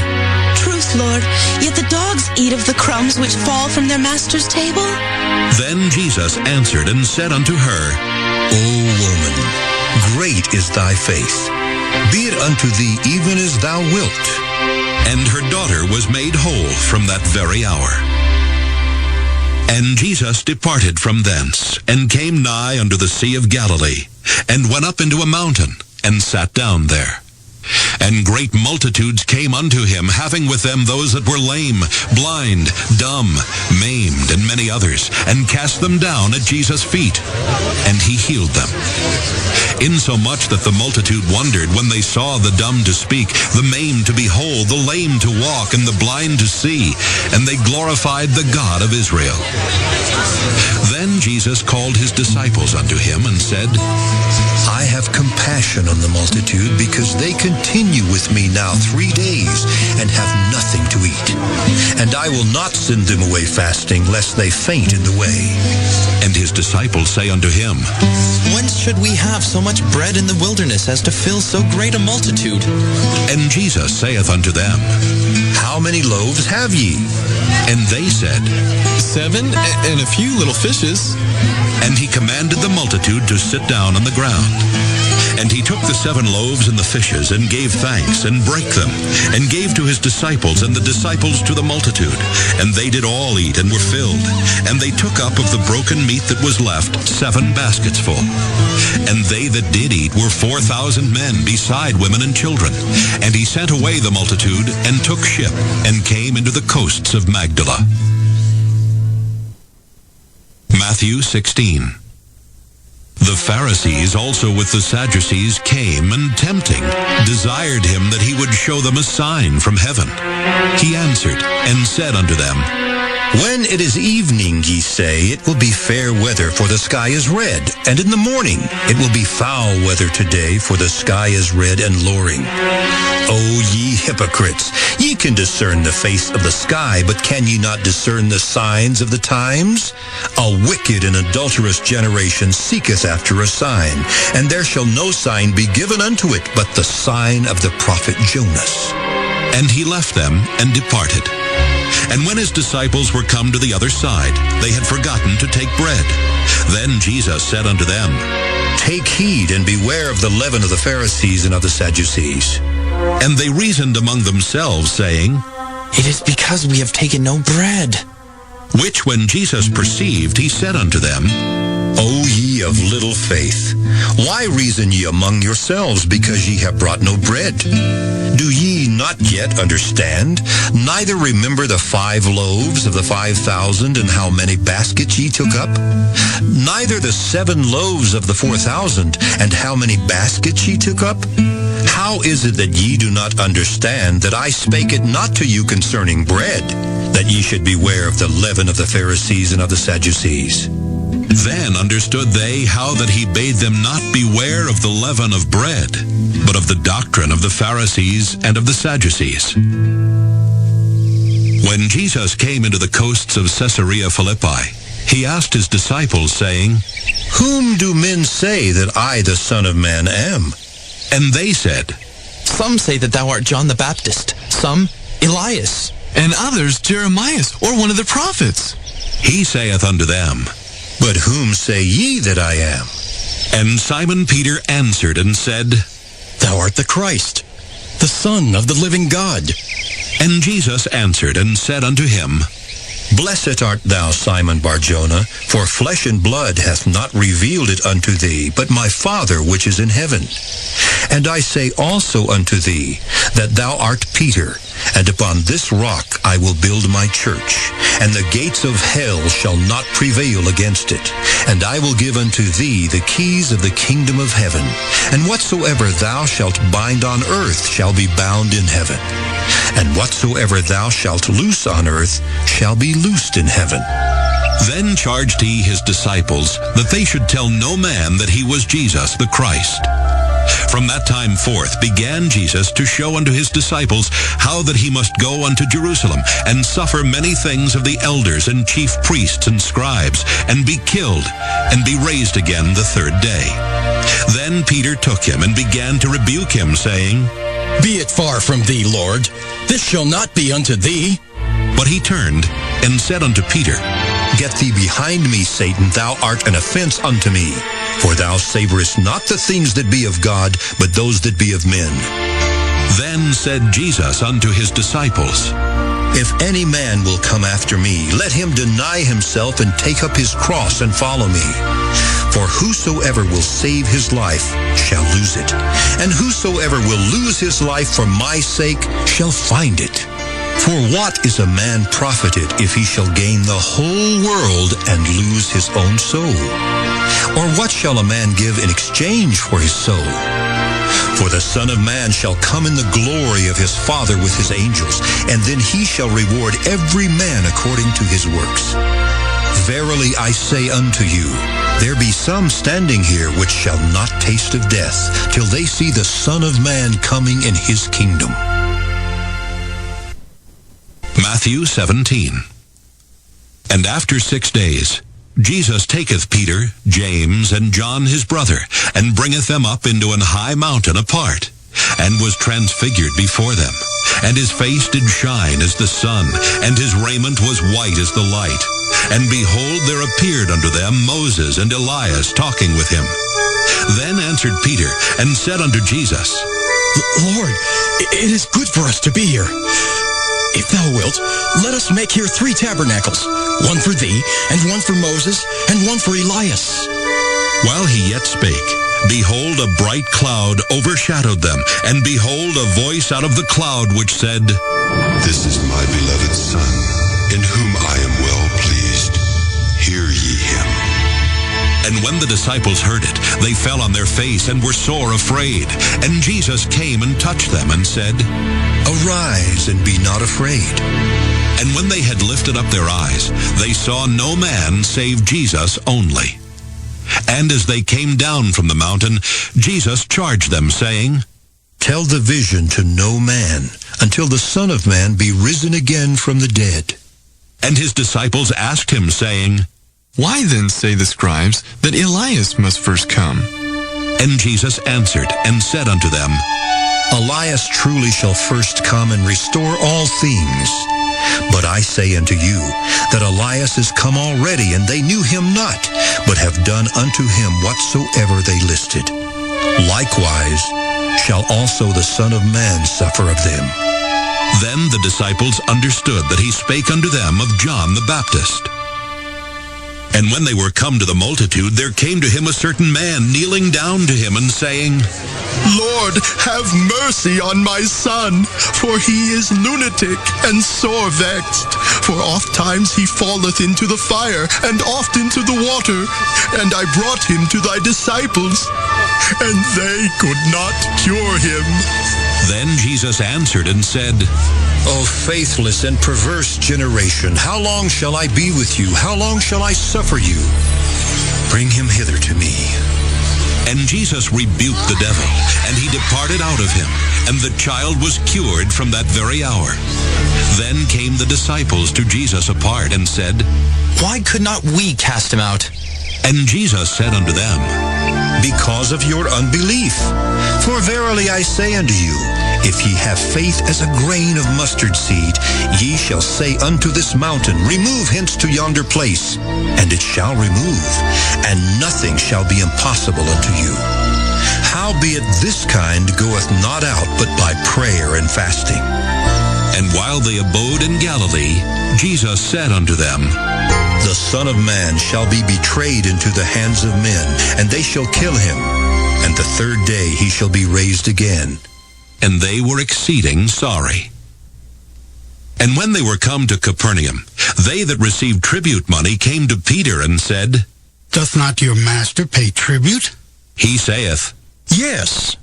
Truth, Lord, yet the dogs eat of the crumbs which fall from their master's table. Then Jesus answered and said unto her, O woman, great is thy faith. Be it unto thee even as thou wilt. And her daughter was made whole from that very hour. And Jesus departed from thence, and came nigh unto the Sea of Galilee, and went up into a mountain, and sat down there. And great multitudes came unto him, having with them those that were lame, blind, dumb, maimed, and many others, and cast them down at Jesus' feet. And he healed them. Insomuch that the multitude wondered when they saw the dumb to speak, the maimed to behold, the lame to walk, and the blind to see, and they glorified the God of Israel. Then Jesus called his disciples unto him and said, I have compassion on the multitude, because they continue with me now 3 days, and have nothing to eat. And I will not send them away fasting, lest they faint in the way. And his disciples say unto him, Whence should we have so much bread in the wilderness as to fill so great a multitude? And Jesus saith unto them, How many loaves have ye? And they said, 7, and a few little fishes. And he commanded the multitude to sit down on the ground. And he took the 7 loaves and the fishes, and gave thanks, and brake them, and gave to his disciples, and the disciples to the multitude. And they did all eat, and were filled. And they took up of the broken meat that was left 7 baskets full. And they that did eat were 4,000 men, beside women and children. And he sent away the multitude, and took ship, and came into the coasts of Magdala. Matthew 16. The Pharisees also with the Sadducees came, and tempting, desired him that he would show them a sign from heaven. He answered, and said unto them, When it is evening, ye say, it will be fair weather, for the sky is red. And in the morning, it will be foul weather today, for the sky is red and lowering. O ye hypocrites, ye can discern the face of the sky, but can ye not discern the signs of the times? A wicked and adulterous generation seeketh after a sign, and there shall no sign be given unto it, but the sign of the prophet Jonas. And he left them, and departed. And when his disciples were come to the other side, they had forgotten to take bread. Then Jesus said unto them, Take heed, and beware of the leaven of the Pharisees and of the Sadducees. And they reasoned among themselves, saying, It is because we have taken no bread. Which when Jesus perceived, he said unto them, O ye of little faith, why reason ye among yourselves, because ye have brought no bread? Do ye not yet understand? Neither remember the 5 loaves of the 5,000, and how many baskets ye took up? Neither the 7 loaves of the 4,000, and how many baskets ye took up? How is it that ye do not understand that I spake it not to you concerning bread, that ye should beware of the leaven of the Pharisees and of the Sadducees? Then understood they how that he bade them not beware of the leaven of bread, but of the doctrine of the Pharisees and of the Sadducees. When Jesus came into the coasts of Caesarea Philippi, he asked his disciples, saying, Whom do men say that I, the Son of Man, am? And they said, Some say that thou art John the Baptist, some Elias, and others Jeremiah, or one of the prophets. He saith unto them, But whom say ye that I am? And Simon Peter answered and said, Thou art the Christ, the Son of the living God. And Jesus answered and said unto him, Blessed art thou, Simon Bar-Jonah, for flesh and blood hath not revealed it unto thee, but my Father which is in heaven. And I say also unto thee, that thou art Peter, and upon this rock I will build my church, and the gates of hell shall not prevail against it. And I will give unto thee the keys of the kingdom of heaven. And whatsoever thou shalt bind on earth shall be bound in heaven. And whatsoever thou shalt loose on earth shall be loosed in heaven. Then charged he his disciples that they should tell no man that he was Jesus the Christ. From that time forth began Jesus to show unto his disciples how that he must go unto Jerusalem, and suffer many things of the elders and chief priests and scribes, and be killed, and be raised again the 3rd day. Then Peter took him, and began to rebuke him, saying, Be it far from thee, Lord. This shall not be unto thee. But he turned, and said unto Peter, Get thee behind me, Satan, thou art an offense unto me. For thou savorest not the things that be of God, but those that be of men. Then said Jesus unto his disciples, If any man will come after me, let him deny himself and take up his cross and follow me. For whosoever will save his life shall lose it, and whosoever will lose his life for my sake shall find it. For what is a man profited if he shall gain the whole world and lose his own soul? Or what shall a man give in exchange for his soul? For the Son of Man shall come in the glory of his Father with his angels, and then he shall reward every man according to his works. Verily I say unto you, there be some standing here which shall not taste of death, till they see the Son of Man coming in his kingdom. Matthew 17. And after 6 days, Jesus taketh Peter, James, and John his brother, and bringeth them up into an high mountain apart, and was transfigured before them. And his face did shine as the sun, and his raiment was white as the light. And behold, there appeared unto them Moses and Elias talking with him. Then answered Peter, and said unto Jesus, Lord, it is good for us to be here. If thou wilt, let us make here 3 tabernacles, one for thee, and one for Moses, and one for Elias. While he yet spake, behold, a bright cloud overshadowed them, and behold, a voice out of the cloud which said, This is my beloved Son, in whom I am well pleased. Hear ye him. And when the disciples heard it, they fell on their face and were sore afraid. And Jesus came and touched them and said, Arise and be not afraid. And when they had lifted up their eyes, they saw no man save Jesus only. And as they came down from the mountain, Jesus charged them, saying, Tell the vision to no man, until the Son of Man be risen again from the dead. And his disciples asked him, saying, Why then say the scribes that Elias must first come? And Jesus answered and said unto them, Elias truly shall first come and restore all things. But I say unto you, that Elias is come already, and they knew him not, but have done unto him whatsoever they listed. Likewise shall also the Son of Man suffer of them. Then the disciples understood that he spake unto them of John the Baptist. And when they were come to the multitude, there came to him a certain man, kneeling down to him and saying, Lord, have mercy on my son, for he is lunatic and sore vexed. For oft times he falleth into the fire, and oft into the water. And I brought him to thy disciples, and they could not cure him. Then Jesus answered and said, O faithless and perverse generation, how long shall I be with you? How long shall I suffer you? Bring him hither to me. And Jesus rebuked the devil, and he departed out of him, and the child was cured from that very hour. Then came the disciples to Jesus apart, and said, Why could not we cast him out? And Jesus said unto them, Because of your unbelief. For verily I say unto you, if ye have faith as a grain of mustard seed, ye shall say unto this mountain, Remove hence to yonder place, and it shall remove, and nothing shall be impossible unto you. Howbeit this kind goeth not out but by prayer and fasting. And while they abode in Galilee, Jesus said unto them, The Son of Man shall be betrayed into the hands of men, and they shall kill him, and the 3rd day he shall be raised again. And they were exceeding sorry. And when they were come to Capernaum, they that received tribute money came to Peter and said, Doth not your master pay tribute? He saith, Yes.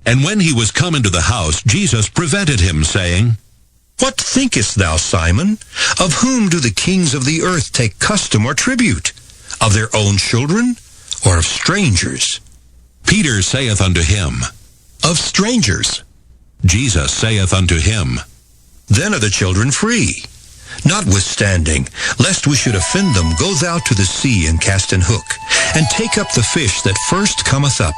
And when he was come into the house, Jesus prevented him, saying, What thinkest thou, Simon? Of whom do the kings of the earth take custom or tribute? Of their own children, or of strangers? Peter saith unto him, Of strangers. Jesus saith unto him, Then are the children free. Notwithstanding, lest we should offend them, go thou to the sea and cast an hook, and take up the fish that first cometh up.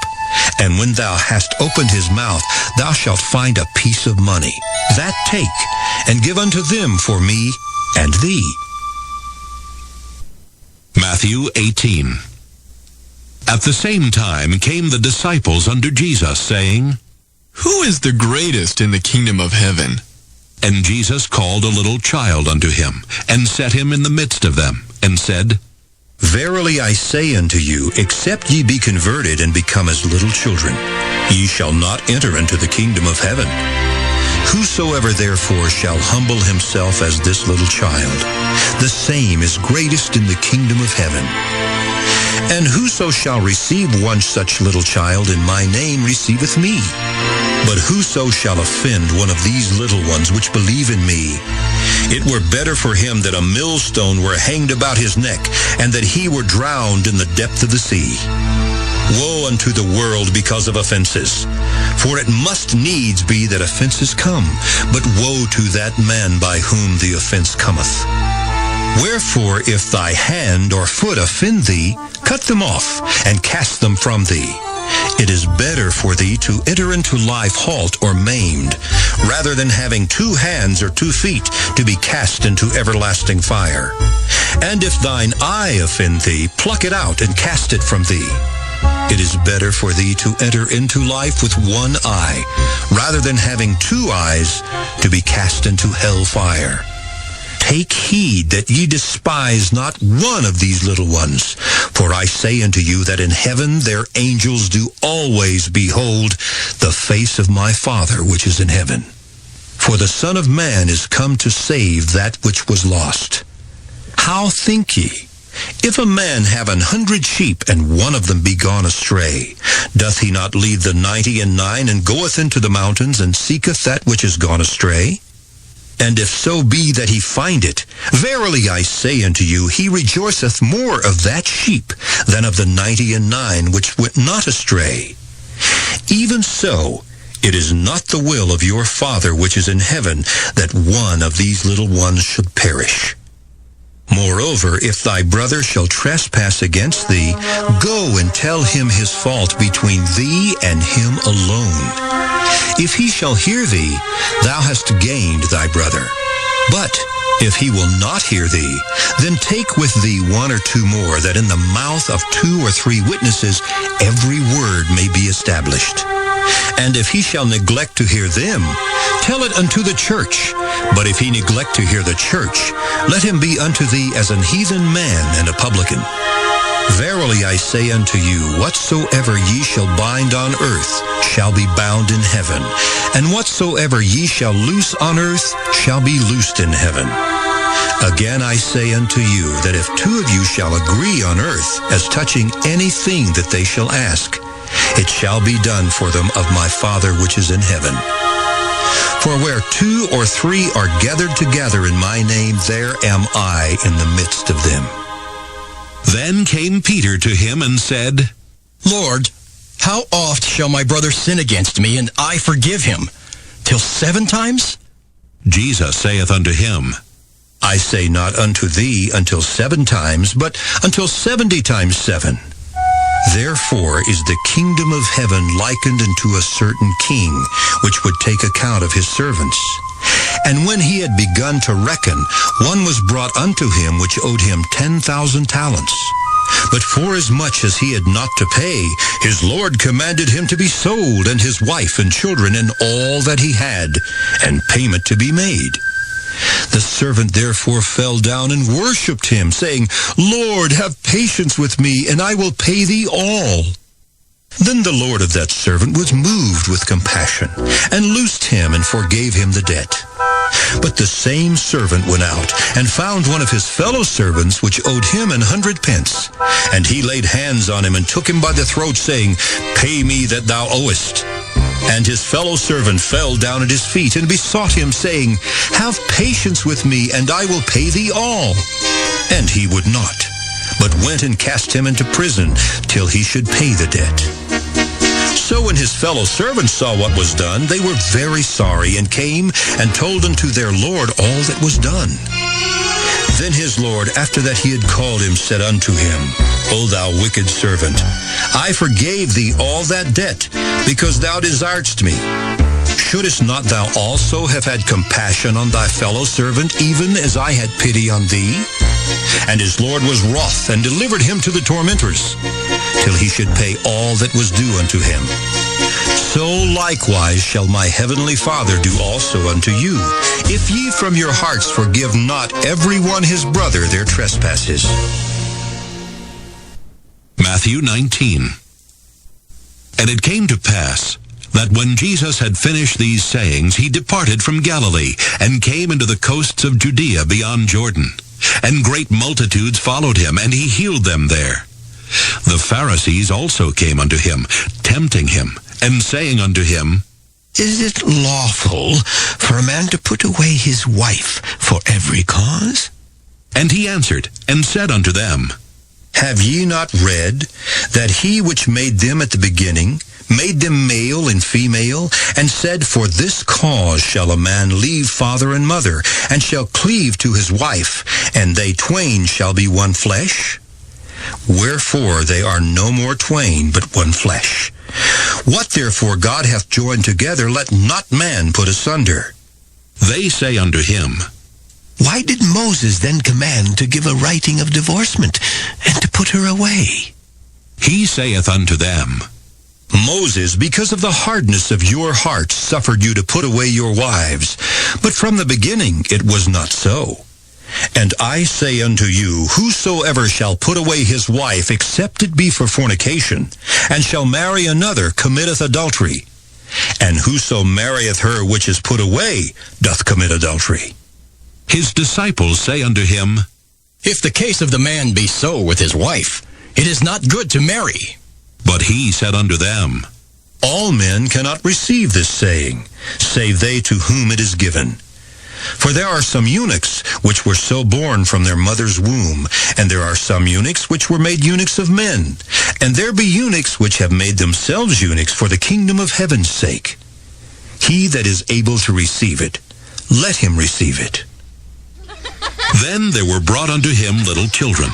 And when thou hast opened his mouth, thou shalt find a piece of money. That take, and give unto them for me and thee. Matthew 18. At the same time came the disciples unto Jesus, saying, Who is the greatest in the kingdom of heaven? And Jesus called a little child unto him, and set him in the midst of them, and said, Verily I say unto you, except ye be converted and become as little children, ye shall not enter into the kingdom of heaven. Whosoever therefore shall humble himself as this little child, the same is greatest in the kingdom of heaven. And whoso shall receive one such little child in my name receiveth me. But whoso shall offend one of these little ones which believe in me, it were better for him that a millstone were hanged about his neck, and that he were drowned in the depth of the sea. Woe unto the world because of offenses! For it must needs be that offenses come, but woe to that man by whom the offense cometh. Wherefore, if thy hand or foot offend thee, cut them off, and cast them from thee. It is better for thee to enter into life halt or maimed, rather than having 2 hands or 2 feet to be cast into everlasting fire. And if thine eye offend thee, pluck it out and cast it from thee. It is better for thee to enter into life with 1 eye, rather than having 2 eyes to be cast into hell fire. Take heed that ye despise not one of these little ones. For I say unto you that in heaven their angels do always behold the face of my Father which is in heaven. For the Son of Man is come to save that which was lost. How think ye? If a man have 100 sheep, and one of them be gone astray, doth he not leave the 99 and goeth into the mountains, and seeketh that which is gone astray? And if so be that he find it, verily I say unto you, he rejoiceth more of that sheep than of the 99 which went not astray. Even so, it is not the will of your Father which is in heaven that one of these little ones should perish. Moreover, if thy brother shall trespass against thee, go and tell him his fault between thee and him alone. If he shall hear thee, thou hast gained thy brother. But if he will not hear thee, then take with thee 1 or 2 more, that in the mouth of 2 or 3 witnesses every word may be established. And if he shall neglect to hear them, tell it unto the church. But if he neglect to hear the church, let him be unto thee as an heathen man and a publican. Verily I say unto you, whatsoever ye shall bind on earth shall be bound in heaven, and whatsoever ye shall loose on earth shall be loosed in heaven. Again I say unto you, that if 2 of you shall agree on earth as touching anything that they shall ask, it shall be done for them of my Father which is in heaven. For where 2 or 3 are gathered together in my name, there am I in the midst of them. Then came Peter to him and said, Lord, how oft shall my brother sin against me, and I forgive him? Till 7 times? Jesus saith unto him, I say not unto thee until 7 times, but until 70 times 7. Therefore is the kingdom of heaven likened unto a certain king, which would take account of his servants. And when he had begun to reckon, one was brought unto him which owed him 10,000 talents. But forasmuch as he had not to pay, his Lord commanded him to be sold, and his wife and children, and all that he had, and payment to be made. The servant therefore fell down and worshipped him, saying, Lord, have patience with me, and I will pay thee all. Then the Lord of that servant was moved with compassion, and loosed him, and forgave him the debt. But the same servant went out, and found one of his fellow servants, which owed him 100 pence. And he laid hands on him, and took him by the throat, saying, Pay me that thou owest. And his fellow servant fell down at his feet, and besought him, saying, Have patience with me, and I will pay thee all. And he would not, but went and cast him into prison, till he should pay the debt. So when his fellow servants saw what was done, they were very sorry, and came and told unto their Lord all that was done. Then his Lord, after that he had called him, said unto him, O thou wicked servant, I forgave thee all that debt, because thou desiredst me. Shouldest not thou also have had compassion on thy fellow servant, even as I had pity on thee? And his Lord was wroth, and delivered him to the tormentors, till he should pay all that was due unto him. So likewise shall my heavenly Father do also unto you, if ye from your hearts forgive not every one his brother their trespasses. Matthew 19. And it came to pass that when Jesus had finished these sayings, he departed from Galilee, and came into the coasts of Judea beyond Jordan. And great multitudes followed him, and he healed them there. The Pharisees also came unto him, tempting him, and saying unto him, Is it lawful for a man to put away his wife for every cause? And he answered, and said unto them, Have ye not read that he which made them at the beginning made them male and female, and said, For this cause shall a man leave father and mother, and shall cleave to his wife, and they twain shall be one flesh? Wherefore they are no more twain, but one flesh. What therefore God hath joined together, let not man put asunder. They say unto him, Why did Moses then command to give a writing of divorcement, and to put her away? He saith unto them, Moses, because of the hardness of your hearts, suffered you to put away your wives. But from the beginning it was not so. And I say unto you, whosoever shall put away his wife, except it be for fornication, and shall marry another, committeth adultery. And whoso marrieth her which is put away, doth commit adultery. His disciples say unto him, If the case of the man be so with his wife, it is not good to marry. But he said unto them, All men cannot receive this saying, save they to whom it is given. For there are some eunuchs which were so born from their mother's womb, and there are some eunuchs which were made eunuchs of men, and there be eunuchs which have made themselves eunuchs for the kingdom of heaven's sake. He that is able to receive it, let him receive it. Then there were brought unto him little children,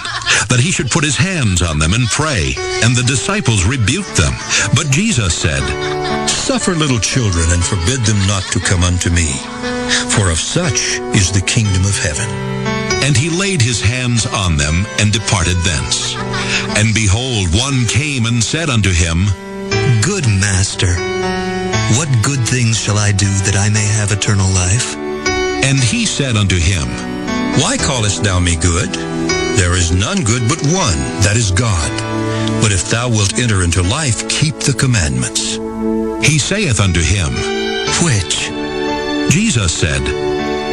that he should put his hands on them and pray. And the disciples rebuked them. But Jesus said, Suffer little children, and forbid them not to come unto me, for of such is the kingdom of heaven. And he laid his hands on them, and departed thence. And behold, one came and said unto him, Good Master, what good things shall I do that I may have eternal life? And he said unto him, Why callest thou me good? There is none good but one, that is God. But if thou wilt enter into life, keep the commandments. He saith unto him, Which? Jesus said,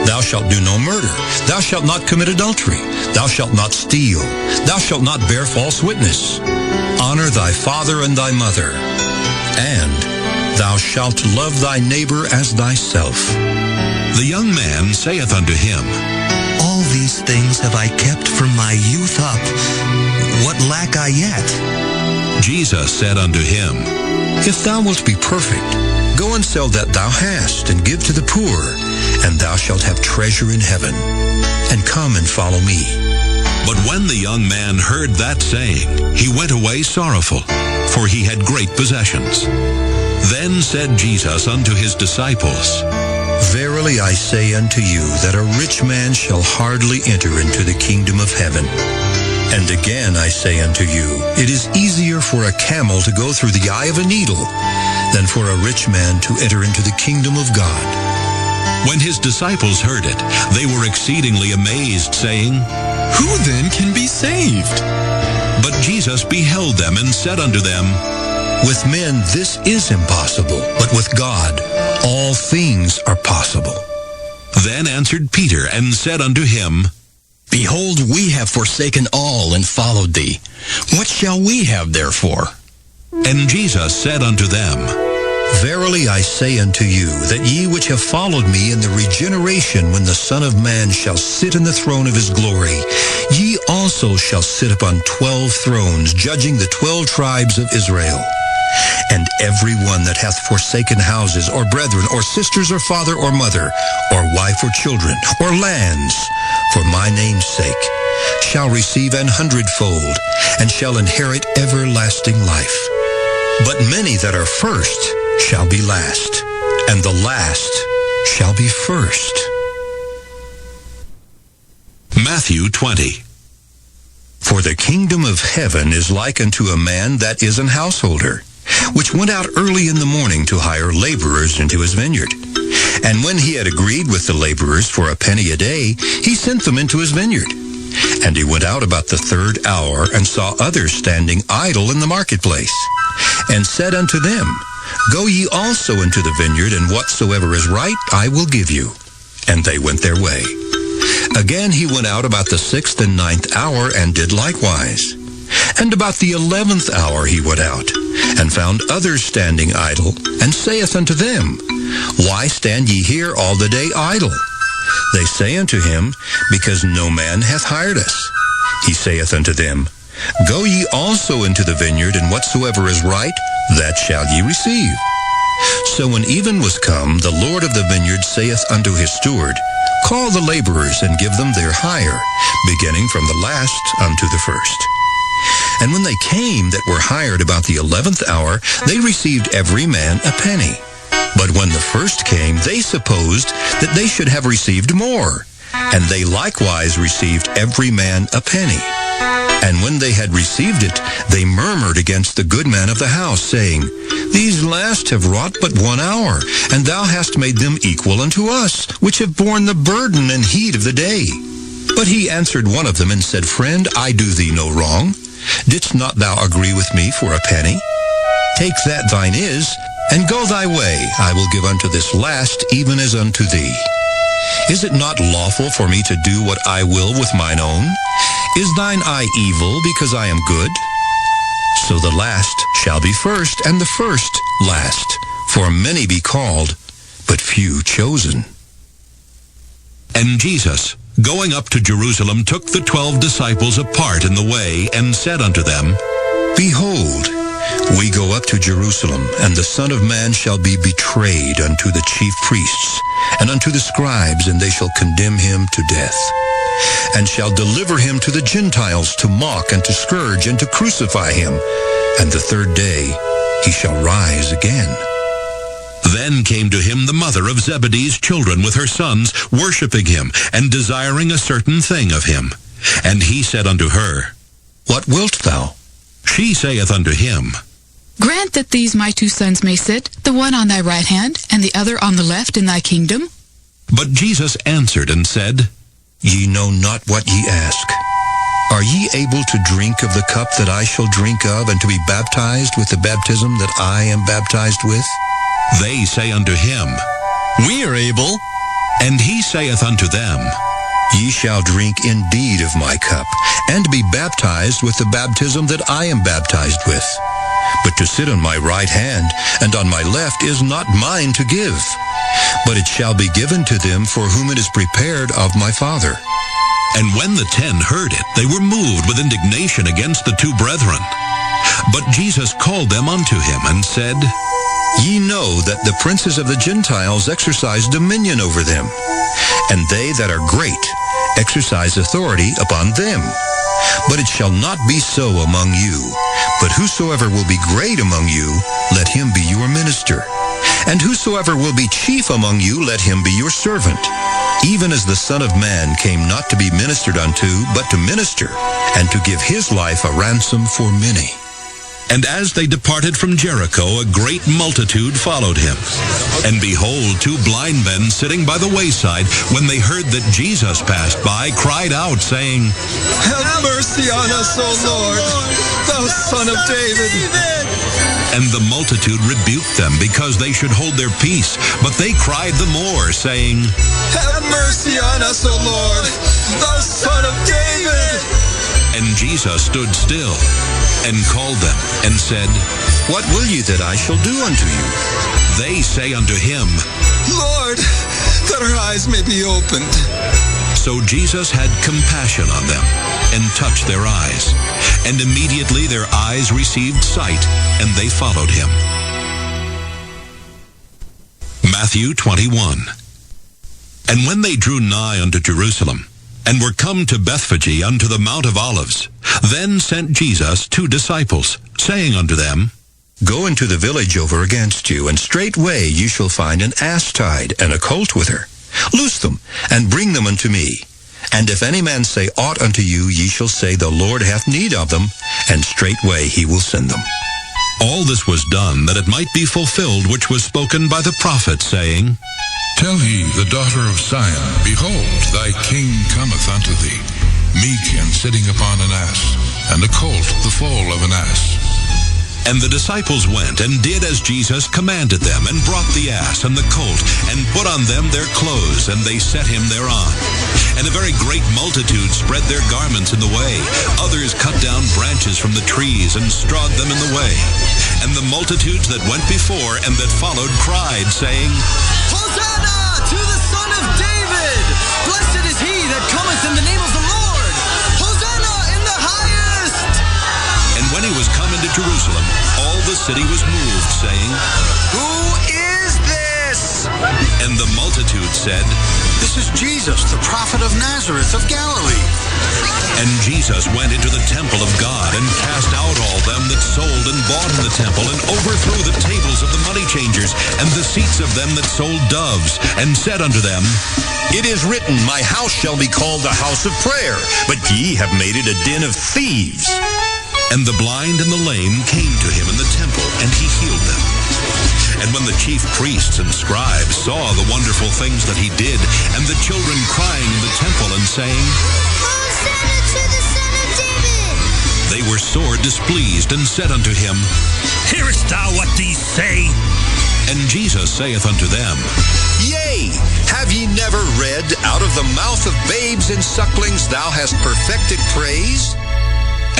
Thou shalt do no murder. Thou shalt not commit adultery. Thou shalt not steal. Thou shalt not bear false witness. Honor thy father and thy mother. And thou shalt love thy neighbor as thyself. The young man saith unto him, All these things have I kept from my youth up. What lack I yet? Jesus said unto him, If thou wilt be perfect, go and sell that thou hast, and give to the poor, and thou shalt have treasure in heaven. And come and follow me. But when the young man heard that saying, he went away sorrowful, for he had great possessions. Then said Jesus unto his disciples, Verily I say unto you, that a rich man shall hardly enter into the kingdom of heaven. And again I say unto you, it is easier for a camel to go through the eye of a needle than for a rich man to enter into the kingdom of God. When his disciples heard it, they were exceedingly amazed, saying, Who then can be saved? But Jesus beheld them and said unto them, With men this is impossible, but with God all things are possible. Then answered Peter and said unto him, Behold, we have forsaken all and followed thee. What shall we have therefore? And Jesus said unto them, Verily I say unto you, that ye which have followed me in the regeneration when the Son of Man shall sit in the throne of his glory, ye also shall sit upon 12 thrones, judging the 12 tribes of Israel. And every one that hath forsaken houses, or brethren, or sisters, or father, or mother, or wife, or children, or lands, for my name's sake, shall receive 100-fold, and shall inherit everlasting life. But many that are first shall be last, and the last shall be first. Matthew 20. For the kingdom of heaven is like unto a man that is an householder, which went out early in the morning to hire laborers into his vineyard. And when he had agreed with the laborers for a penny a day, he sent them into his vineyard. And he went out about the 3rd hour, and saw others standing idle in the marketplace, and said unto them, Go ye also into the vineyard, and whatsoever is right I will give you. And they went their way. Again he went out about the 6th and 9th hour, and did likewise. And about the 11th hour he went out, and found others standing idle, and saith unto them, Why stand ye here all the day idle? They say unto him, Because no man hath hired us. He saith unto them, Go ye also into the vineyard, and whatsoever is right, that shall ye receive. So when even was come, the Lord of the vineyard saith unto his steward, Call the laborers, and give them their hire, beginning from the last unto the first. And when they came that were hired about the 11th hour, they received every man a penny. But when the first came, they supposed that they should have received more. And they likewise received every man a penny. And when they had received it, they murmured against the good man of the house, saying, These last have wrought but 1 hour, and thou hast made them equal unto us, which have borne the burden and heat of the day. But he answered one of them, and said, Friend, I do thee no wrong. Didst not thou agree with me for a penny? Take that thine is, and go thy way. I will give unto this last, even as unto thee. Is it not lawful for me to do what I will with mine own? Is thine eye evil, because I am good? So the last shall be first, and the first last. For many be called, but few chosen. And Jesus, going up to Jerusalem, took the 12 disciples apart in the way, and said unto them, Behold, we go up to Jerusalem, and the Son of Man shall be betrayed unto the chief priests, and unto the scribes, and they shall condemn him to death, and shall deliver him to the Gentiles to mock, and to scourge, and to crucify him. And the 3rd day he shall rise again. Then came to him the mother of Zebedee's children with her sons, worshipping him, and desiring a certain thing of him. And he said unto her, What wilt thou? She saith unto him, Grant that these my 2 sons may sit, the one on thy right hand, and the other on the left in thy kingdom. But Jesus answered and said, Ye know not what ye ask. Are ye able to drink of the cup that I shall drink of, and to be baptized with the baptism that I am baptized with? They say unto him, We are able. And he saith unto them, Ye shall drink indeed of my cup, and be baptized with the baptism that I am baptized with. But to sit on my right hand and on my left is not mine to give, but it shall be given to them for whom it is prepared of my Father. And when the 10 heard it, they were moved with indignation against the 2 brethren. But Jesus called them unto him, and said, Ye know that the princes of the Gentiles exercise dominion over them, and they that are great exercise authority upon them. But it shall not be so among you. But whosoever will be great among you, let him be your minister. And whosoever will be chief among you, let him be your servant. Even as the Son of Man came not to be ministered unto, but to minister, and to give his life a ransom for many. And as they departed from Jericho, a great multitude followed him. And behold, 2 blind men sitting by the wayside, when they heard that Jesus passed by, cried out, saying, Have mercy on us, O Lord, thou Son of David. And the multitude rebuked them, because they should hold their peace. But they cried the more, saying, Have mercy on us, O Lord, thou Son of David. And Jesus stood still, and called them, and said, What will ye that I shall do unto you? They say unto him, Lord, that our eyes may be opened. So Jesus had compassion on them, and touched their eyes. And immediately their eyes received sight, and they followed him. Matthew 21. And when they drew nigh unto Jerusalem, and were come to Bethphage unto the Mount of Olives, then sent Jesus 2 disciples, saying unto them, Go into the village over against you, and straightway ye shall find an ass tied, and a colt with her. Loose them, and bring them unto me. And if any man say aught unto you, ye shall say, The Lord hath need of them, and straightway he will send them. All this was done, that it might be fulfilled which was spoken by the prophet, saying, Tell ye the daughter of Zion, Behold, thy king cometh unto thee, meek and sitting upon an ass, and a colt the foal of an ass. And the disciples went and did as Jesus commanded them, and brought the ass and the colt, and put on them their clothes, and they set him thereon. And a very great multitude spread their garments in the way. Others cut down branches from the trees, and strawed them in the way. And the multitudes that went before and that followed cried, saying, Hosanna to the Son of David! Blessed is he that cometh in the name of the Lord! Hosanna in the highest! And when he was come into Jerusalem, all the city was moved, saying, Who is this? And the multitude said, This is Jesus, the prophet of Nazareth of Galilee. And Jesus went into the temple of God, and cast out all them that sold and bought in the temple, and overthrew the tables of the money changers, and the seats of them that sold doves, and said unto them, It is written, My house shall be called the house of prayer, but ye have made it a den of thieves. And the blind and the lame came to him in the temple, and he healed them. And when the chief priests and scribes saw the wonderful things that he did, and the children crying in the temple and saying, Hosanna to the Son of David! They were sore displeased, and said unto him, Hearest thou what these say? And Jesus saith unto them, Yea, have ye never read, Out of the mouth of babes and sucklings thou hast perfected praise?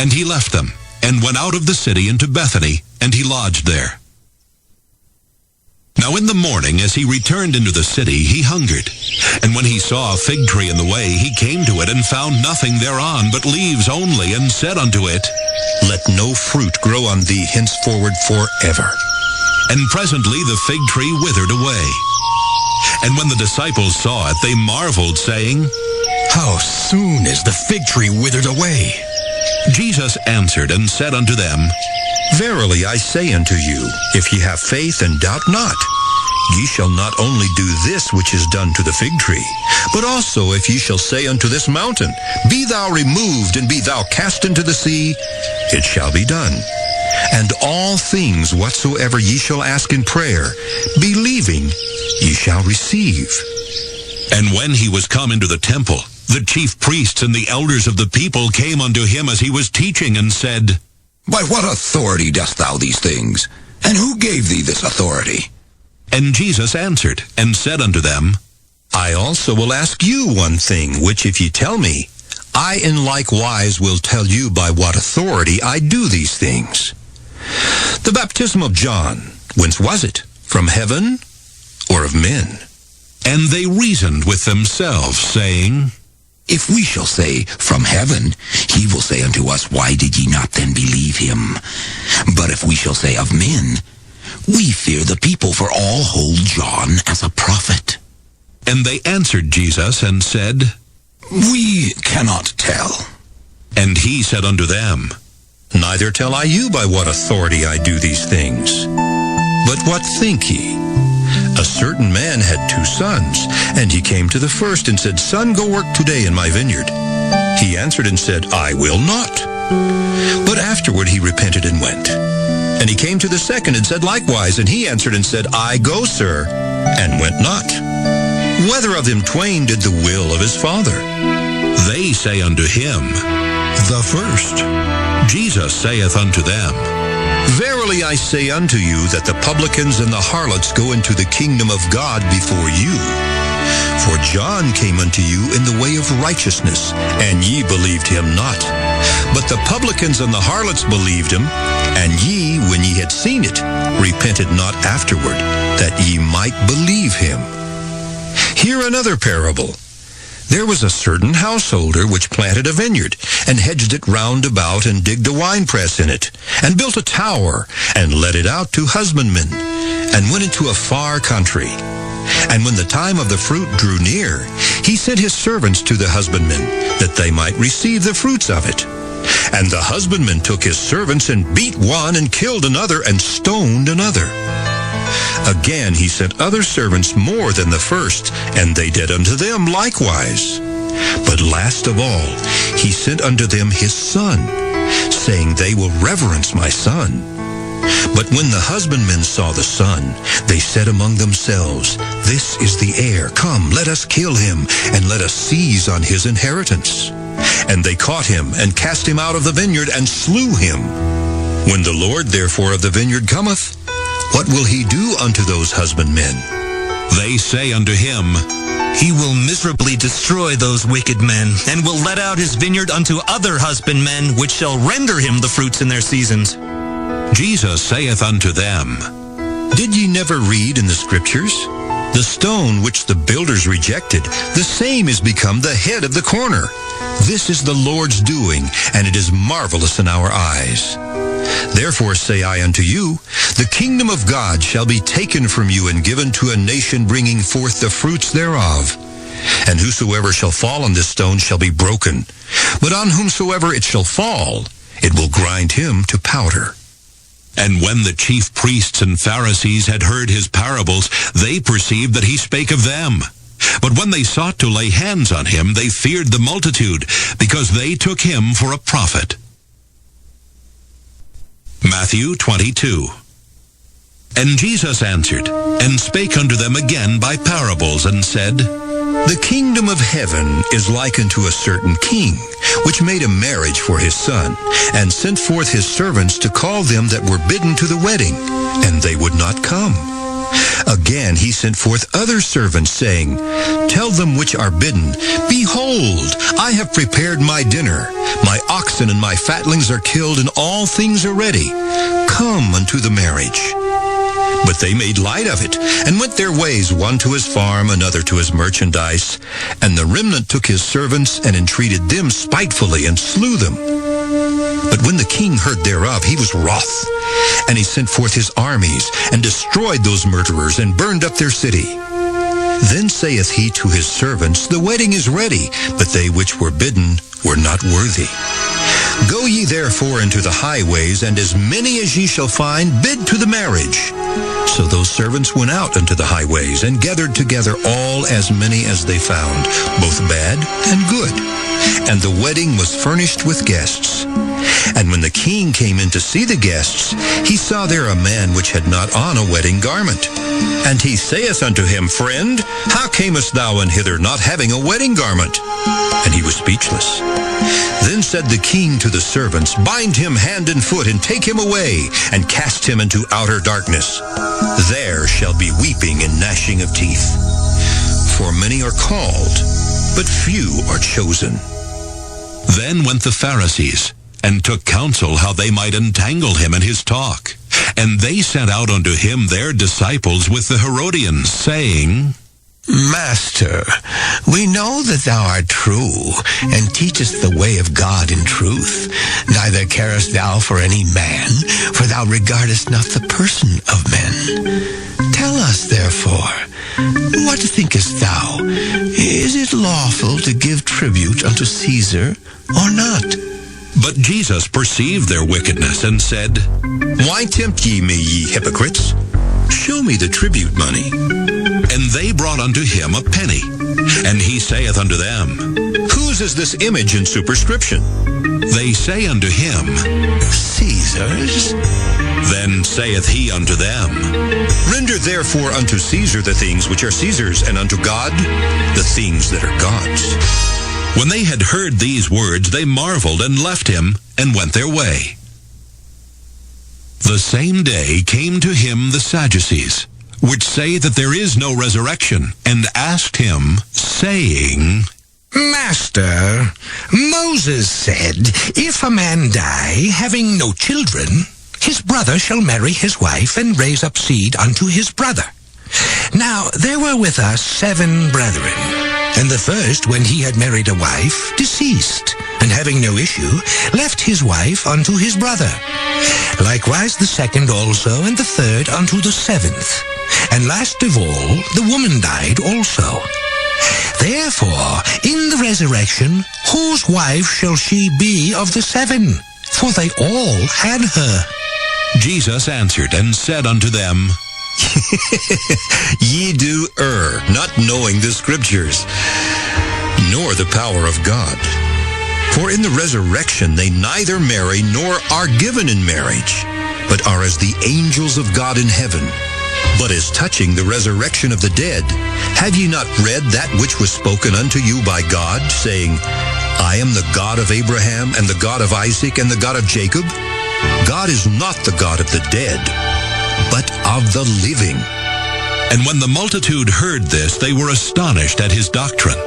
And he left them, and went out of the city into Bethany, and he lodged there. Now in the morning, as he returned into the city, he hungered. And when he saw a fig tree in the way, he came to it, and found nothing thereon, but leaves only, and said unto it, Let no fruit grow on thee henceforward forever. And presently the fig tree withered away. And when the disciples saw it, they marveled, saying, How soon is the fig tree withered away? Jesus answered and said unto them, Verily I say unto you, if ye have faith and doubt not, ye shall not only do this which is done to the fig tree, but also if ye shall say unto this mountain, Be thou removed, and be thou cast into the sea, it shall be done. And all things whatsoever ye shall ask in prayer, believing, ye shall receive. And when he was come into the temple, the chief priests and the elders of the people came unto him as he was teaching, and said, By what authority dost thou these things? And who gave thee this authority? And Jesus answered and said unto them, I also will ask you one thing, which if ye tell me, I in like wise will tell you by what authority I do these things. The baptism of John, whence was it? From heaven or of men? And they reasoned with themselves, saying, If we shall say, From heaven, he will say unto us, Why did ye not then believe him? But if we shall say of men, we fear the people, for all hold John as a prophet. And they answered Jesus and said, We cannot tell. And he said unto them, Neither tell I you by what authority I do these things. But what think ye? A certain man had 2 sons, and he came to the first and said, Son, go work today in my vineyard. He answered and said, I will not. But afterward he repented and went. And he came to the second and said likewise, and he answered and said, I go, sir, and went not. Whether of them twain did the will of his father? They say unto him, The first. Jesus saith unto them, Verily I say unto you that the publicans and the harlots go into the kingdom of God before you. For John came unto you in the way of righteousness, and ye believed him not. But the publicans and the harlots believed him, and ye, when ye had seen it, repented not afterward, that ye might believe him. Hear another parable. There was a certain householder which planted a vineyard, and hedged it round about, and digged a winepress in it, and built a tower, and let it out to husbandmen, and went into a far country. And when the time of the fruit drew near, he sent his servants to the husbandmen, that they might receive the fruits of it. And the husbandman took his servants, and beat one, and killed another, and stoned another. Again he sent other servants more than the first, and they did unto them likewise. But last of all, he sent unto them his son, saying, They will reverence my son. But when the husbandmen saw the son, they said among themselves, This is the heir. Come, let us kill him, and let us seize on his inheritance. And they caught him, and cast him out of the vineyard, and slew him. When the Lord therefore of the vineyard cometh, what will he do unto those husbandmen? They say unto him, He will miserably destroy those wicked men, and will let out his vineyard unto other husbandmen, which shall render him the fruits in their seasons. Jesus saith unto them, Did ye never read in the Scriptures? The stone which the builders rejected, the same is become the head of the corner. This is the Lord's doing, and it is marvelous in our eyes. Therefore say I unto you, the kingdom of God shall be taken from you and given to a nation bringing forth the fruits thereof. And whosoever shall fall on this stone shall be broken, but on whomsoever it shall fall, it will grind him to powder. And when the chief priests and Pharisees had heard his parables, they perceived that he spake of them. But when they sought to lay hands on him, they feared the multitude, because they took him for a prophet. Matthew 22. And Jesus answered, and spake unto them again by parables, and said, The kingdom of heaven is like unto a certain king, which made a marriage for his son, and sent forth his servants to call them that were bidden to the wedding, and they would not come. Again he sent forth other servants, saying, Tell them which are bidden, Behold, I have prepared my dinner. My oxen and my fatlings are killed, and all things are ready. Come unto the marriage. But they made light of it, and went their ways, one to his farm, another to his merchandise. And the remnant took his servants, and entreated them spitefully, and slew them. But when the king heard thereof, he was wroth. And he sent forth his armies, and destroyed those murderers, and burned up their city. Then saith he to his servants, The wedding is ready, but they which were bidden were not worthy. Go ye therefore into the highways, and as many as ye shall find, bid to the marriage. So those servants went out unto the highways, and gathered together all as many as they found, both bad and good. And the wedding was furnished with guests. And when the king came in to see the guests, he saw there a man which had not on a wedding garment. And he saith unto him, Friend, how camest thou in hither, not having a wedding garment? And he was speechless. Then said the king to the servants, Bind him hand and foot, and take him away, and cast him into outer darkness. There shall be weeping and gnashing of teeth. For many are called, but few are chosen. Then went the Pharisees, and took counsel how they might entangle him in his talk. And they sent out unto him their disciples with the Herodians, saying, Master, we know that thou art true, and teachest the way of God in truth. Neither carest thou for any man, for thou regardest not the person of men. Tell us, therefore, what thinkest thou? Is it lawful to give tribute unto Caesar, or not? But Jesus perceived their wickedness, and said, Why tempt ye me, ye hypocrites? Show me the tribute money. And they brought unto him a penny. And he saith unto them, Whose is this image and superscription? They say unto him, Caesar's. Then saith he unto them, Render therefore unto Caesar the things which are Caesar's, and unto God the things that are God's. When they had heard these words, they marveled, and left him, and went their way. The same day came to him the Sadducees, which say that there is no resurrection, and asked him, saying, Master, Moses said, If a man die, having no children, his brother shall marry his wife, and raise up seed unto his brother. Now there were with us 7 brethren, and the first, when he had married a wife, deceased, and having no issue, left his wife unto his brother. Likewise the second also, and the third unto the 7th. And last of all, the woman died also. Therefore, in the resurrection, whose wife shall she be of the 7? For they all had her. Jesus answered and said unto them, Ye do err, not knowing the Scriptures, nor the power of God. For in the resurrection they neither marry nor are given in marriage, but are as the angels of God in heaven. But as touching the resurrection of the dead, have ye not read that which was spoken unto you by God, saying, I am the God of Abraham and the God of Isaac and the God of Jacob. God is not the God of the dead, but of the living. And when the multitude heard this, they were astonished at his doctrine.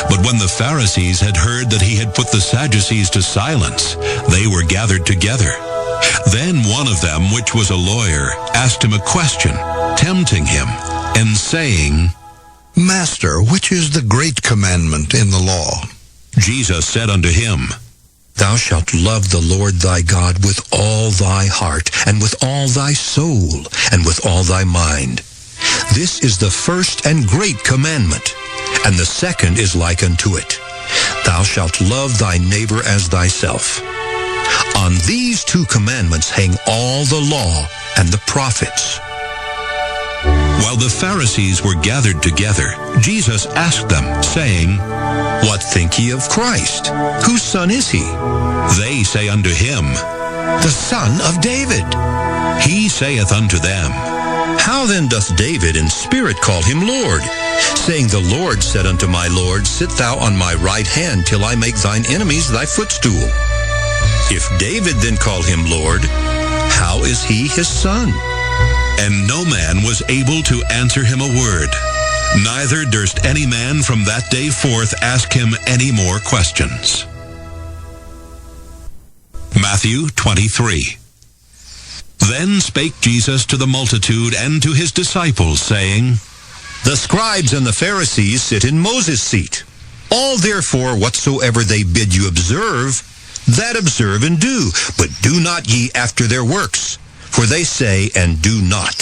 But when the Pharisees had heard that he had put the Sadducees to silence, they were gathered together. Then one of them, which was a lawyer, asked him a question, tempting him, and saying, Master, which is the great commandment in the law? Jesus said unto him, Thou shalt love the Lord thy God with all thy heart, and with all thy soul, and with all thy mind. This is the first and great commandment, and the second is like unto it. Thou shalt love thy neighbor as thyself. On these two commandments hang all the law and the prophets. While the Pharisees were gathered together, Jesus asked them, saying, What think ye of Christ? Whose son is he? They say unto him, The son of David. He saith unto them, How then doth David in spirit call him Lord? Saying, The Lord said unto my Lord, Sit thou on my right hand till I make thine enemies thy footstool. If David then call him Lord, how is he his son? And no man was able to answer him a word. Neither durst any man from that day forth ask him any more questions. Matthew 23. Then spake Jesus to the multitude and to his disciples, saying, The scribes and the Pharisees sit in Moses' seat. All therefore whatsoever they bid you observe, that observe and do, but do not ye after their works. For they say, and do not.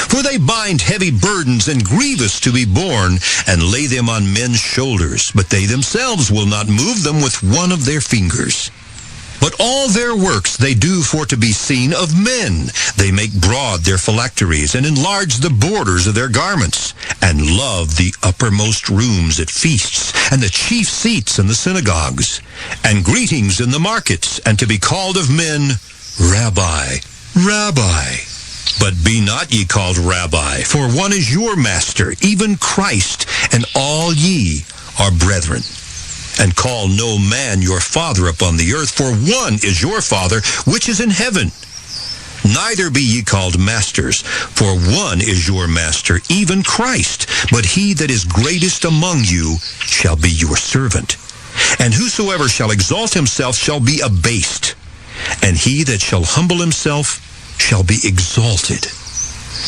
For they bind heavy burdens and grievous to be borne, and lay them on men's shoulders, but they themselves will not move them with one of their fingers. But all their works they do for to be seen of men. They make broad their phylacteries, and enlarge the borders of their garments, and love the uppermost rooms at feasts, and the chief seats in the synagogues, and greetings in the markets, and to be called of men, Rabbi, Rabbi. But be not ye called Rabbi, for one is your master, even Christ, and all ye are brethren. And call no man your father upon the earth, for one is your Father, which is in heaven. Neither be ye called masters, for one is your master, even Christ. But he that is greatest among you shall be your servant. And whosoever shall exalt himself shall be abased, and he that shall humble himself shall be exalted.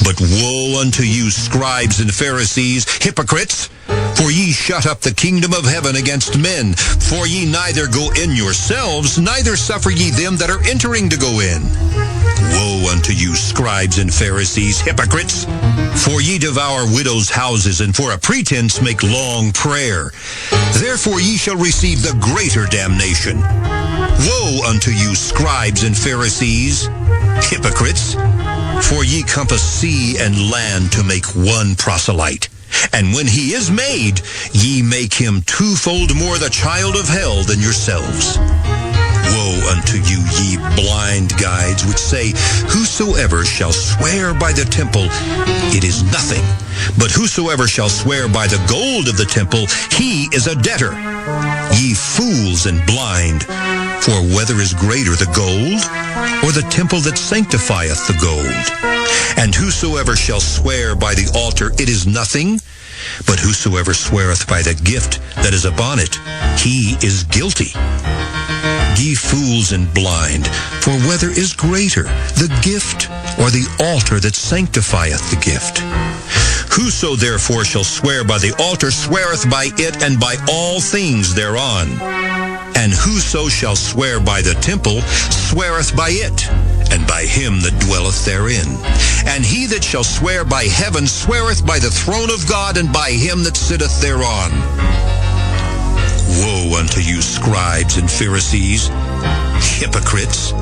But woe unto you, scribes and Pharisees, hypocrites! For ye shut up the kingdom of heaven against men. For ye neither go in yourselves, neither suffer ye them that are entering to go in. Woe unto you, scribes and Pharisees, hypocrites! For ye devour widows' houses, and for a pretense make long prayer. Therefore ye shall receive the greater damnation. Woe unto you, scribes and Pharisees, hypocrites! For ye compass sea and land to make one proselyte. And when he is made, ye make him twofold more the child of hell than yourselves. Woe unto you, ye blind guides, which say, Whosoever shall swear by the temple, it is nothing. But whosoever shall swear by the gold of the temple, he is a debtor. Ye fools and blind, for whether is greater, the gold, or the temple that sanctifieth the gold? And whosoever shall swear by the altar, it is nothing. But whosoever sweareth by the gift that is upon it, he is guilty. Ye fools and blind, for whether is greater, the gift or the altar that sanctifieth the gift? Whoso therefore shall swear by the altar sweareth by it and by all things thereon. And whoso shall swear by the temple sweareth by it, and by him that dwelleth therein. And he that shall swear by heaven sweareth by the throne of God, and by him that sitteth thereon. Woe unto you, scribes and Pharisees, hypocrites!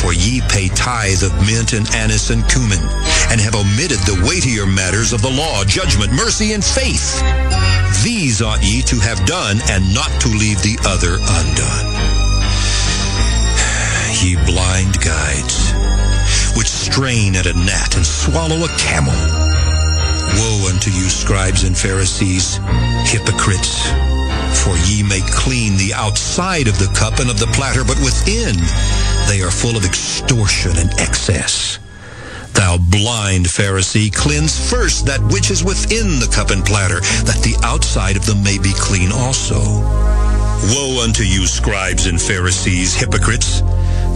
For ye pay tithe of mint and anise and cumin, and have omitted the weightier matters of the law, judgment, mercy, and faith. These ought ye to have done, and not to leave the other undone. Ye blind guides, which strain at a gnat and swallow a camel. Woe unto you, scribes and Pharisees, hypocrites! For ye make clean the outside of the cup and of the platter, but within they are full of extortion and excess. Thou blind Pharisee, cleanse first that which is within the cup and platter, that the outside of them may be clean also. Woe unto you, scribes and Pharisees, hypocrites!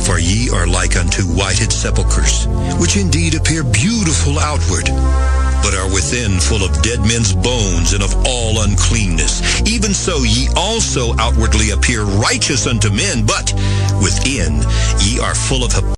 For ye are like unto whited sepulchres, which indeed appear beautiful outward, but are within full of dead men's bones and of all uncleanness. Even so ye also outwardly appear righteous unto men, but within ye are full of hypocrisy